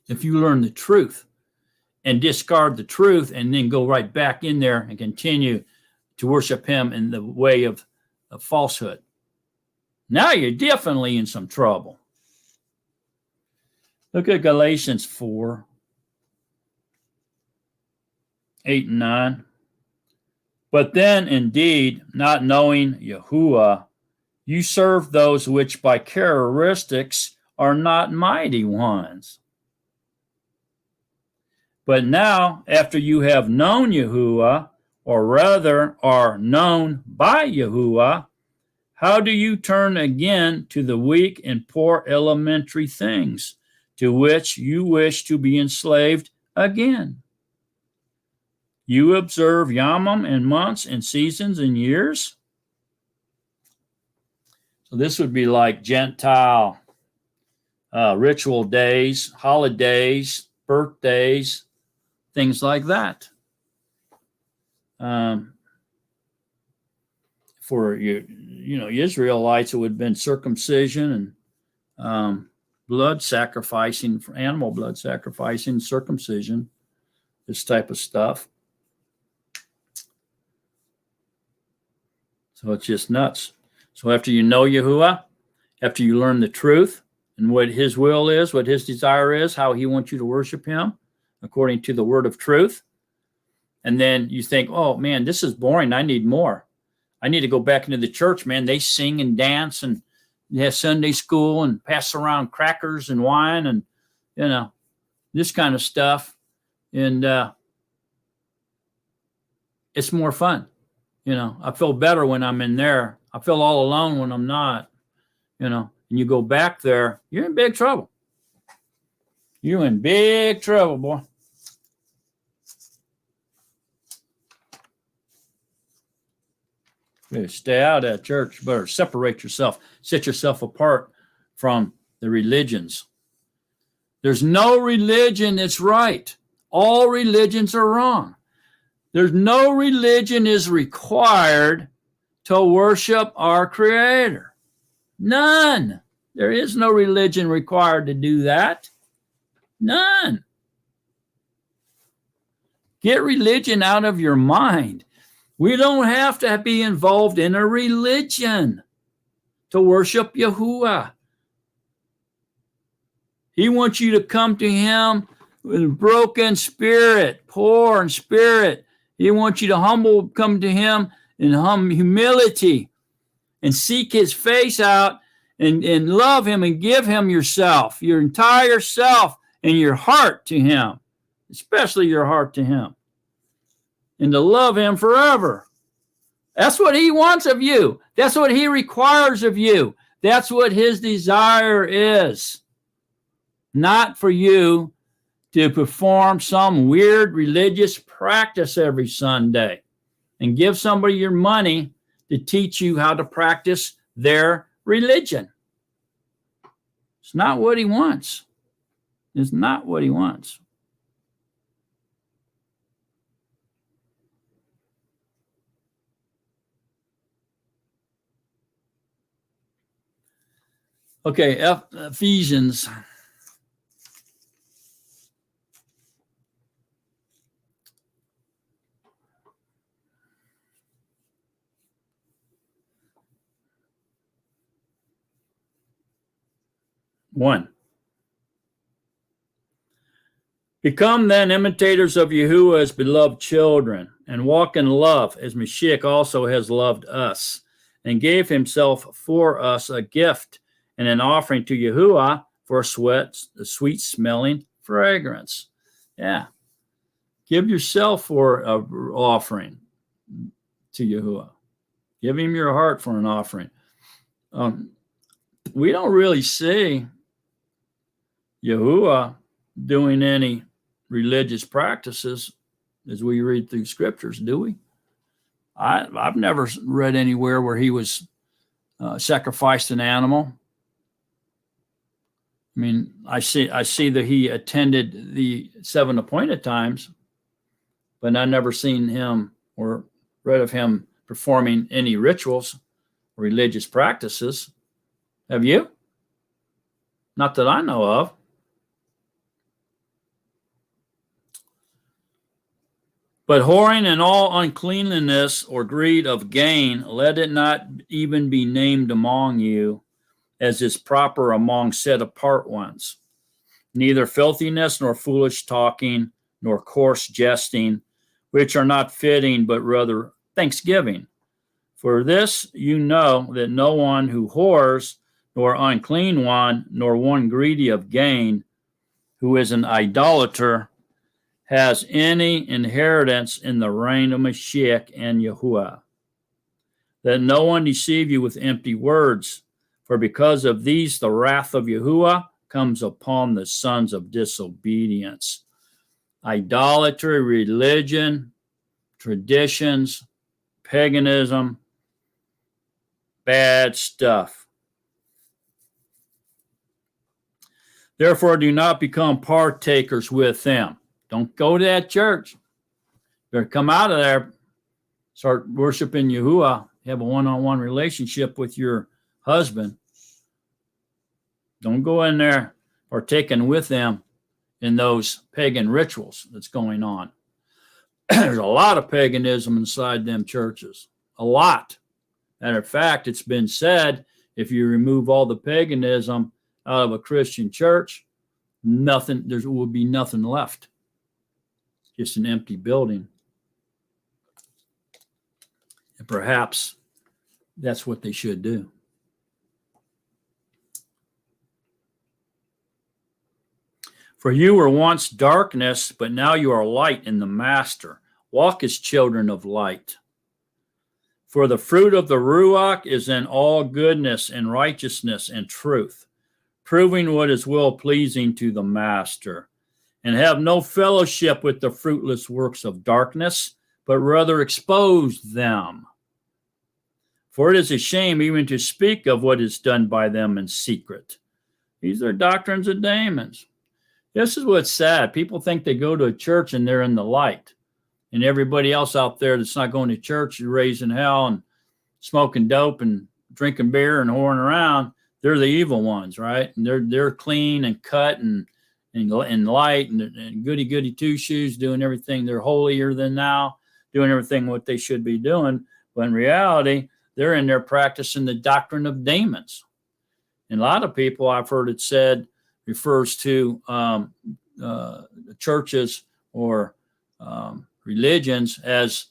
if you learn the truth and discard the truth and then go right back in there and continue to worship him in the way of falsehood. Now you're definitely in some trouble. Look at Galatians 4, 8 and 9. But then indeed, not knowing Yahuah, you serve those which by characteristics are not mighty ones. But now, after you have known Yahuah, or rather are known by Yahuah, how do you turn again to the weak and poor elementary things, to which you wish to be enslaved again? You observe yamim and months and seasons and years. So this would be like Gentile ritual days, holidays, birthdays, things like that. For Israelites, it would have been circumcision and blood sacrificing, for animal blood sacrificing, circumcision, this type of stuff. So it's just nuts. So after you know Yahuah, after you learn the truth and what his will is, what his desire is, how he wants you to worship him according to the word of truth, and then you think, oh, man, this is boring. I need more. I need to go back into the church, man. They sing and dance and they have Sunday school and pass around crackers and wine and, this kind of stuff. And it's more fun. I feel better when I'm in there. I feel all alone when I'm not, and you go back there, you're in big trouble. You're in big trouble, boy. You better stay out of that church. You better separate yourself. Set yourself apart from the religions. There's no religion that's right. All religions are wrong. There's no religion is required to worship our Creator. None. There is no religion required to do that. None. Get religion out of your mind. We don't have to be involved in a religion to worship Yahuah. He wants you to come to him with a broken spirit, poor in spirit. He wants you to come to him in humility and seek his face out and love him and give him yourself, your entire self and your heart to him, especially your heart to him, and to love him forever. That's what he wants of you. That's what he requires of you. That's what his desire is. Not for you to perform some weird religious practice every Sunday and give somebody your money to teach you how to practice their religion. It's not what he wants. It's not what he wants. Okay, Ephesians. One. Become then imitators of Yahuah as beloved children, and walk in love, as Mashiach also has loved us, and gave himself for us a gift and an offering to Yahuah for a sweet-smelling fragrance. Yeah. Give yourself for an offering to Yahuah. Give him your heart for an offering. We don't really see Yahuah doing any religious practices as we read through scriptures, do we? I've never read anywhere where he was sacrificed an animal. I mean, I see that he attended the 7 appointed times, but I've never seen him or read of him performing any rituals or religious practices. Have you? Not that I know of. But whoring and all uncleanliness or greed of gain, let it not even be named among you, as is proper among set apart ones. Neither filthiness, nor foolish talking, nor coarse jesting, which are not fitting, but rather thanksgiving. For this you know that no one who whores, nor unclean one, nor one greedy of gain, who is an idolater, has any inheritance in the reign of Mashiach and Yahuah. That no one deceive you with empty words, for because of these the wrath of Yahuah comes upon the sons of disobedience. Idolatry, religion, traditions, paganism, bad stuff. Therefore, do not become partakers with them. Don't go to that church. Better come out of there, start worshiping Yahuah, have a one-on-one relationship with your husband. Don't go in there partaking with them in those pagan rituals that's going on. There's a lot of paganism inside them churches. A lot. Matter of fact, it's been said, if you remove all the paganism out of a Christian church, there will be nothing left. Just an empty building. And perhaps that's what they should do. For you were once darkness, but now you are light in the Master. Walk as children of light. For the fruit of the Ruach is in all goodness and righteousness and truth, proving what is well-pleasing to the Master. And have no fellowship with the fruitless works of darkness, but rather expose them. For it is a shame even to speak of what is done by them in secret. These are doctrines of demons. This is what's sad. People think they go to a church and they're in the light. And everybody else out there that's not going to church is raising hell and smoking dope and drinking beer and whoring around. They're the evil ones, right? And they're clean and cut and light and goody two shoes, doing everything. They're holier than thou, doing everything what they should be doing. But in reality, they're in there practicing the doctrine of demons. And a lot of people, I've heard it said, refers to churches or religions as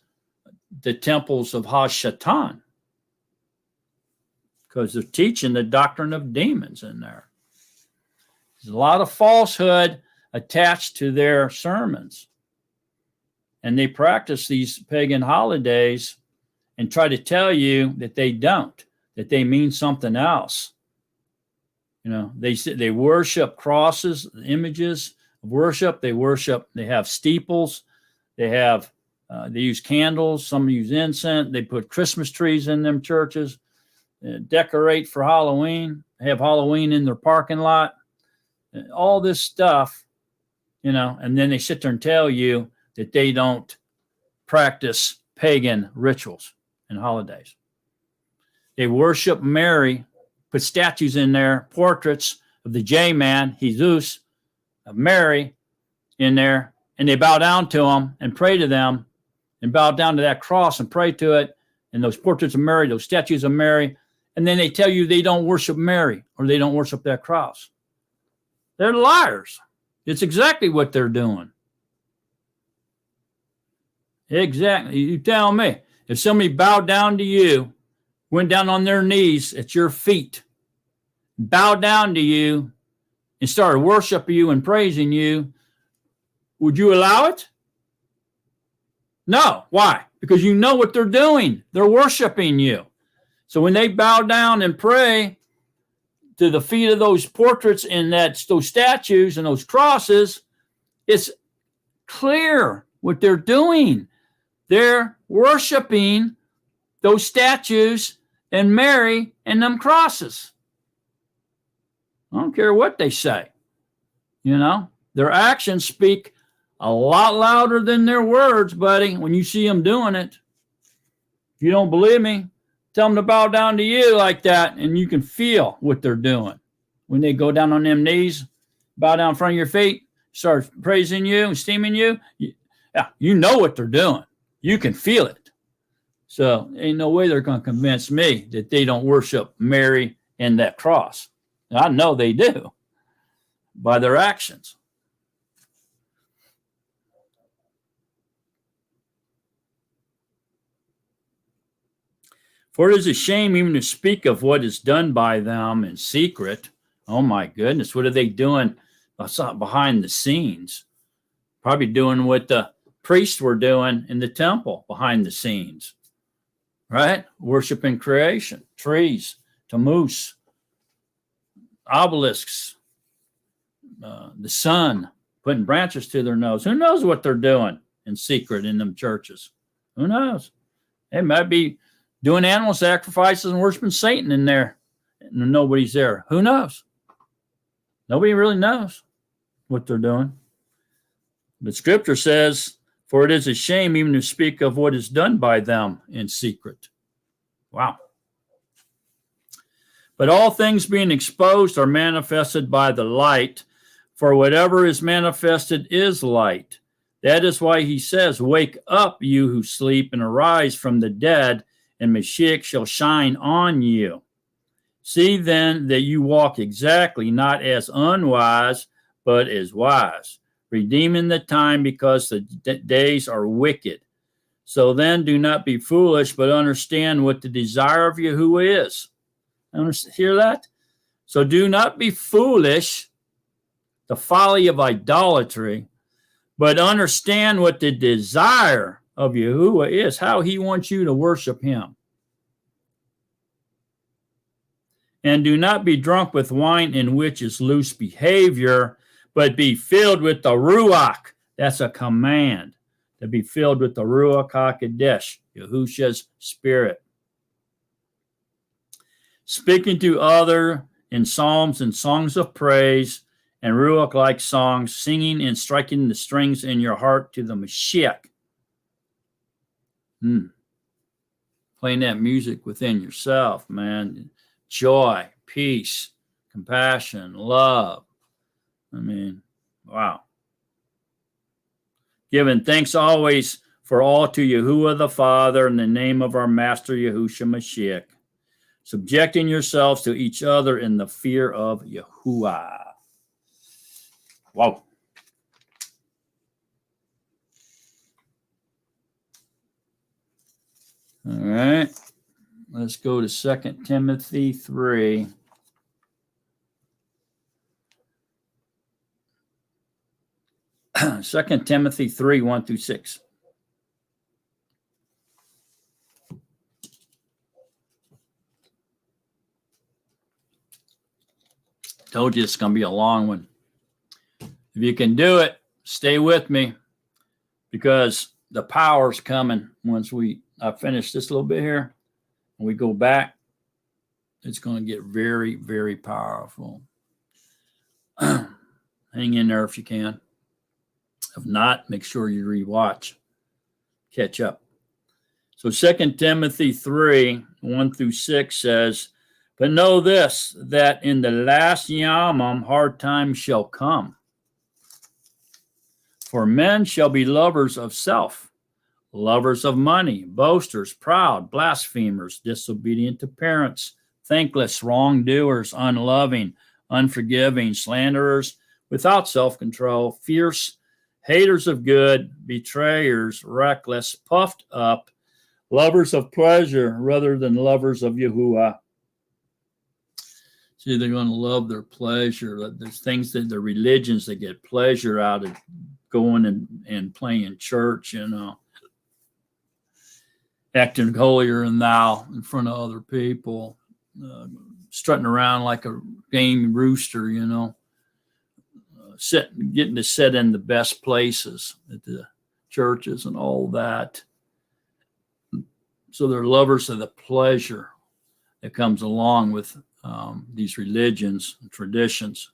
the temples of Ha-Shatan, because they're teaching the doctrine of demons in there. There's a lot of falsehood attached to their sermons. And they practice these pagan holidays and try to tell you that they don't, that they mean something else. You know, they worship crosses, images of worship. They have steeples. They use candles. Some use incense. They put Christmas trees in them churches, decorate for Halloween, have Halloween in their parking lot. All this stuff, you know, and then they sit there and tell you that they don't practice pagan rituals and holidays. They worship Mary, put statues in there, portraits of the J-man, Jesus, of Mary in there, and they bow down to them and pray to them and bow down to that cross and pray to it, and those portraits of Mary, those statues of Mary, and then they tell you they don't worship Mary or they don't worship that cross. They're liars. It's exactly what they're doing. Exactly. You tell me. If somebody bowed down to you, went down on their knees at your feet, bowed down to you, and started worshiping you and praising you, would you allow it? No. Why? Because you know what they're doing. They're worshiping you. So when they bow down and pray to the feet of those portraits and those statues and those crosses, it's clear what they're doing. They're worshiping those statues and Mary and them crosses. I don't care what they say. You know, their actions speak a lot louder than their words, buddy, when you see them doing it. If you don't believe me, tell them to bow down to you like that, and you can feel what they're doing. When they go down on them knees, bow down in front of your feet, start praising you, esteeming you, you know what they're doing. You can feel it. So ain't no way they're going to convince me that they don't worship Mary and that cross. I know they do by their actions. For it is a shame even to speak of what is done by them in secret. Oh my goodness, what are they doing behind the scenes? Probably doing what the priests were doing in the temple behind the scenes, right? Worshiping creation, trees, tammuz, obelisks, the sun, putting branches to their nose. Who knows what they're doing in secret in them churches? Who knows? They might be doing animal sacrifices and worshiping Satan in there, and nobody's there. Who knows? Nobody really knows what they're doing. But Scripture says, for it is a shame even to speak of what is done by them in secret. Wow. But all things being exposed are manifested by the light, for whatever is manifested is light. That is why he says, wake up, you who sleep, and arise from the dead, and Mashiach shall shine on you. See then that you walk exactly, not as unwise, but as wise, redeeming the time because the days are wicked. So then do not be foolish, but understand what the desire of Yahuah is. Hear that? So do not be foolish, the folly of idolatry, but understand what the desire of Yahuah is, how he wants you to worship him. And do not be drunk with wine in which is loose behavior, but be filled with the Ruach. That's a command, to be filled with the Ruach HaKodesh, Yahusha's spirit. Speaking to other in psalms and songs of praise and Ruach-like songs, singing and striking the strings in your heart to the Mashiach. Playing that music within yourself, man. Joy, peace, compassion, love. I mean, wow. Giving thanks always for all to Yahuah the Father in the name of our Master Yahushua Mashiach, subjecting yourselves to each other in the fear of Yahuah. Wow. All right. Let's go to 2 Timothy 3. Second Timothy 3, 1 through 6. Told you it's going to be a long one. If you can do it, stay with me, because the power's coming once I finish this little bit here and we go back. It's going to get very, very powerful. Hang in there if you can. If not, make sure you rewatch. Catch up. So 2 Timothy 3, 1 through 6 says, But know this, that in the last Yamam hard times shall come. For men shall be lovers of self, lovers of money, boasters, proud, blasphemers, disobedient to parents, thankless, wrongdoers, unloving, unforgiving, slanderers, without self-control, fierce, haters of good, betrayers, reckless, puffed up, lovers of pleasure rather than lovers of Yahuah. See, they're going to love their pleasure. There's things that the religions that get pleasure out of going and playing church, acting holier than thou in front of other people, strutting around like a game rooster, getting to sit in the best places at the churches and all that. So they're lovers of the pleasure that comes along with these religions and traditions,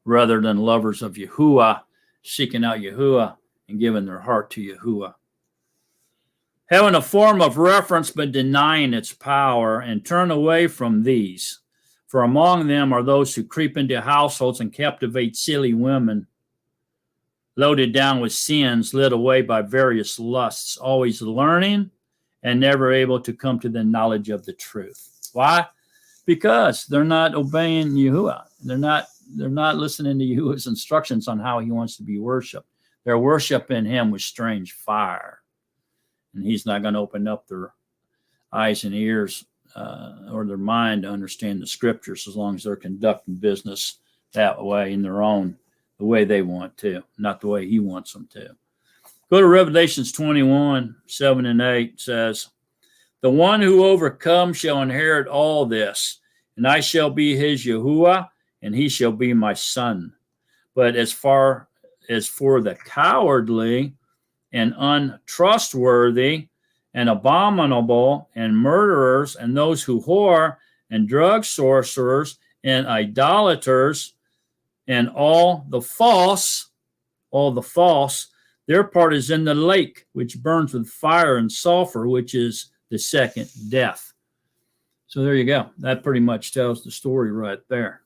rather than lovers of Yahuah, seeking out Yahuah and giving their heart to Yahuah. Having a form of reference but denying its power, and turn away from these. For among them are those who creep into households and captivate silly women, loaded down with sins, led away by various lusts, always learning and never able to come to the knowledge of the truth. Why? Because they're not obeying Yahuah. They're not listening to Yahuah's instructions on how he wants to be worshipped. They're worshiping him with strange fire. And he's not going to open up their eyes and ears or their mind to understand the scriptures, as long as they're conducting business that way in their own, the way they want to, not the way he wants them to. Go to Revelations 21, 7 and 8 says, the one who overcomes shall inherit all this, and I shall be his Yahuah, and he shall be my son. But as far as for the cowardly and untrustworthy and abominable and murderers and those who whore and drug sorcerers and idolaters and all the false, their part is in the lake, which burns with fire and sulfur, which is the second death. So there you go. That pretty much tells the story right there.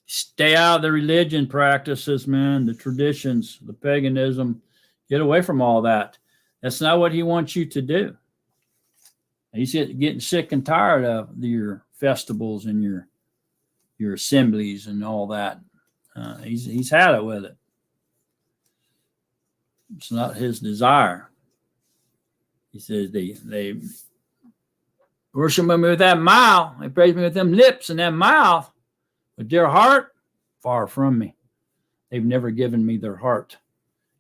Stay out of the religion practices, man, the traditions, the paganism. Get away from all that. That's not what he wants you to do. He's getting sick and tired of your festivals and your assemblies and all that. He's had it with it. It's not his desire. He says they worship me with that mouth. They praise me with them lips and that mouth. But their heart, far from me. They've never given me their heart.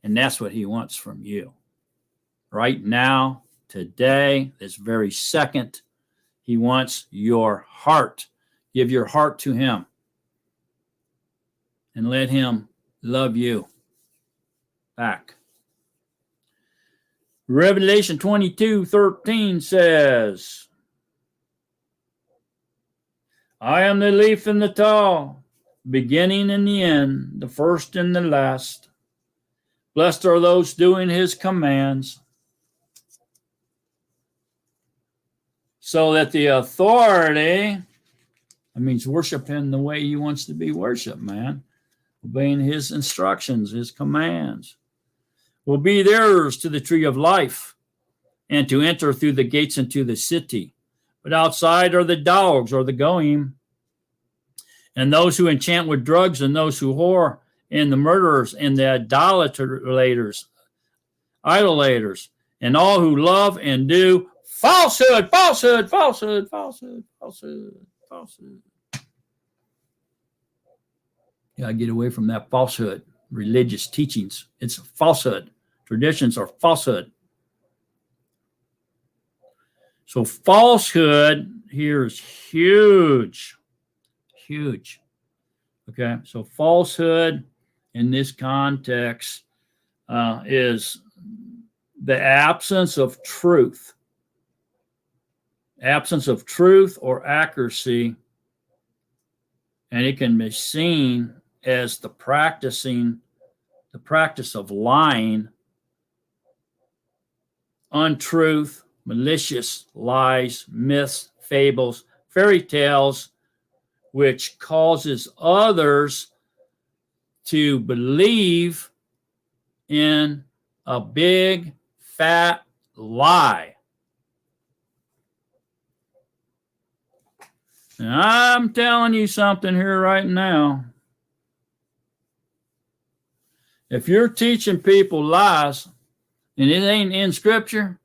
And that's what he wants from you. Right now, today, this very second, he wants your heart. Give your heart to him. And let him love you back. Revelation 22:13 says, I am the leaf and the tall, beginning and the end, the first and the last. Blessed are those doing his commands, so that the authority, that means worship him the way he wants to be worshiped, man. Obeying his instructions, his commands, will be theirs to the tree of life, and to enter through the gates into the city. But outside are the dogs, or the goyim, and those who enchant with drugs, and those who whore, and the murderers, and the idolaters, and all who love and do falsehood. You gotta get away from that falsehood. Religious teachings, it's falsehood. Traditions are falsehood. So falsehood here is huge. Okay, so falsehood in this context is the absence of truth. Absence of truth or accuracy, and it can be seen as the practice of lying, untruth, malicious lies, myths, fables, fairy tales, which causes others to believe in a big, fat lie. And I'm telling you something here right now. If you're teaching people lies and it ain't in Scripture,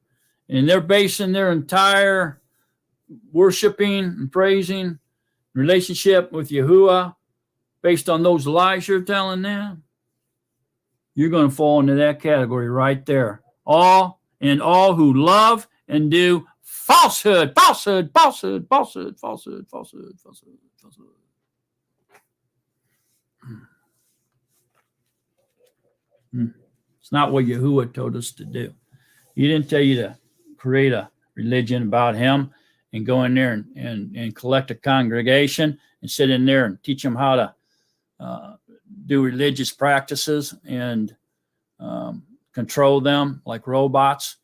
and they're basing their entire worshiping and praising relationship with Yahuah based on those lies you're telling them, you're going to fall into that category right there. All who love and do falsehood, falsehood, falsehood, falsehood, falsehood, falsehood, falsehood, falsehood. It's not what Yahuah told us to do. He didn't tell you to create a religion about him and go in there and collect a congregation and sit in there and teach them how to do religious practices and control them like robots,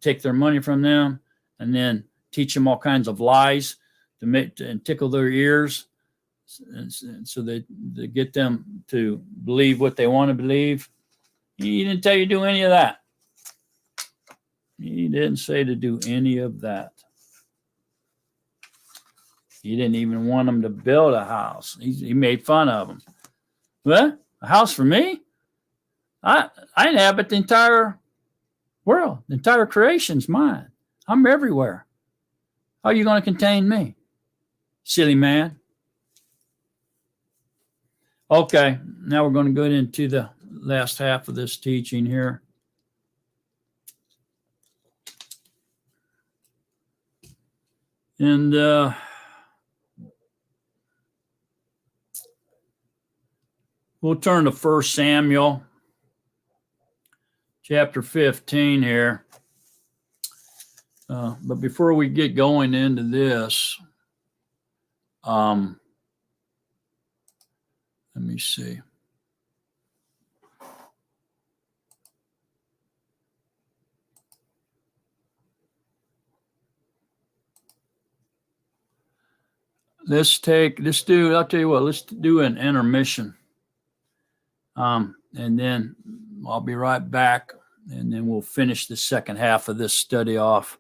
take their money from them, and then teach them all kinds of lies to make and tickle their ears, and so they get them to believe what they want to believe. He didn't tell you to do any of that. He didn't say to do any of that. He didn't even want them to build a house. He made fun of them. What? A house for me? I inhabit the entire world. The entire creation's mine. I'm everywhere. How are you going to contain me? Silly man. Okay, now we're going to go into the last half of this teaching here. And we'll turn to 1 Samuel chapter 15 here. But before we get going into this, let me see. I'll tell you what, let's do an intermission. And then I'll be right back, and then we'll finish the second half of this study off.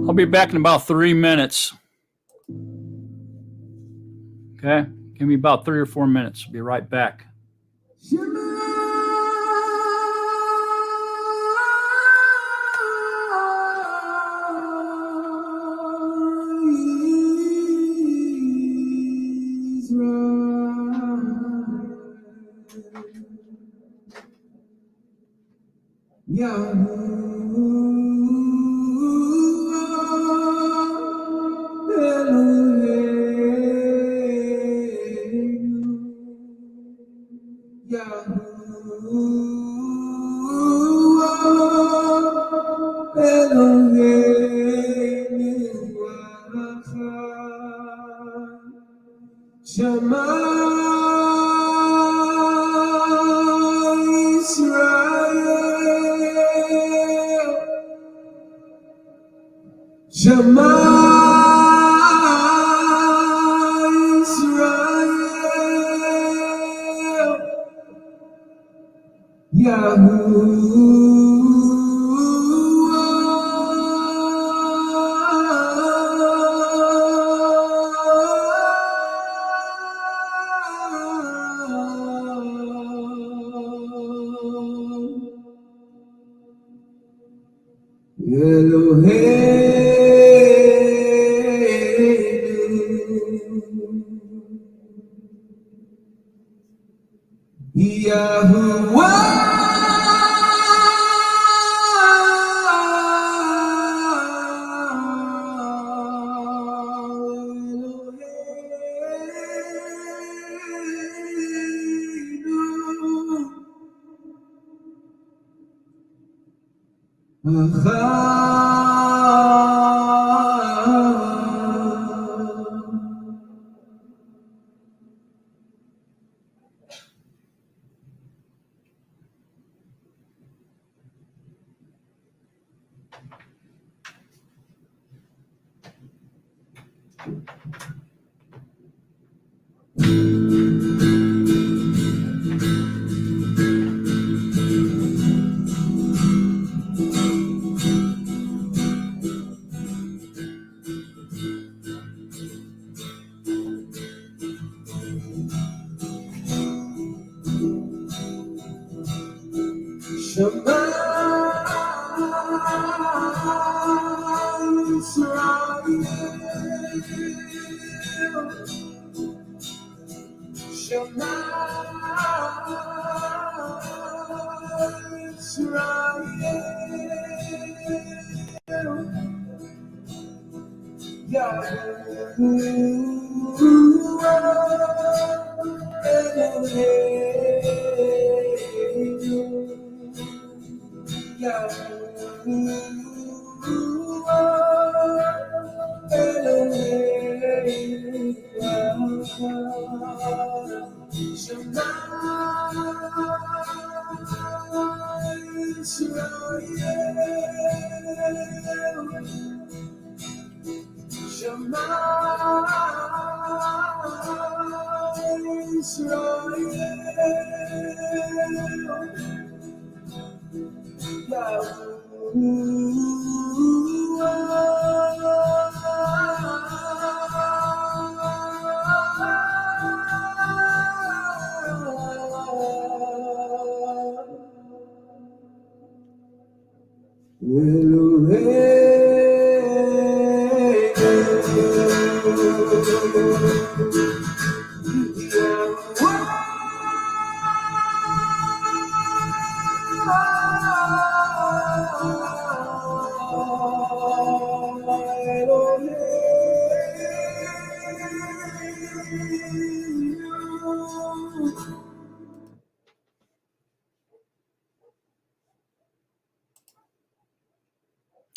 I'll be back in about 3 minutes. Okay? Give me about 3 or 4 minutes. I'll be right back.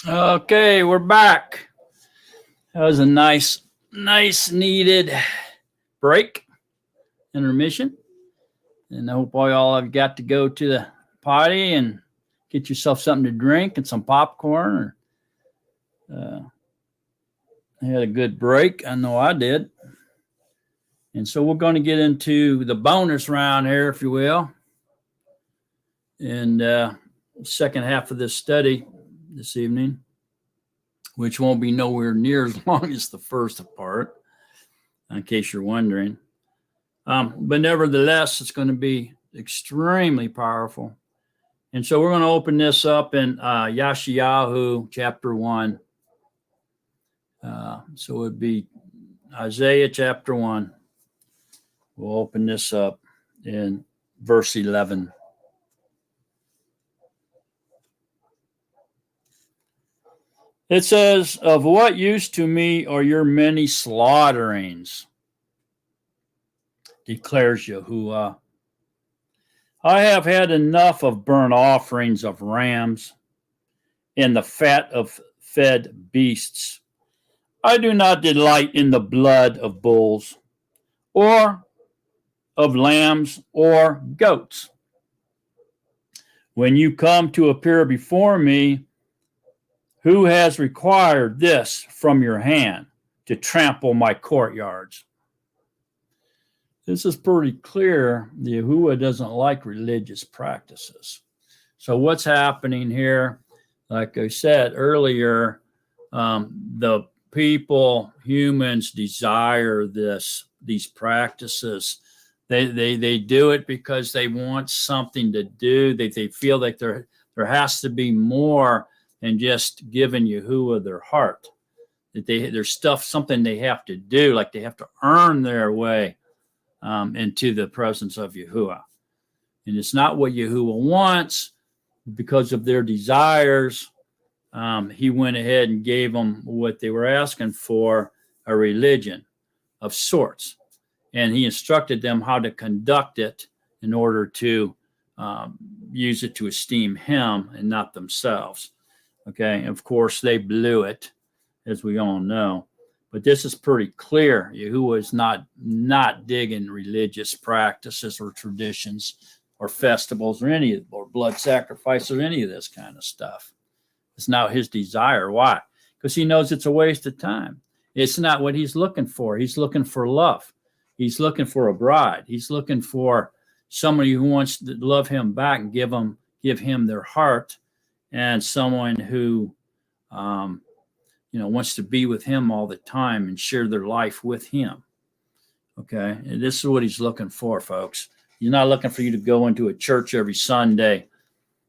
Okay, we're back. That was a nice needed break, intermission. And I hope all of you got to go to the potty and get yourself something to drink and some popcorn. Or had a good break. I know I did. And so we're going to get into the bonus round here, if you will, and second half of this study this evening, which won't be nowhere near as long as the first part, in case you're wondering. But nevertheless, it's going to be extremely powerful. And so we're going to open this up in Yeshayahu chapter 1. So it would be Isaiah chapter 1. We'll open this up in verse 11. It says, "Of what use to me are your many slaughterings, declares Yahuah. I have had enough of burnt offerings of rams and the fat of fed beasts. I do not delight in the blood of bulls or of lambs or goats. When you come to appear before me, who has required this from your hand to trample my courtyards?" This is pretty clear. The Yahuah doesn't like religious practices. So what's happening here? Like I said earlier, the people, humans desire these practices. They do it because they want something to do. They feel like there has to be more than just giving Yahuah their heart. That there's something they have to do, like they have to earn their way into the presence of Yahuah. And it's not what Yahuah wants. Because of their desires, he went ahead and gave them what they were asking for, a religion of sorts. And he instructed them how to conduct it in order to use it to esteem him and not themselves. Okay, of course, they blew it, as we all know. But this is pretty clear. Yahuah is not digging religious practices or traditions or festivals or blood sacrifice or any of this kind of stuff. It's not his desire. Why? Because he knows it's a waste of time. It's not what he's looking for. He's looking for love. He's looking for a bride. He's looking for somebody who wants to love him back and give him their heart, and someone who wants to be with him all the time and share their life with him. Okay, and this is what he's looking for, folks. He's not looking for you to go into a church every Sunday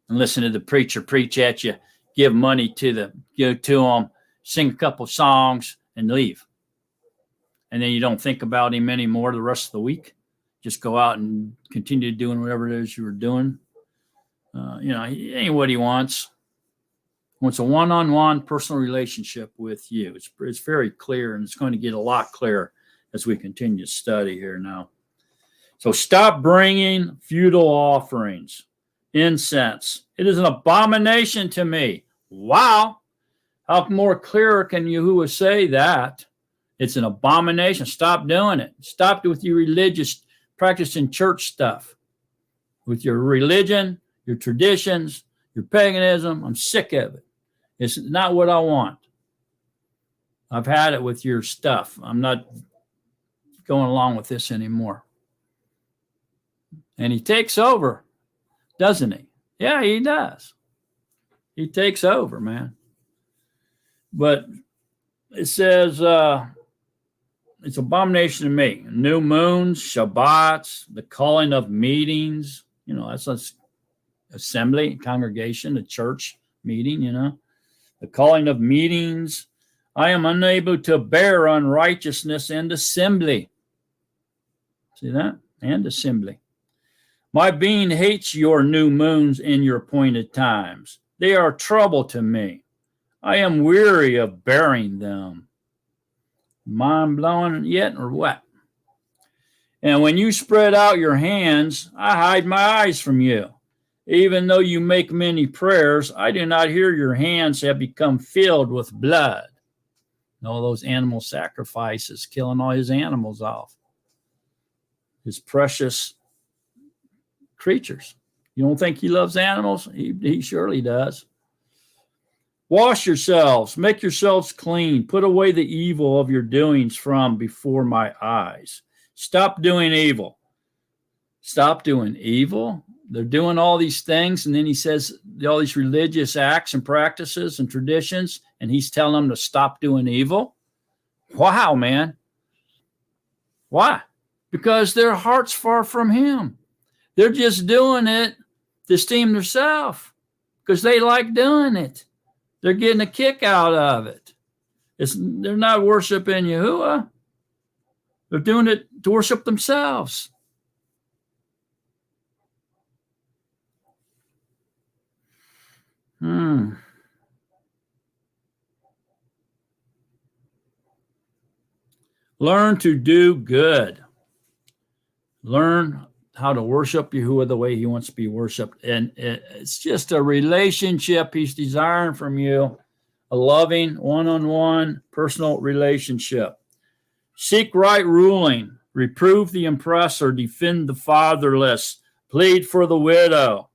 and listen to the preacher preach at you, give money to him, sing a couple songs, and leave. And then you don't think about him anymore the rest of the week. Just go out and continue doing whatever it is you were doing. He ain't what he wants. He wants a one-on-one personal relationship with you. It's very clear, and it's going to get a lot clearer as we continue to study here now. So stop bringing futile offerings, incense. It is an abomination to me. Wow. How more clearer can Yahuah say that? It's an abomination. Stop doing it. Stop with your religious practicing church stuff. With your religion, your traditions, your paganism. I'm sick of it. It's not what I want. I've had it with your stuff. I'm not going along with this anymore. And he takes over, doesn't he? Yeah, he does. He takes over, man. But it says it's abomination to me. New moons, Shabbats, the calling of meetings. That's an assembly, congregation, a church meeting, The calling of meetings. I am unable to bear unrighteousness and assembly. See that? And assembly. My being hates your new moons in your appointed times. They are trouble to me. I am weary of bearing them. Mind blowing yet or what? And when you spread out your hands, I hide my eyes from you. Even though you make many prayers, I do not hear your hands have become filled with blood. All those animal sacrifices, killing all his animals off. His precious creatures. You don't think he loves animals? He surely does. Wash yourselves, make yourselves clean, put away the evil of your doings from before my eyes. Stop doing evil. Stop doing evil. They're doing all these things, and then he says all these religious acts and practices and traditions, and he's telling them to stop doing evil. Wow, man. Why? Because their heart's far from him. They're just doing it to esteem themselves because they like doing it. They're getting a kick out of it. They're not worshiping Yahuah. They're doing it to worship themselves. Learn to do good. Learn how to worship Yahuah the way he wants to be worshiped. And it's just a relationship he's desiring from you, a loving, one-on-one personal relationship. Seek right ruling, reprove the oppressor, defend the fatherless, plead for the widow.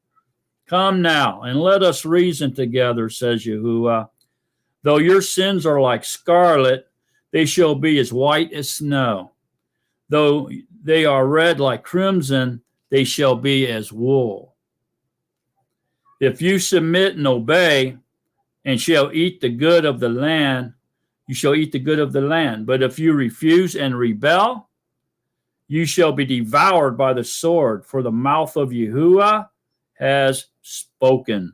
Come now, and let us reason together, says Yahuah. Though your sins are like scarlet, they shall be as white as snow. Though they are red like crimson, they shall be as wool. If you submit and obey, and shall eat the good of the land, you shall eat the good of the land. But if you refuse and rebel, you shall be devoured by the sword, for the mouth of Yahuah has spoken.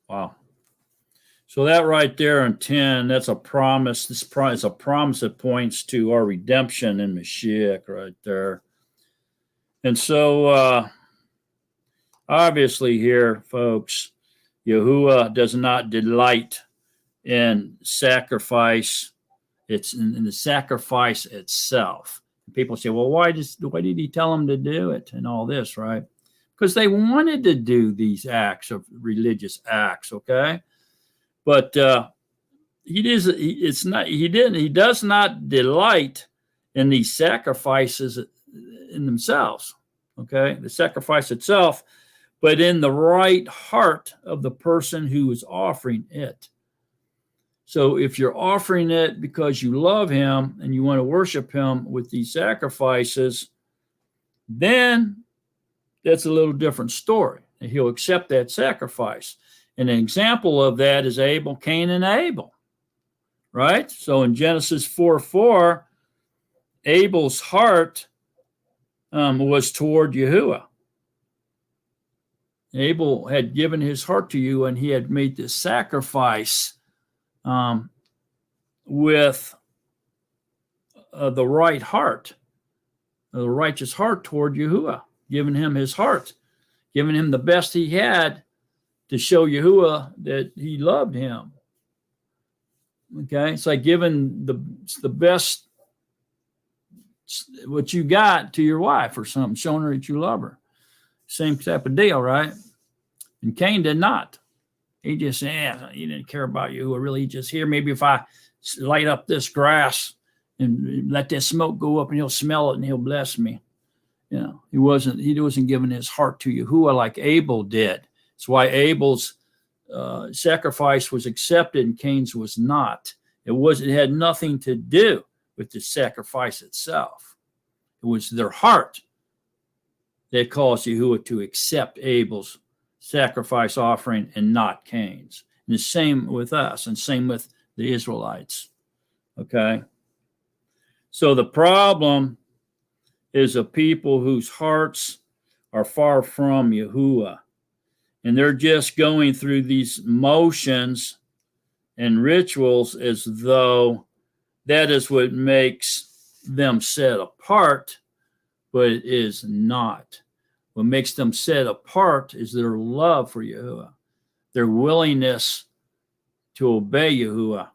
Wow. So that right there in 10, that's a promise. This is a promise that points to our redemption in Mashiach right there. And so obviously here, folks, Yahuah does not delight in sacrifice. It's in the sacrifice itself. People say, well, why did he tell them to do it and all this, right? because they wanted to do these acts of religious acts, okay? But he does not delight in these sacrifices in themselves, okay? The sacrifice itself, but in the right heart of the person who is offering it. So if you're offering it because you love him and you want to worship him with these sacrifices, then that's a little different story. And he'll accept that sacrifice. And an example of that is Abel, Cain, and Abel, right? So in Genesis 4:4, Abel's heart was toward Yahuah. Abel had given his heart to you, and he had made this sacrifice with the right heart, the righteous heart toward Yahuah, giving him his heart, giving him the best he had to show Yahuah that he loved him. Okay, it's like giving the best what you got to your wife or something, showing her that you love her. Same type of deal, right? And Cain did not. He just said, he didn't care about Yahuah. Really, he just here. Maybe if I light up this grass and let that smoke go up, and he'll smell it and he'll bless me. You know, he wasn't giving his heart to Yahuah like Abel did. That's why Abel's sacrifice was accepted and Cain's was not. It had nothing to do with the sacrifice itself. It was their heart that caused Yahuah to accept Abel's sacrifice offering and not Cain's. And the same with us, and same with the Israelites. Okay? So the problem is a people whose hearts are far from Yahuah. And they're just going through these motions and rituals as though that is what makes them set apart, but it is not. What makes them set apart is their love for Yahuah, their willingness to obey Yahuah.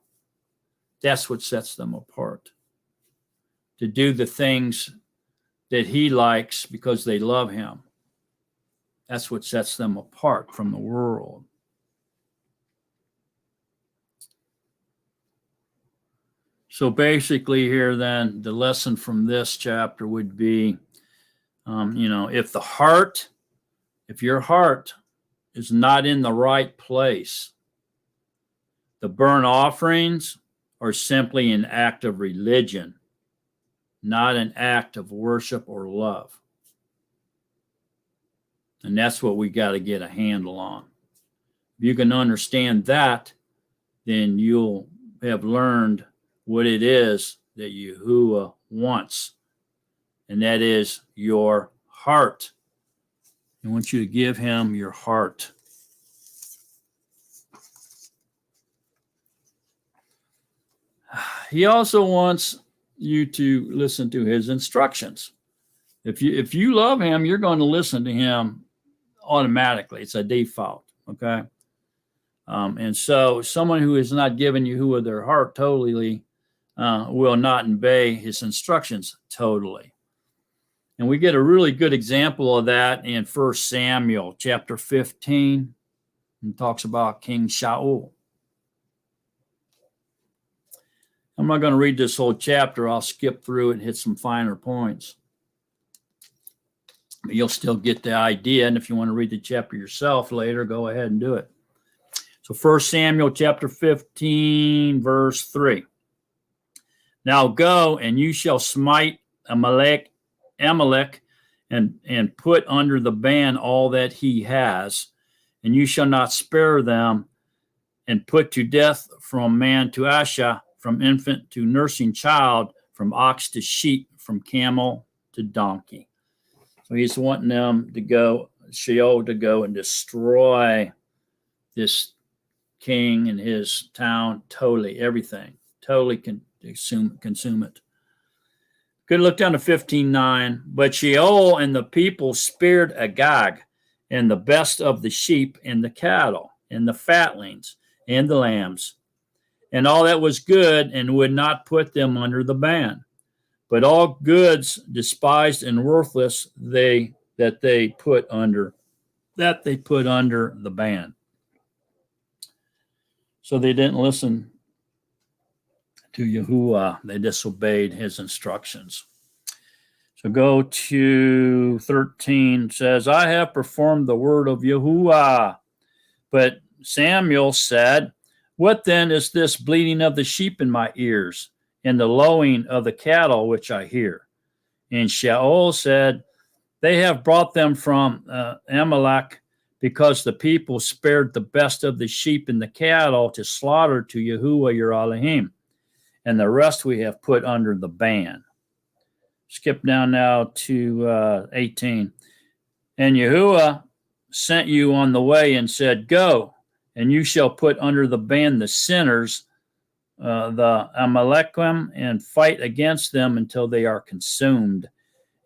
That's what sets them apart. To do the things that he likes because they love him. That's what sets them apart from the world. So basically here then, the lesson from this chapter would be, if your heart is not in the right place, the burnt offerings are simply an act of religion, not an act of worship or love. And that's what we got to get a handle on. If you can understand that, then you'll have learned what it is that Yahuah wants. And that is your heart. I want you to give him your heart. He also wants you to listen to his instructions. If you love him, you're going to listen to him automatically. It's a default, okay? And so someone who is not giving Yahuah their heart totally will not obey his instructions totally. And we get a really good example of that in 1 Samuel chapter 15. It talks about King Shaul. I'm not going to read this whole chapter. I'll skip through it and hit some finer points. But you'll still get the idea. And if you want to read the chapter yourself later, go ahead and do it. So 1 Samuel chapter 15, verse 3. Now go, and you shall smite Amalek, and put under the ban all that he has, and you shall not spare them, and put to death from man to Asha, from infant to nursing child, from ox to sheep, from camel to donkey. So he's wanting them to go, Sheol to go and destroy this king and his town, totally, everything, totally consume it. Good, look down to 15:9. But Sheol and the people spared Agag, and the best of the sheep and the cattle, and the fatlings and the lambs, and all that was good, and would not put them under the ban. But all goods despised and worthless they that they put under the ban. So they didn't listen to Yahuah. They disobeyed his instructions. So go to 13. It says, I have performed the word of Yahuah. But Samuel said, what then is this bleating of the sheep in my ears, and the lowing of the cattle which I hear? And Shaul said, they have brought them from Amalek, because the people spared the best of the sheep and the cattle to slaughter to Yahuah your Elohim, and the rest we have put under the ban. Skip down now to 18. And Yahuah sent you on the way and said, go, and you shall put under the ban the sinners, the Amalekim, and fight against them until they are consumed.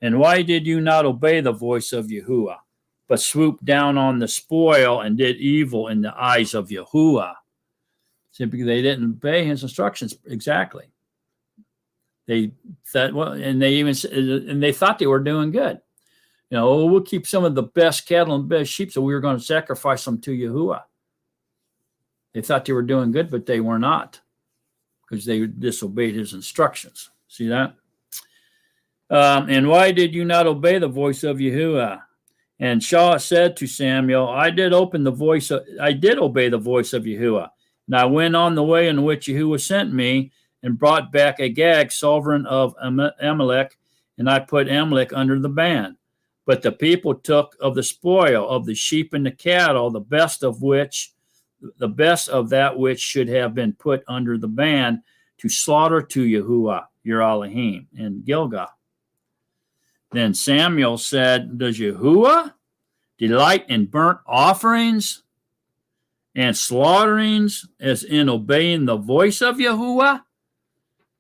And why did you not obey the voice of Yahuah, but swooped down on the spoil and did evil in the eyes of Yahuah? Simply, they didn't obey his instructions exactly. They thought, well, and they thought they were doing good. You know, we'll keep some of the best cattle and best sheep, so we were going to sacrifice them to Yahuah. They thought they were doing good, but they were not, because they disobeyed his instructions. See that? And why did you not obey the voice of Yahuah? And Shaul said to Samuel, I did obey the voice of Yahuah, and I went on the way in which Yahuah sent me, and brought back Agag, sovereign of Amalek, and I put Amalek under the ban. But the people took of the spoil of the sheep and the cattle, the best of that which should have been put under the ban, to slaughter to Yahuah your Elohim in Gilgal. Then Samuel said, does Yahuah delight in burnt offerings and slaughterings as in obeying the voice of Yahuah?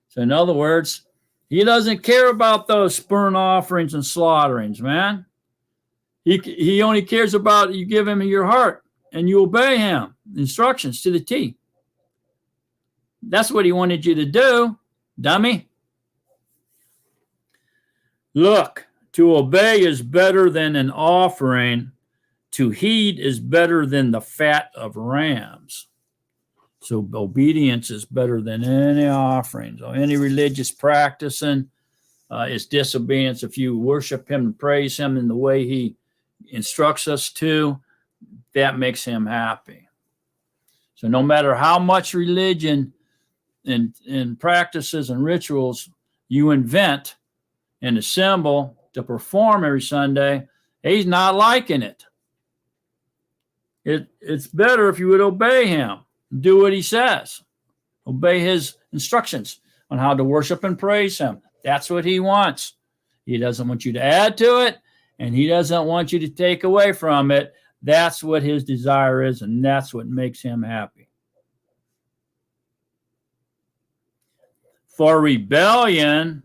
So in other words, he doesn't care about those burnt offerings and slaughterings, man. He only cares about you give him your heart and you obey him. Instructions to the T. That's what he wanted you to do, dummy. Look, to obey is better than an offering. To heed is better than the fat of rams. So obedience is better than any offerings or any religious practicing. Is disobedience. If you worship him and praise him in the way he instructs us to, that makes him happy. So no matter how much religion and practices and rituals you invent and assemble to perform every Sunday, he's not liking it. It's better if you would obey him. Do what he says. Obey his instructions on how to worship and praise him. That's what he wants. He doesn't want you to add to it, and he doesn't want you to take away from it. That's what his desire is, and that's what makes him happy. For rebellion,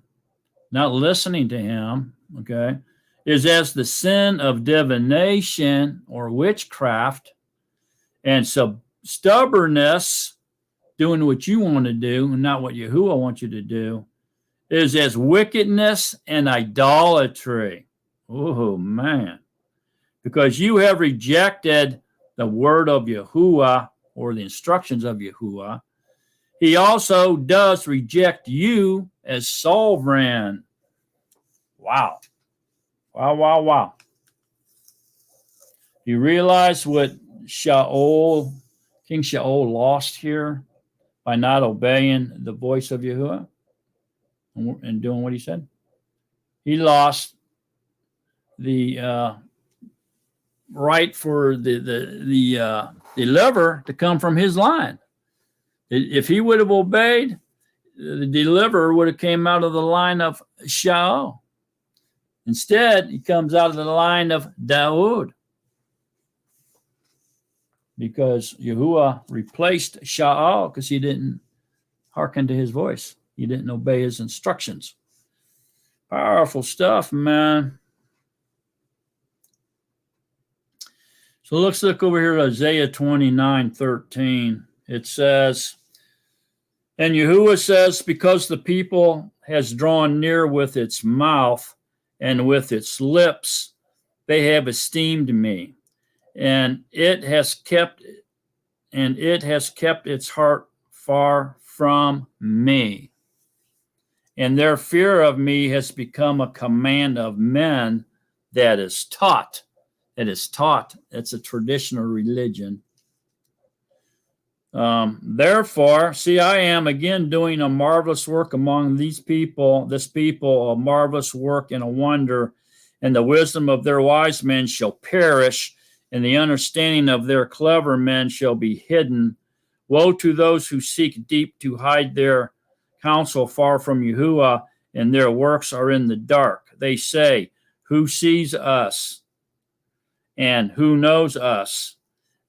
not listening to him, okay, is as the sin of divination or witchcraft, and stubbornness, doing what you want to do and not what Yahuah wants you to do, is as wickedness and idolatry. Oh, man. Because you have rejected the word of Yahuah or the instructions of Yahuah, he also does reject you as sovereign. Wow. Wow, wow, wow. You realize what King Shaul lost here by not obeying the voice of Yahuah and doing what he said? He lost the right for the deliverer to come from his line. If he would have obeyed, the deliverer would have came out of the line of Shaul. Instead, he comes out of the line of Dawood, because Yahuah replaced Shaul because he didn't hearken to his voice. He didn't obey his instructions. Powerful stuff, man. So let's look over here at Isaiah 29:13. It says, and Yahuah says, because the people has drawn near with its mouth and with its lips, they have esteemed me, and it has kept its heart far from me. And their fear of me has become a command of men that is taught. It is taught. It's a traditional religion. Therefore, see, I am again doing a marvelous work among this people, a marvelous work and a wonder, and the wisdom of their wise men shall perish, and the understanding of their clever men shall be hidden. Woe to those who seek deep to hide their counsel far from Yahuah, and their works are in the dark. They say, who sees us? And who knows us?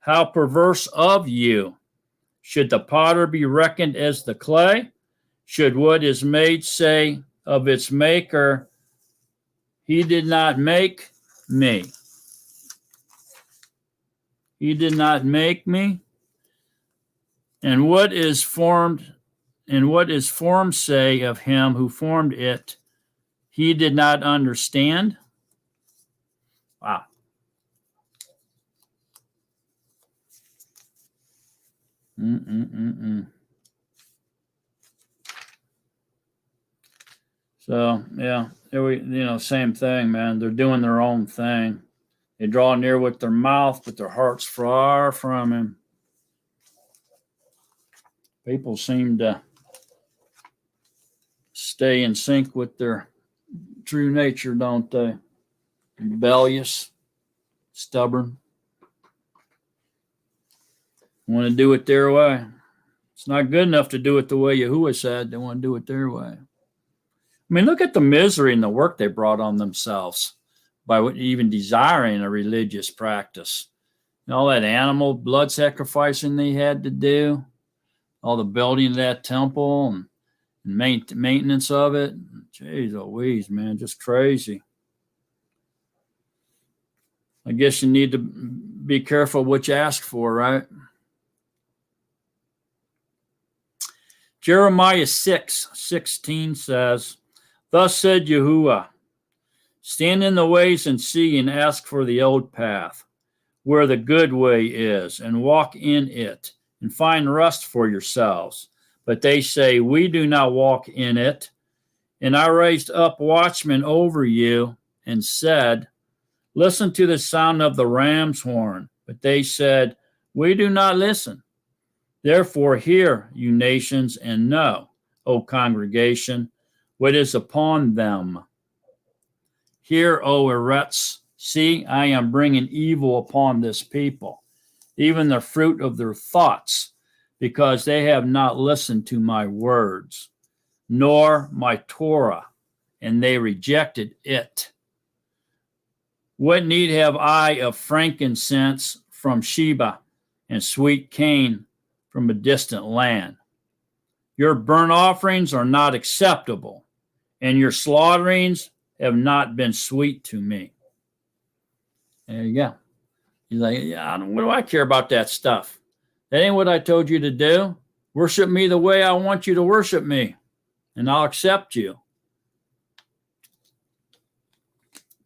How perverse of you! Should the potter be reckoned as the clay? Should what is made say of its maker, he did not make me? He did not make me. And what is formed say of him who formed it, he did not understand? Wow. So, yeah, same thing, man. They're doing their own thing. They draw near with their mouth, but their heart's far from him. People seem to stay in sync with their true nature, don't they? Rebellious, stubborn. Want to do it their way. It's not good enough to do it the way Yahuah said. They want to do it their way. I mean, look at the misery and the work they brought on themselves by even desiring a religious practice. And all that animal blood sacrificing they had to do, all the building of that temple and maintenance of it. Jeez Louise, man, just crazy. I guess you need to be careful what you ask for, right? Jeremiah 6:16 says, thus said Yahuah, stand in the ways and see and ask for the old path, where the good way is, and walk in it, and find rest for yourselves. But they say, we do not walk in it. And I raised up watchmen over you and said, listen to the sound of the ram's horn. But they said, we do not listen. Therefore hear, you nations, and know, O congregation, what is upon them. Hear, O Eretz, see, I am bringing evil upon this people, even the fruit of their thoughts, because they have not listened to my words, nor my Torah, and they rejected it. What need have I of frankincense from Sheba, and sweet cane from a distant land? Your burnt offerings are not acceptable, and your slaughterings have not been sweet to me. There you go. He's like, yeah, what do I care about that stuff? That ain't what I told you to do. Worship me the way I want you to worship me, and I'll accept you.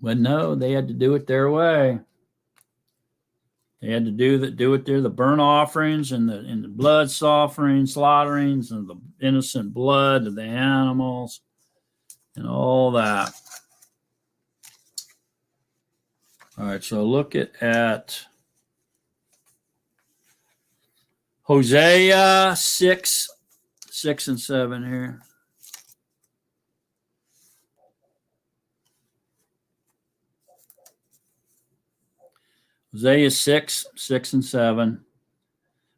But no, they had to do it their way. They had to do it there, the burnt offerings and the blood offerings, slaughterings, and the innocent blood of the animals, and all that. All right, so look at Hosea 6 and 7 here. Hosea 6 and 7.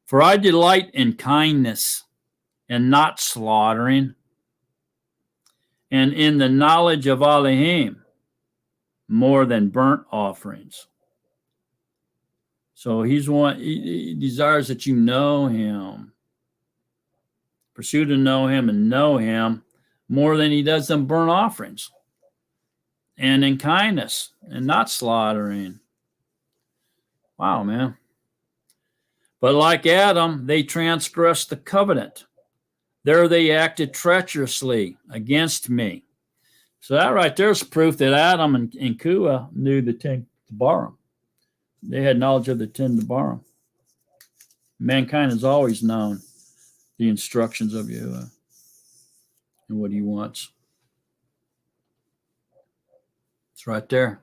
For I delight in kindness and not slaughtering, and in the knowledge of Elohim more than burnt offerings. So he desires that you know him. Pursue to know him and know him more than he does them burnt offerings. And in kindness and not slaughtering. Wow, man. But like Adam, they transgressed the covenant. There they acted treacherously against me. So that right there is proof that Adam and Yahuah knew the Barim. They had knowledge of the 10 Barim. Mankind has always known the instructions of Yahuah and what he wants. It's right there.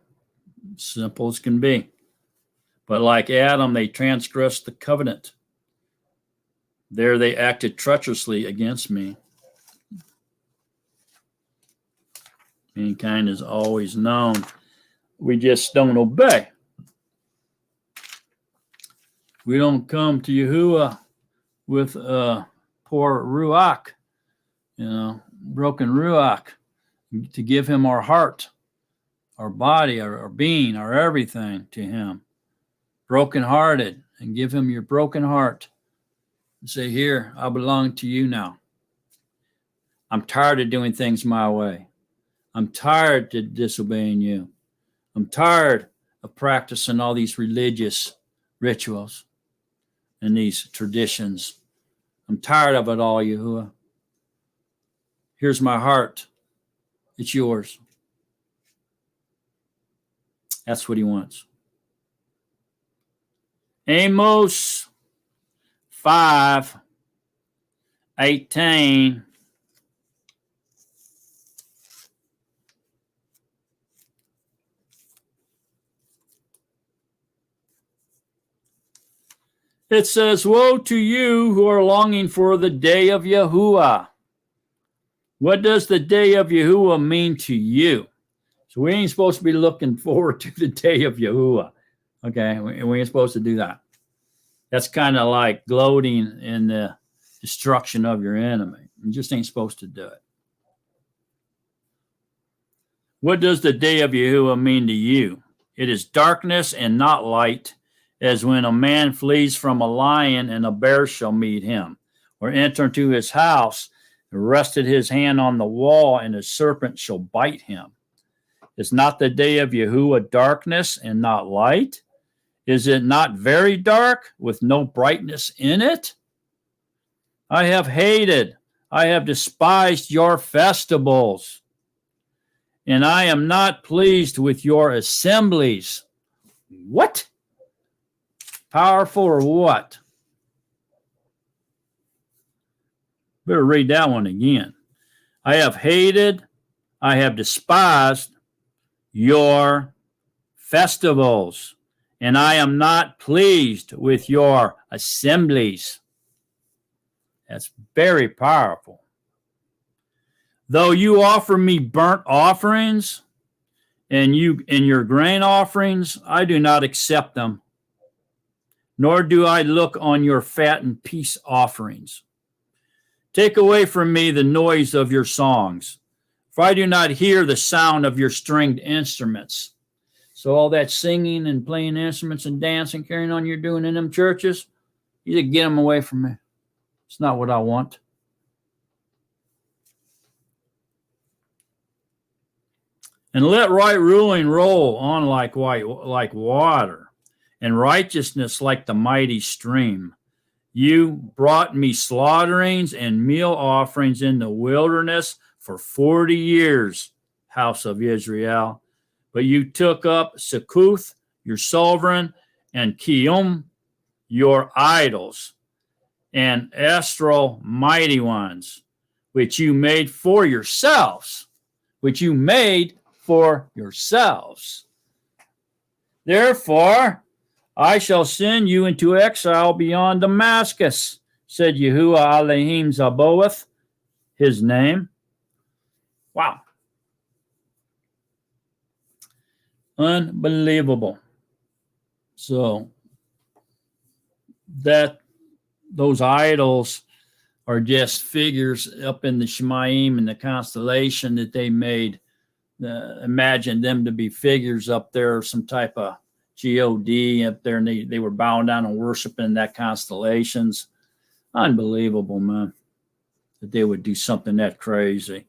Simple as can be. But like Adam, they transgressed the covenant. There they acted treacherously against me. Mankind has always known. We just don't obey. We don't come to Yahuah with poor Ruach, broken Ruach, to give him our heart, our body, our being, our everything to him. Brokenhearted, and give him your broken heart. And say, here, I belong to you now. I'm tired of doing things my way. I'm tired of disobeying you. I'm tired of practicing all these religious rituals and these traditions. I'm tired of it all, Yahuah. Here's my heart. It's yours. That's what he wants. Amos 5:18. It says, woe to you who are longing for the day of Yahuah. What does the day of Yahuah mean to you? So we ain't supposed to be looking forward to the day of Yahuah. Okay, we ain't supposed to do that. That's kind of like gloating in the destruction of your enemy. You just ain't supposed to do it. What does the day of Yahuah mean to you? It is darkness and not light, as when a man flees from a lion and a bear shall meet him, or enter into his house and rested his hand on the wall and a serpent shall bite him. Is not the day of Yahuah darkness and not light? Is it not very dark with no brightness in it? I have hated, I have despised your festivals, and I am not pleased with your assemblies. What? Powerful or what? Better read that one again. I have hated, I have despised your festivals, and I am not pleased with your assemblies. That's very powerful. Though you offer me burnt offerings and your grain offerings, I do not accept them, nor do I look on your fat and peace offerings. Take away from me the noise of your songs, for I do not hear the sound of your stringed instruments. So all that singing and playing instruments and dancing, carrying on you're doing in them churches, you just get them away from me. It's not what I want. And let right ruling roll on like water, and righteousness like the mighty stream. You brought me slaughterings and meal offerings in the wilderness for 40 years, house of Israel. But you took up Sekuth, your sovereign, and Kium, your idols, and Astral mighty ones, which you made for yourselves, Therefore, I shall send you into exile beyond Damascus, said Yahuah Elohim Zaboeth, his name. Wow. Unbelievable. So those idols are just figures up in the Shemaim and the constellation that they made. Imagine them to be figures up there, some type of God up there, and they were bowing down and worshiping that constellations. Unbelievable, man, that they would do something that crazy.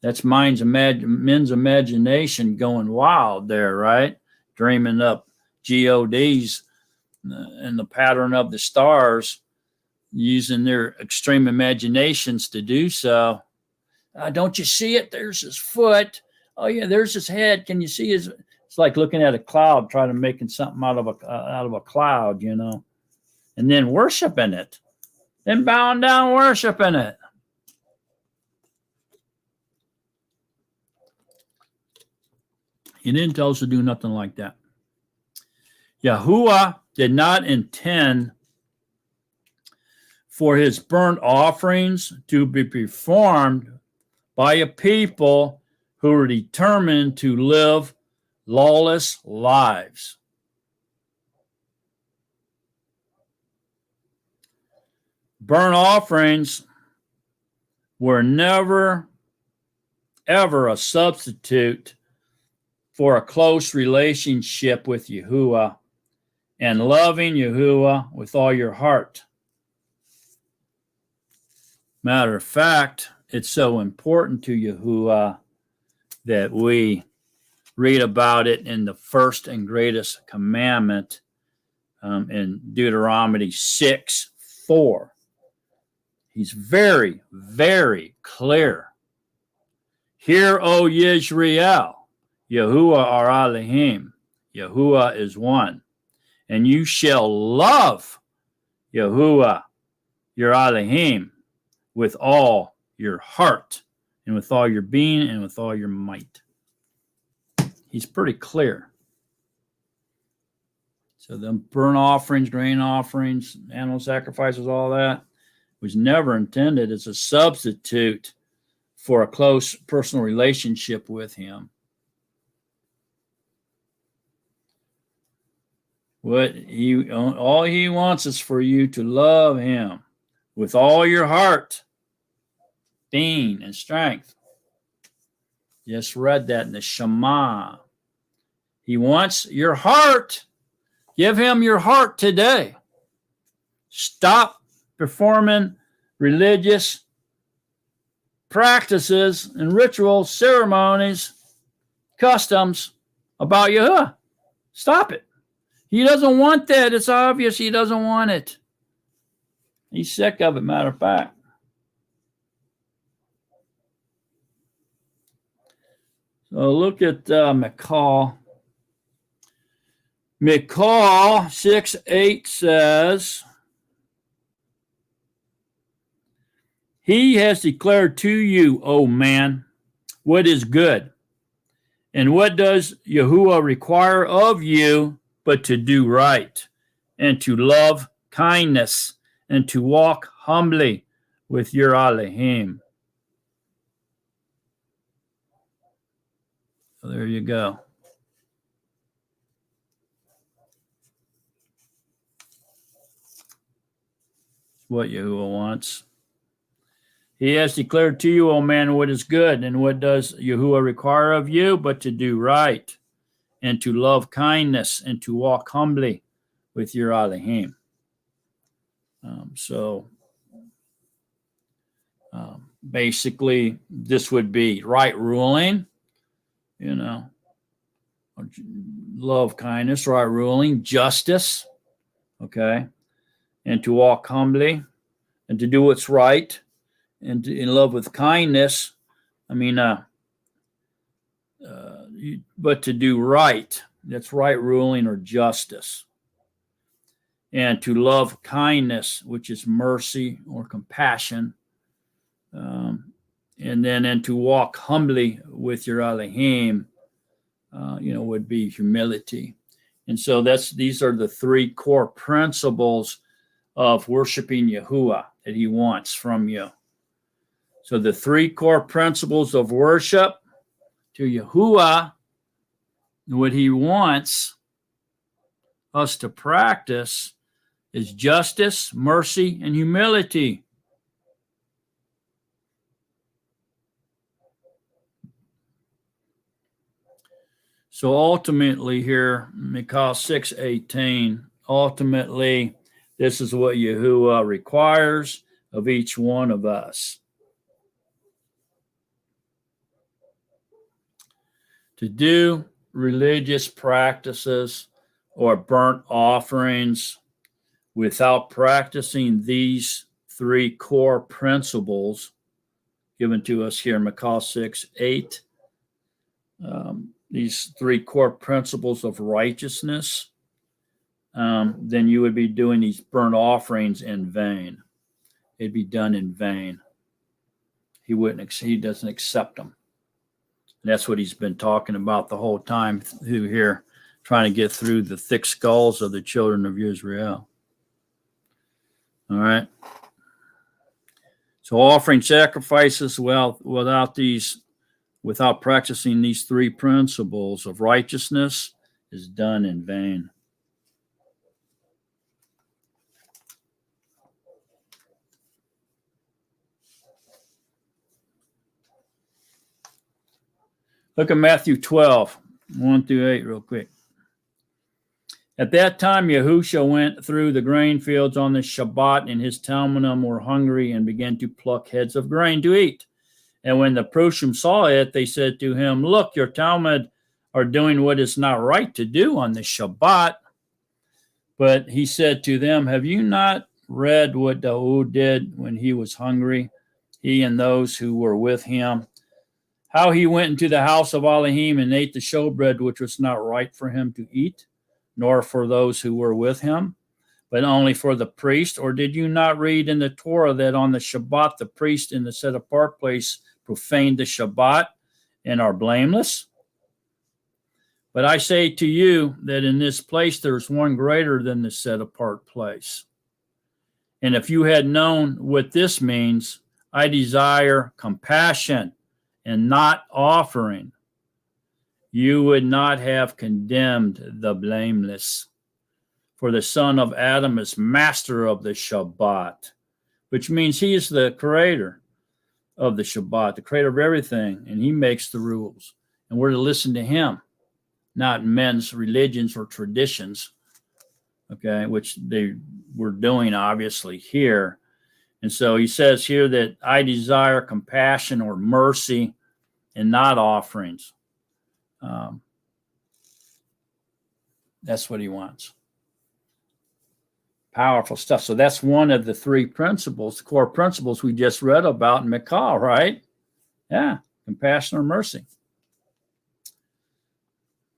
That's men's imagination going wild there, right? Dreaming up GODs and the pattern of the stars, using their extreme imaginations to do so. Don't you see it? There's his foot. Oh, yeah, there's his head. Can you see his? It's like looking at a cloud, trying to making something out of a cloud, you know, and then worshiping it, then bowing down worshiping it. He didn't tell us to do nothing like that. Yahuah did not intend for his burnt offerings to be performed by a people who were determined to live lawless lives. Burnt offerings were never, ever a substitute for a close relationship with Yahuah and loving Yahuah with all your heart. Matter of fact, it's so important to Yahuah that we read about it in the first and greatest commandment in Deuteronomy 6:4. He's very, very clear. Hear, O Yisrael, Yahuah our Elohim. Yahuah is one. And you shall love Yahuah your Elohim with all your heart and with all your being and with all your might. He's pretty clear. So the burnt offerings, grain offerings, animal sacrifices, all that was never intended as a substitute for a close personal relationship with him. All he wants is for you to love him with all your heart, being, and strength. Just read that in the Shema. He wants your heart. Give him your heart today. Stop performing religious practices and rituals, ceremonies, customs about Yahuah. Stop it. He doesn't want that. It's obvious he doesn't want it. He's sick of it, matter of fact. So look at Michal. Michal 6:8 says, He has declared to you, O man, what is good. And what does Yahuah require of you but to do right, and to love kindness, and to walk humbly with your Elohim. So there you go. What Yahuah wants. He has declared to you, O man, what is good, and what does Yahuah require of you but to do right, and to love kindness, and to walk humbly with your Elohim. Basically, this would be right ruling, love kindness, right ruling, justice, okay, and to walk humbly, and to do what's right, and in love with kindness. But to do right, that's right ruling or justice. And to love kindness, which is mercy or compassion. And to walk humbly with your Elohim, would be humility. And so these are the three core principles of worshiping Yahuah that he wants from you. So the three core principles of worship to Yahuah, what he wants us to practice is justice, mercy, and humility. So ultimately here, Michal 6:18, ultimately, this is what Yahuah requires of each one of us. To do religious practices or burnt offerings without practicing these three core principles given to us here in Michal 6:8, these three core principles of righteousness, then you would be doing these burnt offerings in vain. It'd be done in vain. He doesn't accept them. And that's what he's been talking about the whole time through here, trying to get through the thick skulls of the children of Israel. All right. So offering sacrifices without practicing these three principles of righteousness is done in vain. Look at Matthew 12, 1 through 8 real quick. At that time, Yahushua went through the grain fields on the Shabbat, and his Talmudim were hungry and began to pluck heads of grain to eat. And when the Prushim saw it, they said to him, "Look, your Talmud are doing what is not right to do on the Shabbat." But he said to them, "Have you not read what Daud did when he was hungry, he and those who were with him? How he went into the house of Elohim and ate the showbread, which was not right for him to eat, nor for those who were with him, but only for the priest? Or did you not read in the Torah that on the Shabbat the priest in the set-apart place profaned the Shabbat and are blameless? But I say to you that in this place there is one greater than the set-apart place. And if you had known what this means, I desire compassion and not offering, you would not have condemned the blameless. For the son of Adam is master of the Shabbat, which means he is the creator of the Shabbat, the creator of everything, and he makes the rules. And we're to listen to him, not men's religions or traditions, okay, which they were doing obviously here. And so he says here that I desire compassion or mercy and not offerings. That's what he wants. Powerful stuff. So that's one of the three principles, the core principles we just read about in Mikal, right? Yeah, compassion or mercy.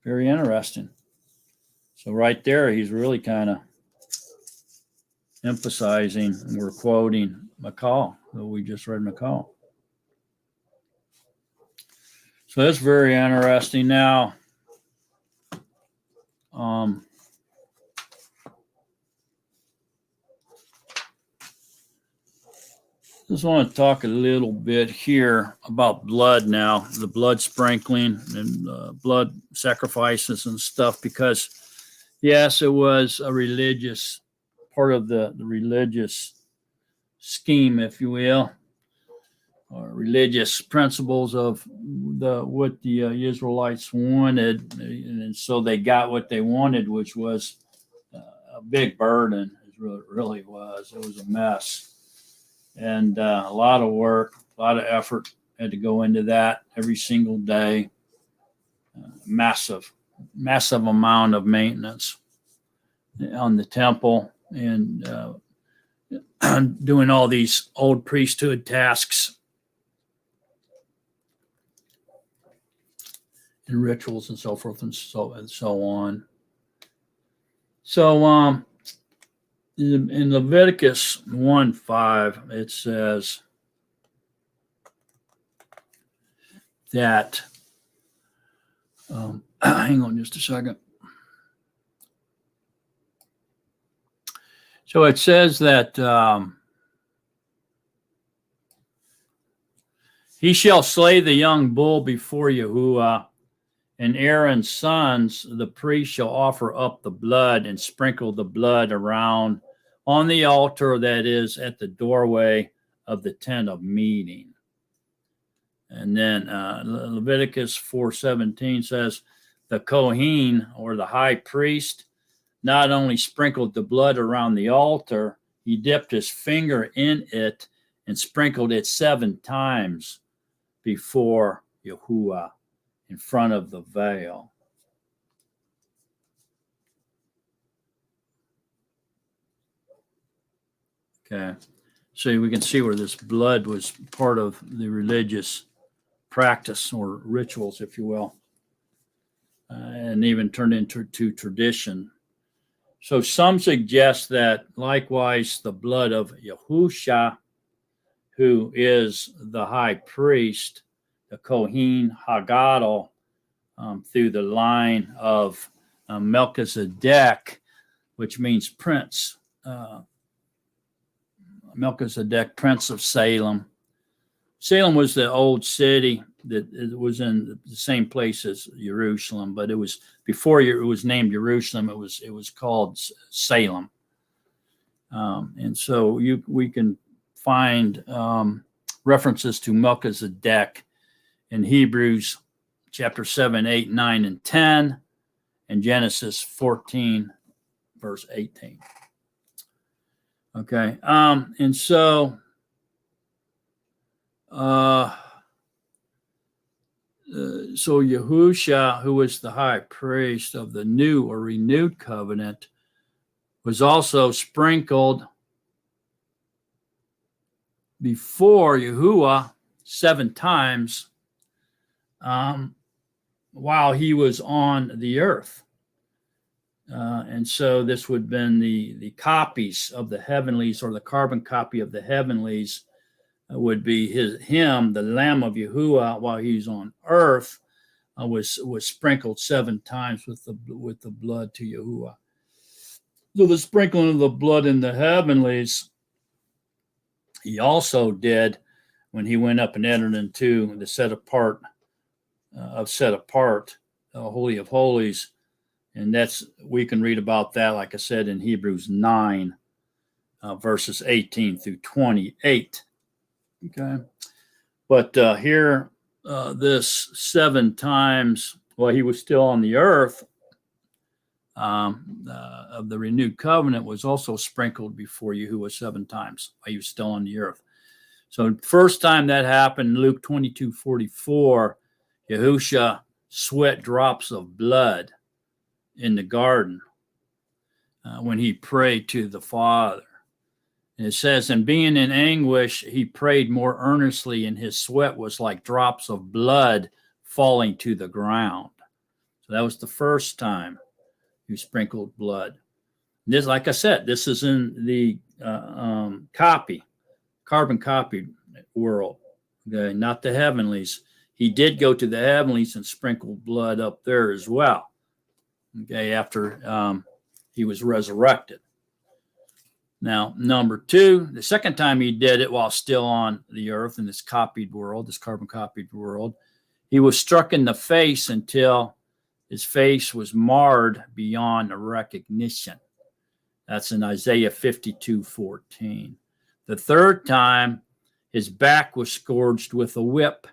Very interesting. So right there, he's really kind of emphasizing, and we're quoting Mikal, that we just read Mikal. So that's very interesting. Now, just want to talk a little bit here about blood now, the blood sprinkling and blood sacrifices and stuff, because yes, it was a religious part of the religious scheme, if you will, or religious principles of what the Israelites wanted, and so they got what they wanted, which was a big burden. It really was. It was a mess. And a lot of work, a lot of effort had to go into that every single day. Massive amount of maintenance on the temple, and doing all these old priesthood tasks and rituals and so forth and so on. So in Leviticus 1:5, it says that, hang on just a second. So it says that he shall slay the young bull before Yahuah, and Aaron's sons, the priest, shall offer up the blood and sprinkle the blood around on the altar that is at the doorway of the tent of meeting. And then Leviticus 4:17 says, the Kohen, or the high priest, not only sprinkled the blood around the altar, he dipped his finger in it and sprinkled it 7 times before Yahuah, in front of the veil. Okay, so we can see where this blood was part of the religious practice or rituals, if you will. and even turned into tradition. So some suggest that likewise the blood of Yahushua, who is the high priest, the Kohen Hagadol, through the line of Melchizedek, which means prince. Melchizedek, prince of Salem. Salem was the old city that it was in the same place as Jerusalem, but it was before it was named Jerusalem. It was called Salem, and so we can find references to Melchizedek in Hebrews chapter 7, 8, 9, and 10, and Genesis 14, verse 18. Okay, and so so Yahushua, who was the high priest of the new or renewed covenant, was also sprinkled before Yahuah 7 times while he was on the earth. And so this would have been the copies of the heavenlies, or the carbon copy of the heavenlies would be him, the Lamb of Yahuah, while he's on earth, was sprinkled 7 times with the blood to Yahuah. So the sprinkling of the blood in the heavenlies, he also did when he went up and entered into the set apart, Holy of Holies. And we can read about that, like I said, in Hebrews 9, verses 18 through 28. Okay. But here, this 7 times while he was still on the earth of the renewed covenant was also sprinkled before Yahuwah 7 times while he was still on the earth. So first time that happened, Luke 22:44, Yahushua sweat drops of blood in the garden when he prayed to the Father. And it says, and being in anguish, he prayed more earnestly, and his sweat was like drops of blood falling to the ground. So that was the first time he sprinkled blood. This, like I said, this is in the carbon copy world, okay, not the heavenlies. He did go to the heavenlies and sprinkle blood up there as well, okay, after he was resurrected. Now, number 2, the second time he did it while still on the earth in this copied world, this carbon copied world, he was struck in the face until his face was marred beyond recognition. That's in Isaiah 52:14. The third time, his back was scourged with a whip,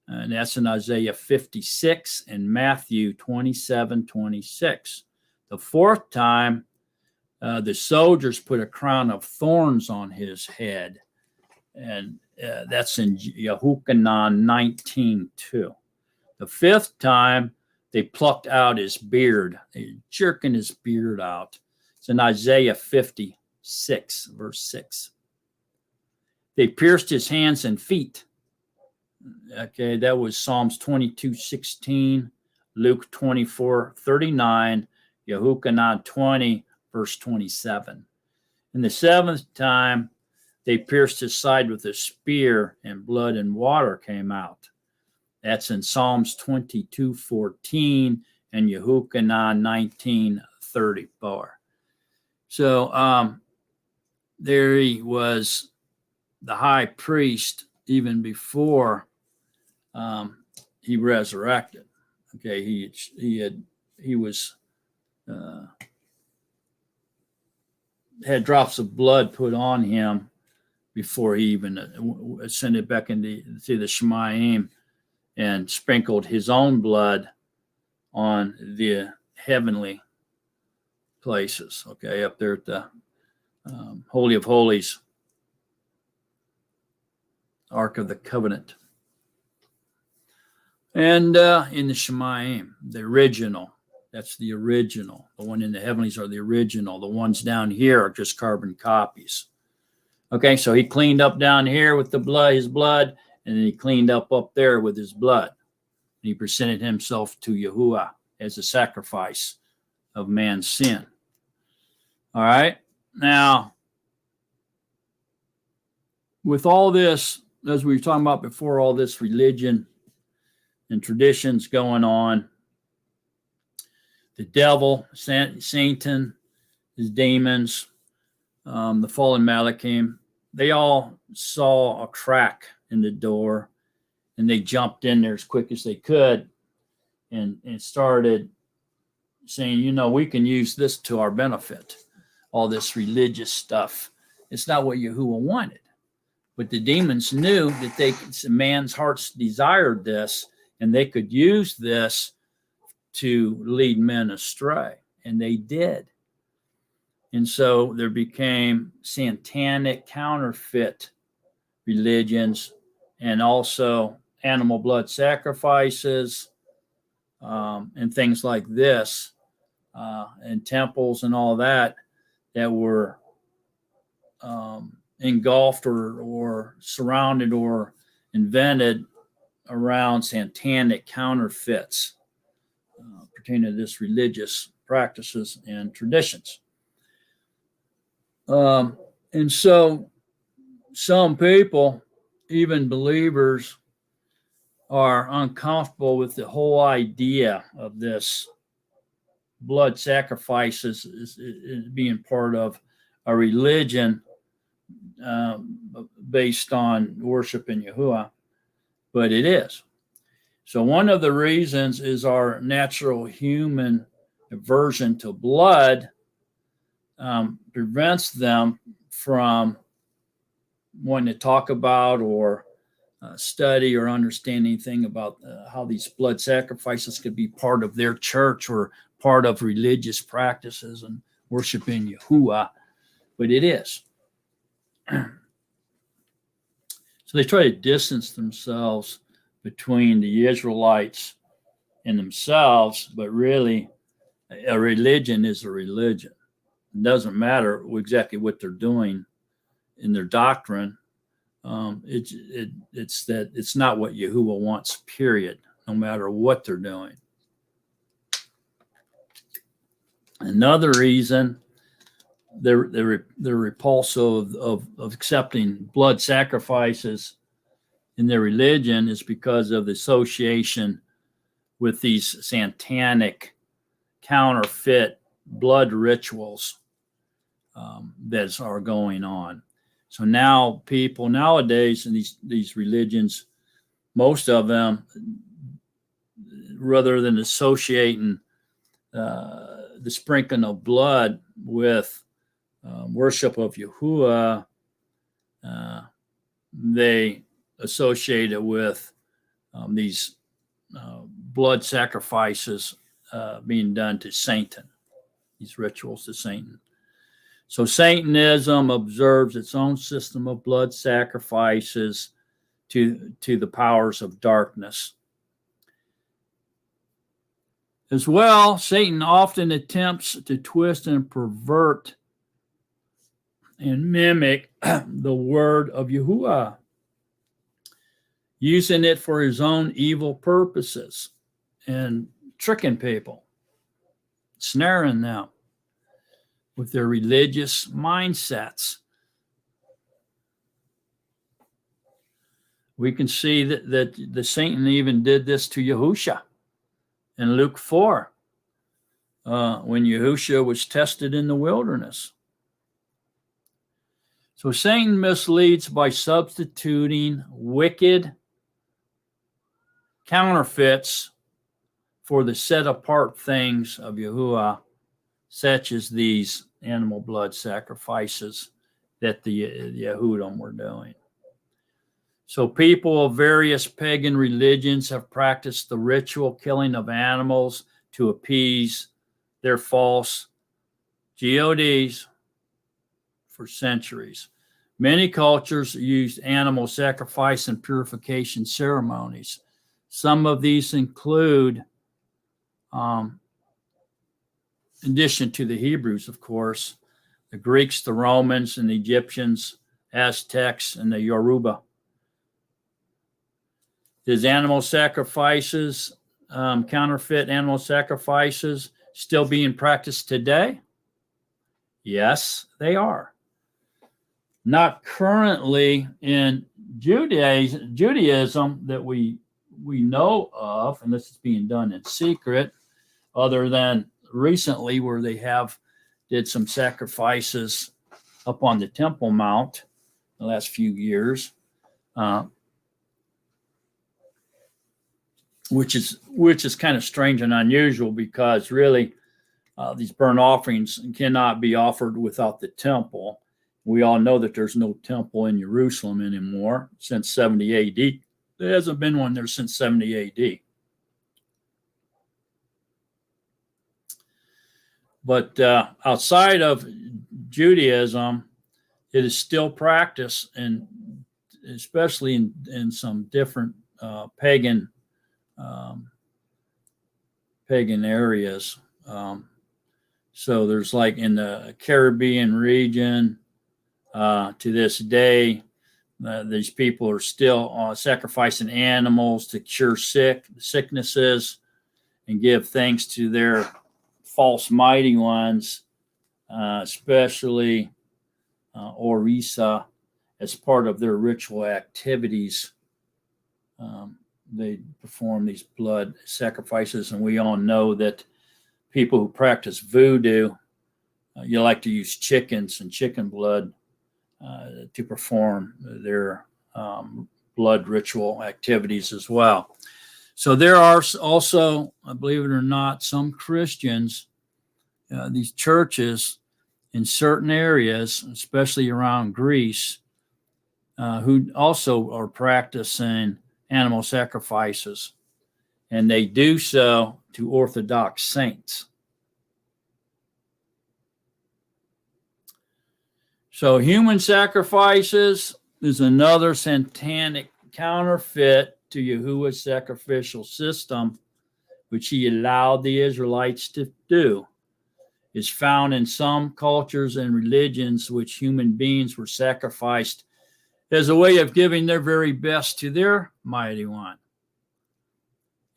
and that's in Isaiah 56 and Matthew 27:26. The fourth time, the soldiers put a crown of thorns on his head, and that's in Yahuah 19:2. The fifth time, they plucked out his beard. They jerking his beard out. It's in Isaiah 56, verse 6. They pierced his hands and feet. Okay, that was Psalms 22:16, Luke 24:39, Yahuah 20, verse 27. And the seventh time, they pierced his side with a spear, and blood and water came out. That's in Psalms 22:14 and Yahuah 19:34. So there he was, the high priest, even before he resurrected. Okay, he was had drops of blood put on him before he even ascended back into the Shemayim and sprinkled his own blood on the heavenly places. Okay, up there at the Holy of Holies, Ark of the Covenant. And in the Shemayim, the original. That's the original. The one in the heavenlies are the original. The ones down here are just carbon copies. Okay, so he cleaned up down here with the blood, his blood, and then he cleaned up there with his blood. He presented himself to Yahuwah as a sacrifice of man's sin. All right. Now, with all this, as we were talking about before, all this religion and traditions going on, the devil, Satan, his demons, the fallen Malachim, they all saw a crack in the door, and they jumped in there as quick as they could and started saying, you know, we can use this to our benefit, all this religious stuff. It's not what Yahuah wanted. But the demons knew that man's hearts desired this, and they could use this to lead men astray. And they did. And so there became satanic counterfeit religions, and also animal blood sacrifices, and things like this, and temples and all that were engulfed or surrounded or invented around satanic counterfeits pertaining to this religious practices and traditions. And so some people, even believers, are uncomfortable with the whole idea of this blood sacrifices is being part of a religion based on worship in Yahuah, but it is. So one of the reasons is our natural human aversion to blood prevents them from wanting to talk about or study or understand anything about how these blood sacrifices could be part of their church or part of religious practices and worship in Yahuah, but it is. So they try to distance themselves between the Israelites and themselves, but really a religion is a religion. It doesn't matter exactly what they're doing in their doctrine. It's that it's not what Yahuah wants, period, no matter what they're doing. Another reason they're repulsive of accepting blood sacrifices in their religion is because of the association with these satanic counterfeit blood rituals that are going on. So now people nowadays in these religions, most of them, rather than associating the sprinkling of blood with worship of Yahuah, they associate it with these blood sacrifices being done to Satan, these rituals to Satan. So Satanism observes its own system of blood sacrifices to the powers of darkness. As well, Satan often attempts to twist and pervert and mimic the word of Yahuah, using it for his own evil purposes and tricking people, snaring them with their religious mindsets. We can see that the Satan even did this to Yahusha in Luke 4, when Yahusha was tested in the wilderness. So Satan misleads by substituting wicked counterfeits for the set-apart things of Yahuah, such as these animal blood sacrifices that the Yehudim were doing. So people of various pagan religions have practiced the ritual killing of animals to appease their false gods for centuries. Many cultures used animal sacrifice and purification ceremonies. Some of these include, in addition to the Hebrews, of course, the Greeks, the Romans, and the Egyptians, Aztecs, and the Yoruba. His animal sacrifices counterfeit animal sacrifices still being practiced today? Yes, they are. Not currently in Judaism that we know of, and this is being done in secret, other than recently where they did some sacrifices up on the Temple Mount the last few years, which is kind of strange and unusual, because really these burnt offerings cannot be offered without the temple. We all know that there's no temple in Jerusalem anymore since 70 AD. There hasn't been one there since 70 AD. But outside of Judaism, it is still practiced, and especially in some different pagan areas. So there's, like, in the Caribbean region, to this day, these people are still sacrificing animals to cure sicknesses and give thanks to their false mighty ones, especially Orisa, as part of their ritual activities. They perform these blood sacrifices, and we all know that people who practice voodoo, you like to use chickens and chicken blood to perform their blood ritual activities as well. So there are also, believe it or not, some Christians, these churches in certain areas, especially around Greece, who also are practicing animal sacrifices, and they do so to Orthodox saints. So human sacrifices is another satanic counterfeit to Yahuwah's sacrificial system, which he allowed the Israelites to do. Is found in some cultures and religions which human beings were sacrificed as a way of giving their very best to their mighty one.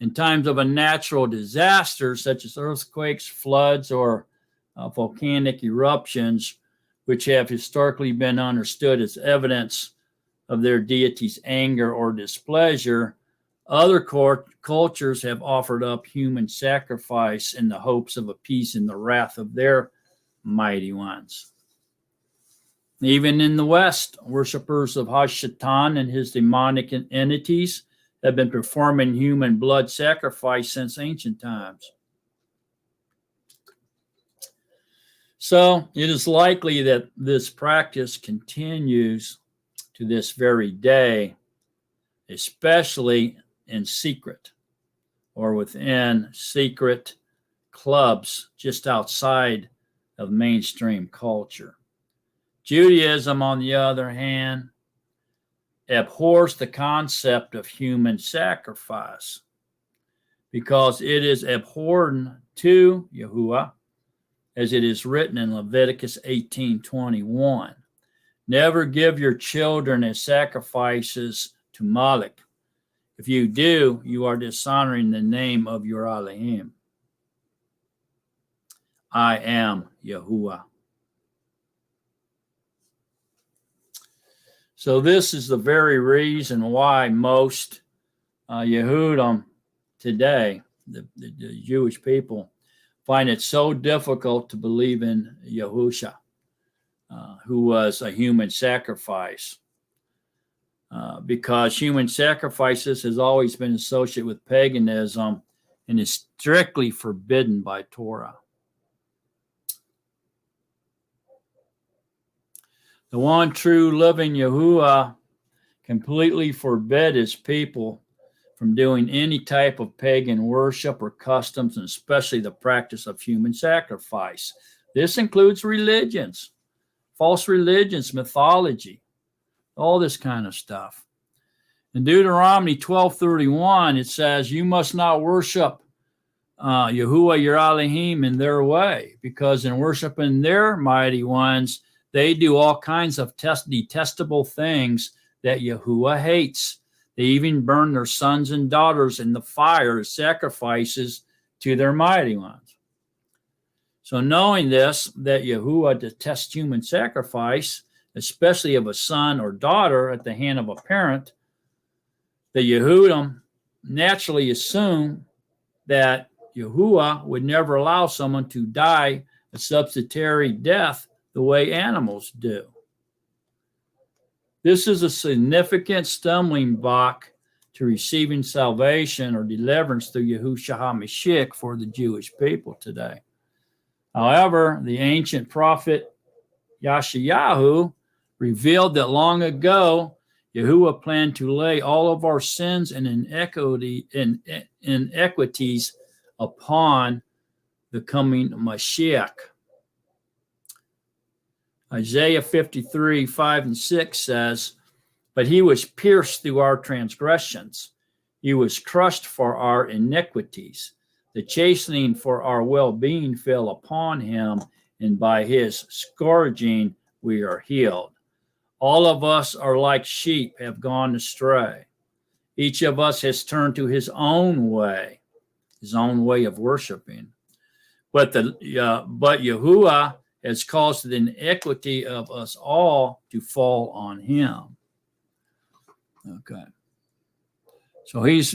In times of a natural disaster, such as earthquakes, floods, or volcanic eruptions, which have historically been understood as evidence of their deity's anger or displeasure, other cultures have offered up human sacrifice in the hopes of appeasing the wrath of their mighty ones. Even in the West, worshippers of Hashatan and his demonic entities have been performing human blood sacrifice since ancient times. So it is likely that this practice continues to this very day, especially in secret or within secret clubs just outside of mainstream culture. Judaism, on the other hand, abhors the concept of human sacrifice because it is abhorrent to Yahuah, as it is written in Leviticus 18:21. Never give your children as sacrifices to Moloch. If you do, you are dishonoring the name of your Elohim. I am Yahuah. So this is the very reason why most Yehudim today, the Jewish people, find it so difficult to believe in Yahusha, who was a human sacrifice, because human sacrifices has always been associated with paganism and is strictly forbidden by Torah. The one true living Yahuah completely forbid his people from doing any type of pagan worship or customs, and especially the practice of human sacrifice. This includes religions, false religions, mythology, all this kind of stuff. In Deuteronomy 12:31, it says, you must not worship Yahuah your Elohim in their way, because in worshiping their mighty ones, they do all kinds of detestable things that Yahuah hates. They even burned their sons and daughters in the fire as sacrifices to their mighty ones. So knowing this, that Yahuah detests human sacrifice, especially of a son or daughter at the hand of a parent, the Yehudim naturally assume that Yahuah would never allow someone to die a substitutionary death the way animals do. This is a significant stumbling block to receiving salvation or deliverance through Yahushua HaMashiach for the Jewish people today. However, the ancient prophet Yeshayahu revealed that long ago, Yahuah planned to lay all of our sins and inequities upon the coming Mashiach. Isaiah 53, 5 and 6 says, "But he was pierced through our transgressions. He was crushed for our iniquities. The chastening for our well-being fell upon him, and by his scourging we are healed. All of us are like sheep, have gone astray. Each of us has turned to his own way of worshiping. But Yahuah has caused the iniquity of us all to fall on him." Okay. So he's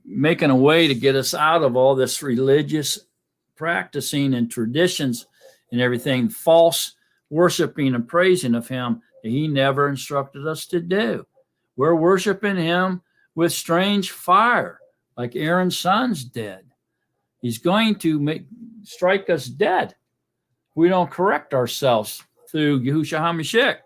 making a way to get us out of all this religious practicing and traditions and everything, false worshiping and praising of him that he never instructed us to do. We're worshiping him with strange fire, like Aaron's sons did. He's going to strike us dead if we don't correct ourselves through Yahushua HaMashiach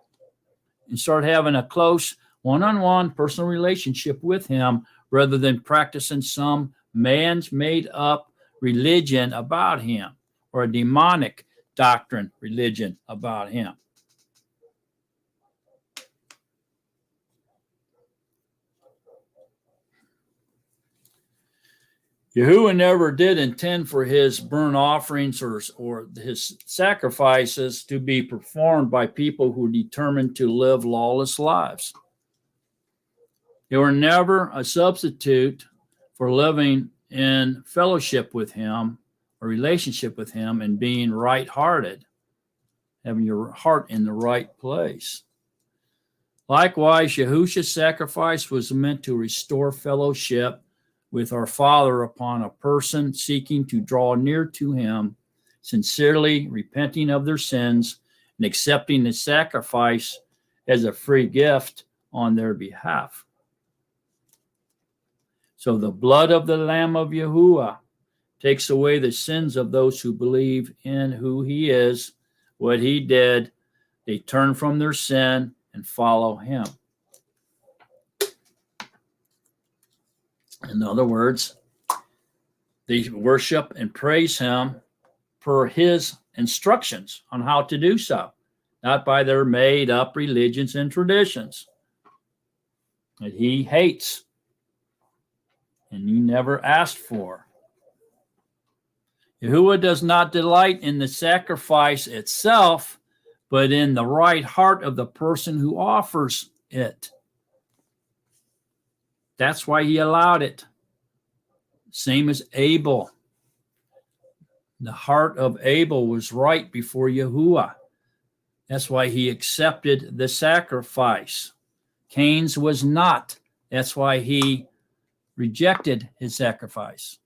and start having a close one-on-one personal relationship with him rather than practicing some man's made-up religion about him or a demonic doctrine religion about him. Yahuah never did intend for his burnt offerings or his sacrifices to be performed by people who are determined to live lawless lives. They were never a substitute for living in fellowship with him or relationship with him and being right-hearted, having your heart in the right place. Likewise, Yahushua's sacrifice was meant to restore fellowship with our Father upon a person seeking to draw near to him, sincerely repenting of their sins and accepting the sacrifice as a free gift on their behalf. So the blood of the Lamb of Yahuah takes away the sins of those who believe in who he is, what he did. They turn from their sin and follow him. In other words, they worship and praise him per his instructions on how to do so, not by their made-up religions and traditions that he hates and he never asked for. Yahuah does not delight in the sacrifice itself, but in the right heart of the person who offers it. That's why he allowed it. Same as Abel. The heart of Abel was right before Yahuah. That's why he accepted the sacrifice. Cain's was not. That's why he rejected his sacrifice.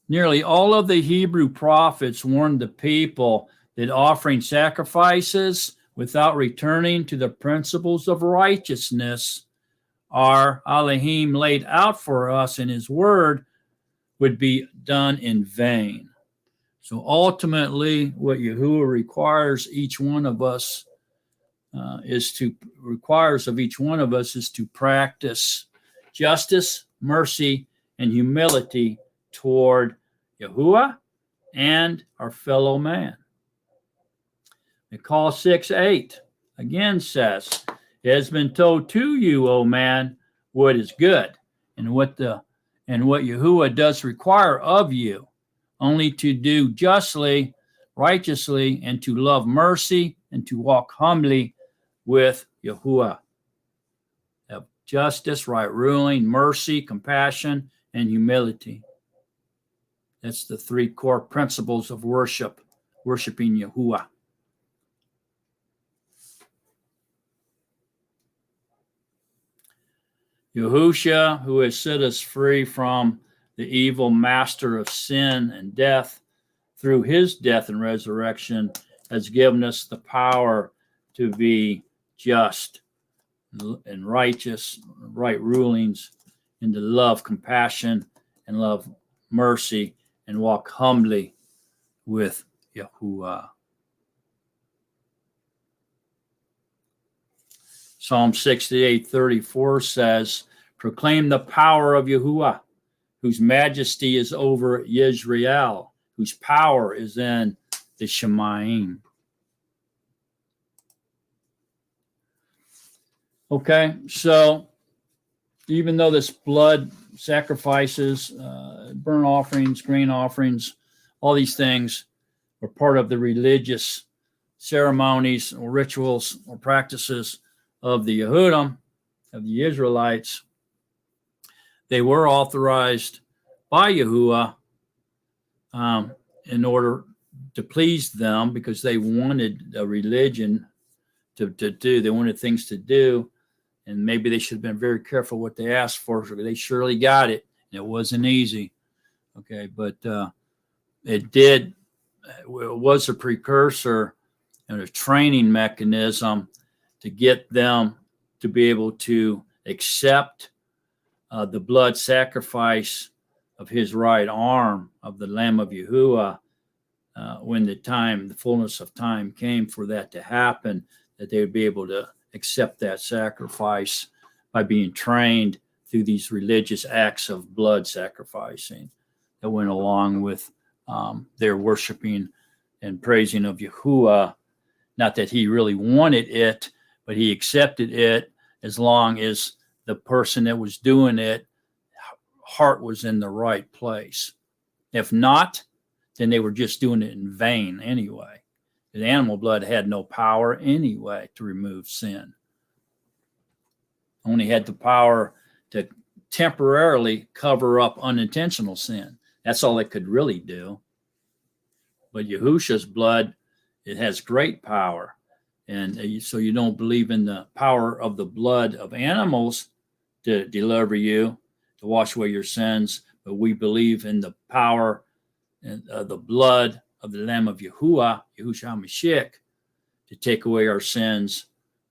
Nearly all of the Hebrew prophets warned the people that offering sacrifices without returning to the principles of righteousness our Elohim laid out for us in his word would be done in vain. So ultimately, what Yahuah requires each one of us is to practice justice, mercy, and humility toward Yahuah and our fellow man. Mikal 6:8 again says, "It has been told to you, O man, what is good, and what Yahuah does require of you, only to do justly, righteously, and to love mercy, and to walk humbly with Yahuah." have justice, right ruling, mercy, compassion, and humility. That's the three core principles of worship, worshiping Yahuah. Yahushua, who has set us free from the evil master of sin and death, through his death and resurrection, has given us the power to be just and righteous, right rulings, and to love compassion and love mercy and walk humbly with Yahuah. Psalm 68:34 says, proclaim the power of Yahuah, whose majesty is over Yisrael, whose power is in the Shemayim. Okay, so even though this blood sacrifices, burnt offerings, grain offerings, all these things were part of the religious ceremonies or rituals or practices of the Yehudim, of the Israelites, they were authorized by Yahuah in order to please them, because they wanted a religion to do. They wanted things to do, and maybe they should have been very careful what they asked for. So they surely got it. It wasn't easy. Okay, but it was a precursor and a training mechanism to get them to be able to accept the blood sacrifice of his right arm, of the Lamb of Yahuah, when the fullness of time came for that to happen, that they would be able to accept that sacrifice by being trained through these religious acts of blood sacrificing that went along with their worshiping and praising of Yahuah. Not that he really wanted it, but he accepted it as long as the person that was doing it, heart was in the right place. If not, then they were just doing it in vain anyway. The animal blood had no power anyway to remove sin. Only had the power to temporarily cover up unintentional sin. That's all it could really do. But Yahushua's blood, it has great power. And so you don't believe in the power of the blood of animals to deliver you, to wash away your sins, but we believe in the power and the blood of the Lamb of Yahuah, Yahushua HaMashiach, to take away our sins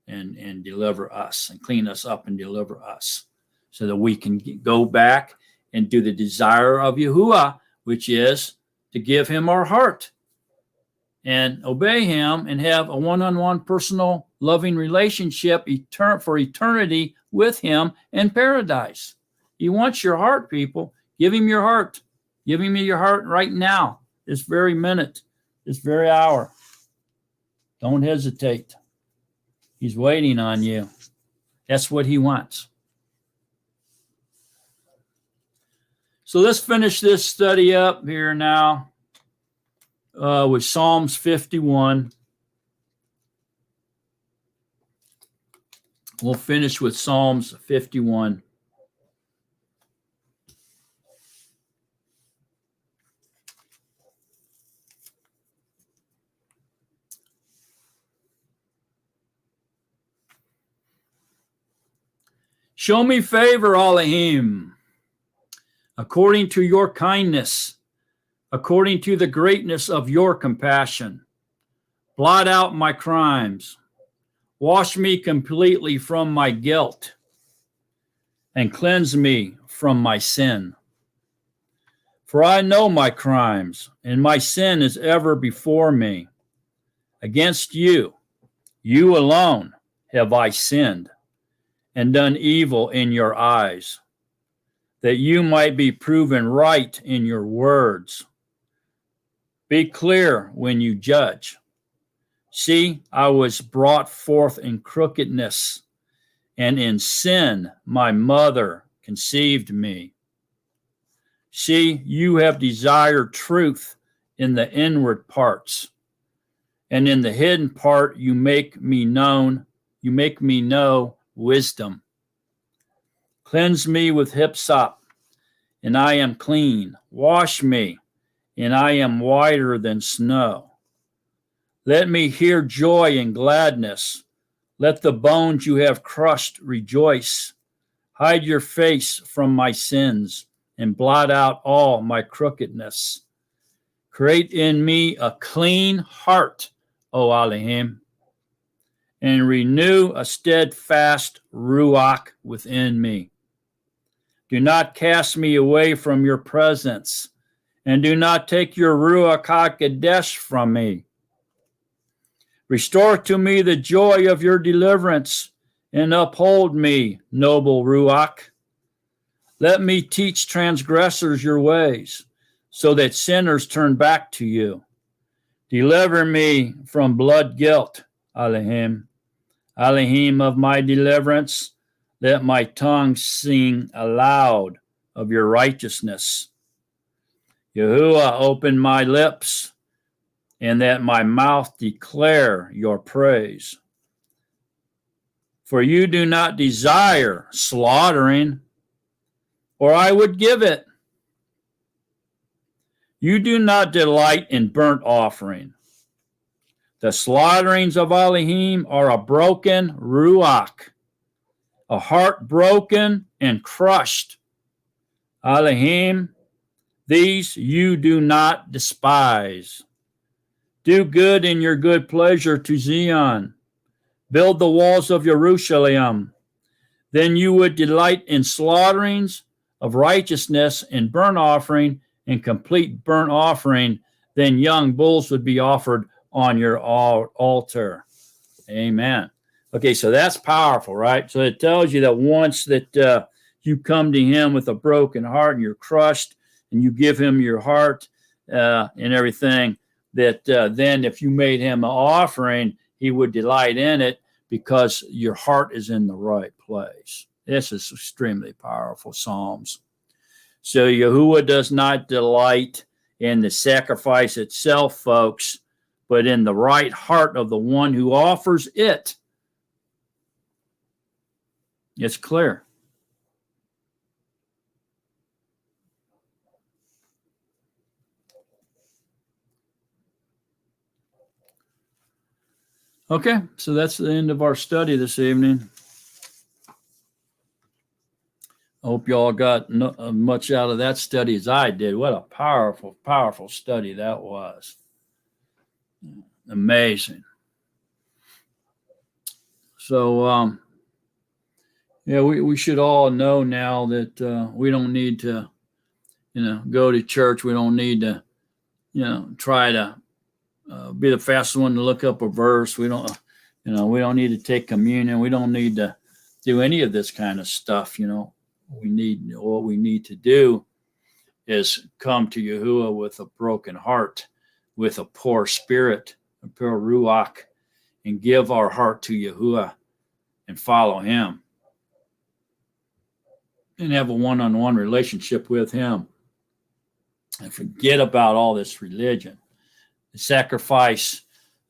and deliver us and clean us up and deliver us, so that we can go back and do the desire of Yahuah, which is to give him our heart and obey him and have a one-on-one personal loving relationship for eternity with him in paradise. He wants your heart, people. Give him your heart. Give him your heart right now, this very minute, this very hour. Don't hesitate. He's waiting on you. That's what he wants. So let's finish this study up here now with Psalms 51. We'll finish with Psalms 51. Show me favor, Elohim, according to your kindness, according to the greatness of your compassion. Blot out my crimes. Wash me completely from my guilt and cleanse me from my sin. For I know my crimes, and my sin is ever before me. Against you, you alone, have I sinned and done evil in your eyes, that you might be proven right in your words. Be clear when you judge. See, I was brought forth in crookedness, and in sin my mother conceived me. See, you have desired truth in the inward parts, and in the hidden part you make me know wisdom. Cleanse me with hyssop, and I am clean. Wash me, and I am whiter than snow. Let me hear joy and gladness. Let the bones you have crushed rejoice. Hide your face from my sins and blot out all my crookedness. Create in me a clean heart, O Elohim, and renew a steadfast ruach within me. Do not cast me away from your presence, and do not take your ruach hakodesh from me. Restore to me the joy of your deliverance, and uphold me, noble ruach. Let me teach transgressors your ways, so that sinners turn back to you. Deliver me from blood guilt, Elohim. Elohim of my deliverance, let my tongue sing aloud of your righteousness. Yahuah, open my lips, and that my mouth declare your praise. For you do not desire slaughtering, or I would give it. You do not delight in burnt offering. The slaughterings of Elohim are a broken ruach, a heart broken and crushed. Elohim, these you do not despise. Do good in your good pleasure to Zion. Build the walls of Jerusalem. Then you would delight in slaughterings of righteousness and burnt offering and complete burnt offering. Then young bulls would be offered on your altar. Amen. Okay, so that's powerful, right? So it tells you that once that you come to him with a broken heart and you're crushed and you give him your heart and everything, that then if you made him an offering, he would delight in it because your heart is in the right place. This is extremely powerful Psalms. So Yahuah does not delight in the sacrifice itself, folks, but in the right heart of the one who offers it. It's clear. Okay, so that's the end of our study this evening. I hope you all got much out of that study as I did. What a powerful, powerful study that was. Amazing. So, we should all know now that we don't need to, go to church. We don't need to, try to be the fastest one to look up a verse. We don't, we don't need to take communion. We don't need to do any of this kind of stuff. What we need to do is come to Yahuah with a broken heart, with a poor spirit, a pure ruach, and give our heart to Yahuah and follow him and have a one-on-one relationship with him and forget about all this religion. The sacrifice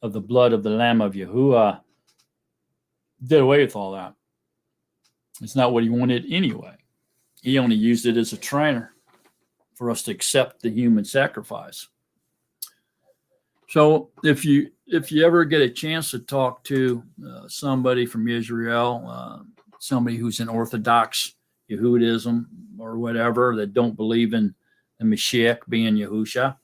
of the blood of the Lamb of Yahuah did away with all that. It's not what he wanted anyway. He only used it as a trainer for us to accept the human sacrifice. So if you ever get a chance to talk to somebody from Israel, somebody who's in Orthodox Yehudism or whatever that don't believe in the Mashiach being Yahusha,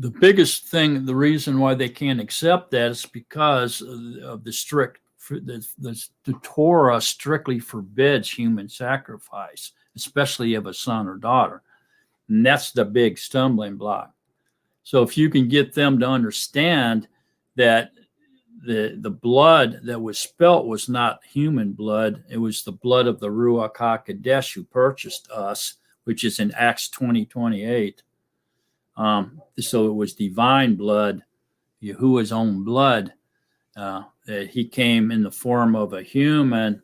the biggest thing, the reason why they can't accept that is because of the strict, the Torah strictly forbids human sacrifice, especially of a son or daughter. And that's the big stumbling block. So if you can get them to understand that the blood that was spilt was not human blood, it was the blood of the Ruach HaKodesh who purchased us, which is in Acts 20:28. So it was divine blood, Yahuwah's own blood. That he came in the form of a human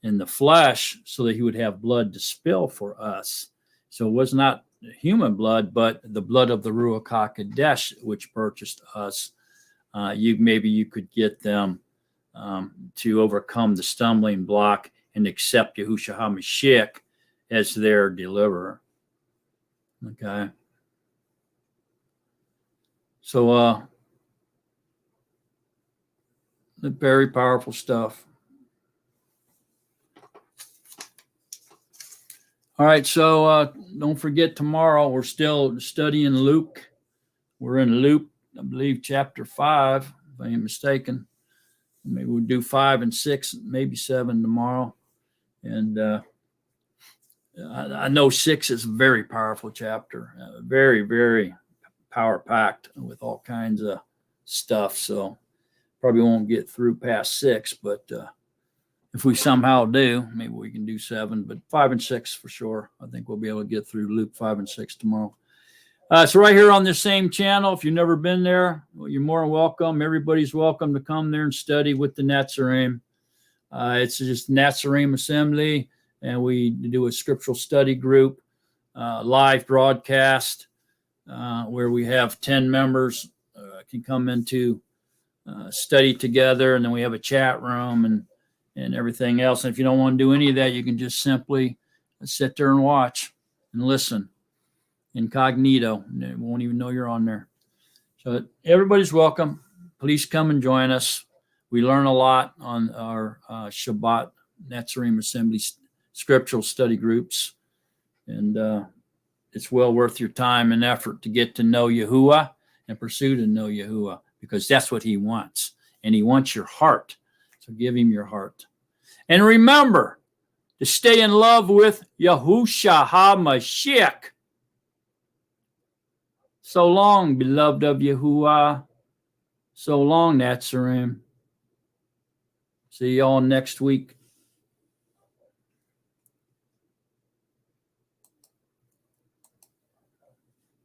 in the flesh so that he would have blood to spill for us. So it was not human blood, but the blood of the Ruach HaKodesh, which purchased us. You could get them to overcome the stumbling block and accept Yahushua HaMashiach as their deliverer. Okay. So, very powerful stuff. All right, so don't forget tomorrow we're still studying Luke. We're in Luke, I believe, chapter 5, if I ain't mistaken. Maybe we'll do 5 and 6, maybe 7 tomorrow. And I know 6 is a very powerful chapter, very, very power-packed with all kinds of stuff. So probably won't get through past 6, but if we somehow do, maybe we can do 7, but 5 and 6 for sure. I think we'll be able to get through Luke 5 and 6 tomorrow. So right here on this same channel, if you've never been there, well, you're more than welcome. Everybody's welcome to come there and study with the Nazarene. It's just Nazarene Assembly, and we do a scriptural study group, live broadcast, where we have 10 members can come into study together, and then we have a chat room and everything else. And if you don't want to do any of that, you can just simply sit there and watch and listen incognito. They won't even know you're on there. So everybody's welcome. Please come and join us. We learn a lot on our Shabbat Nazarene Assembly scriptural study groups. And it's well worth your time and effort to get to know Yahuah and pursue to know Yahuah, because that's what he wants. And he wants your heart. So give him your heart. And remember to stay in love with Yahushua HaMashiach. So long, beloved of Yahuah. So long, Nazarene. See y'all next week.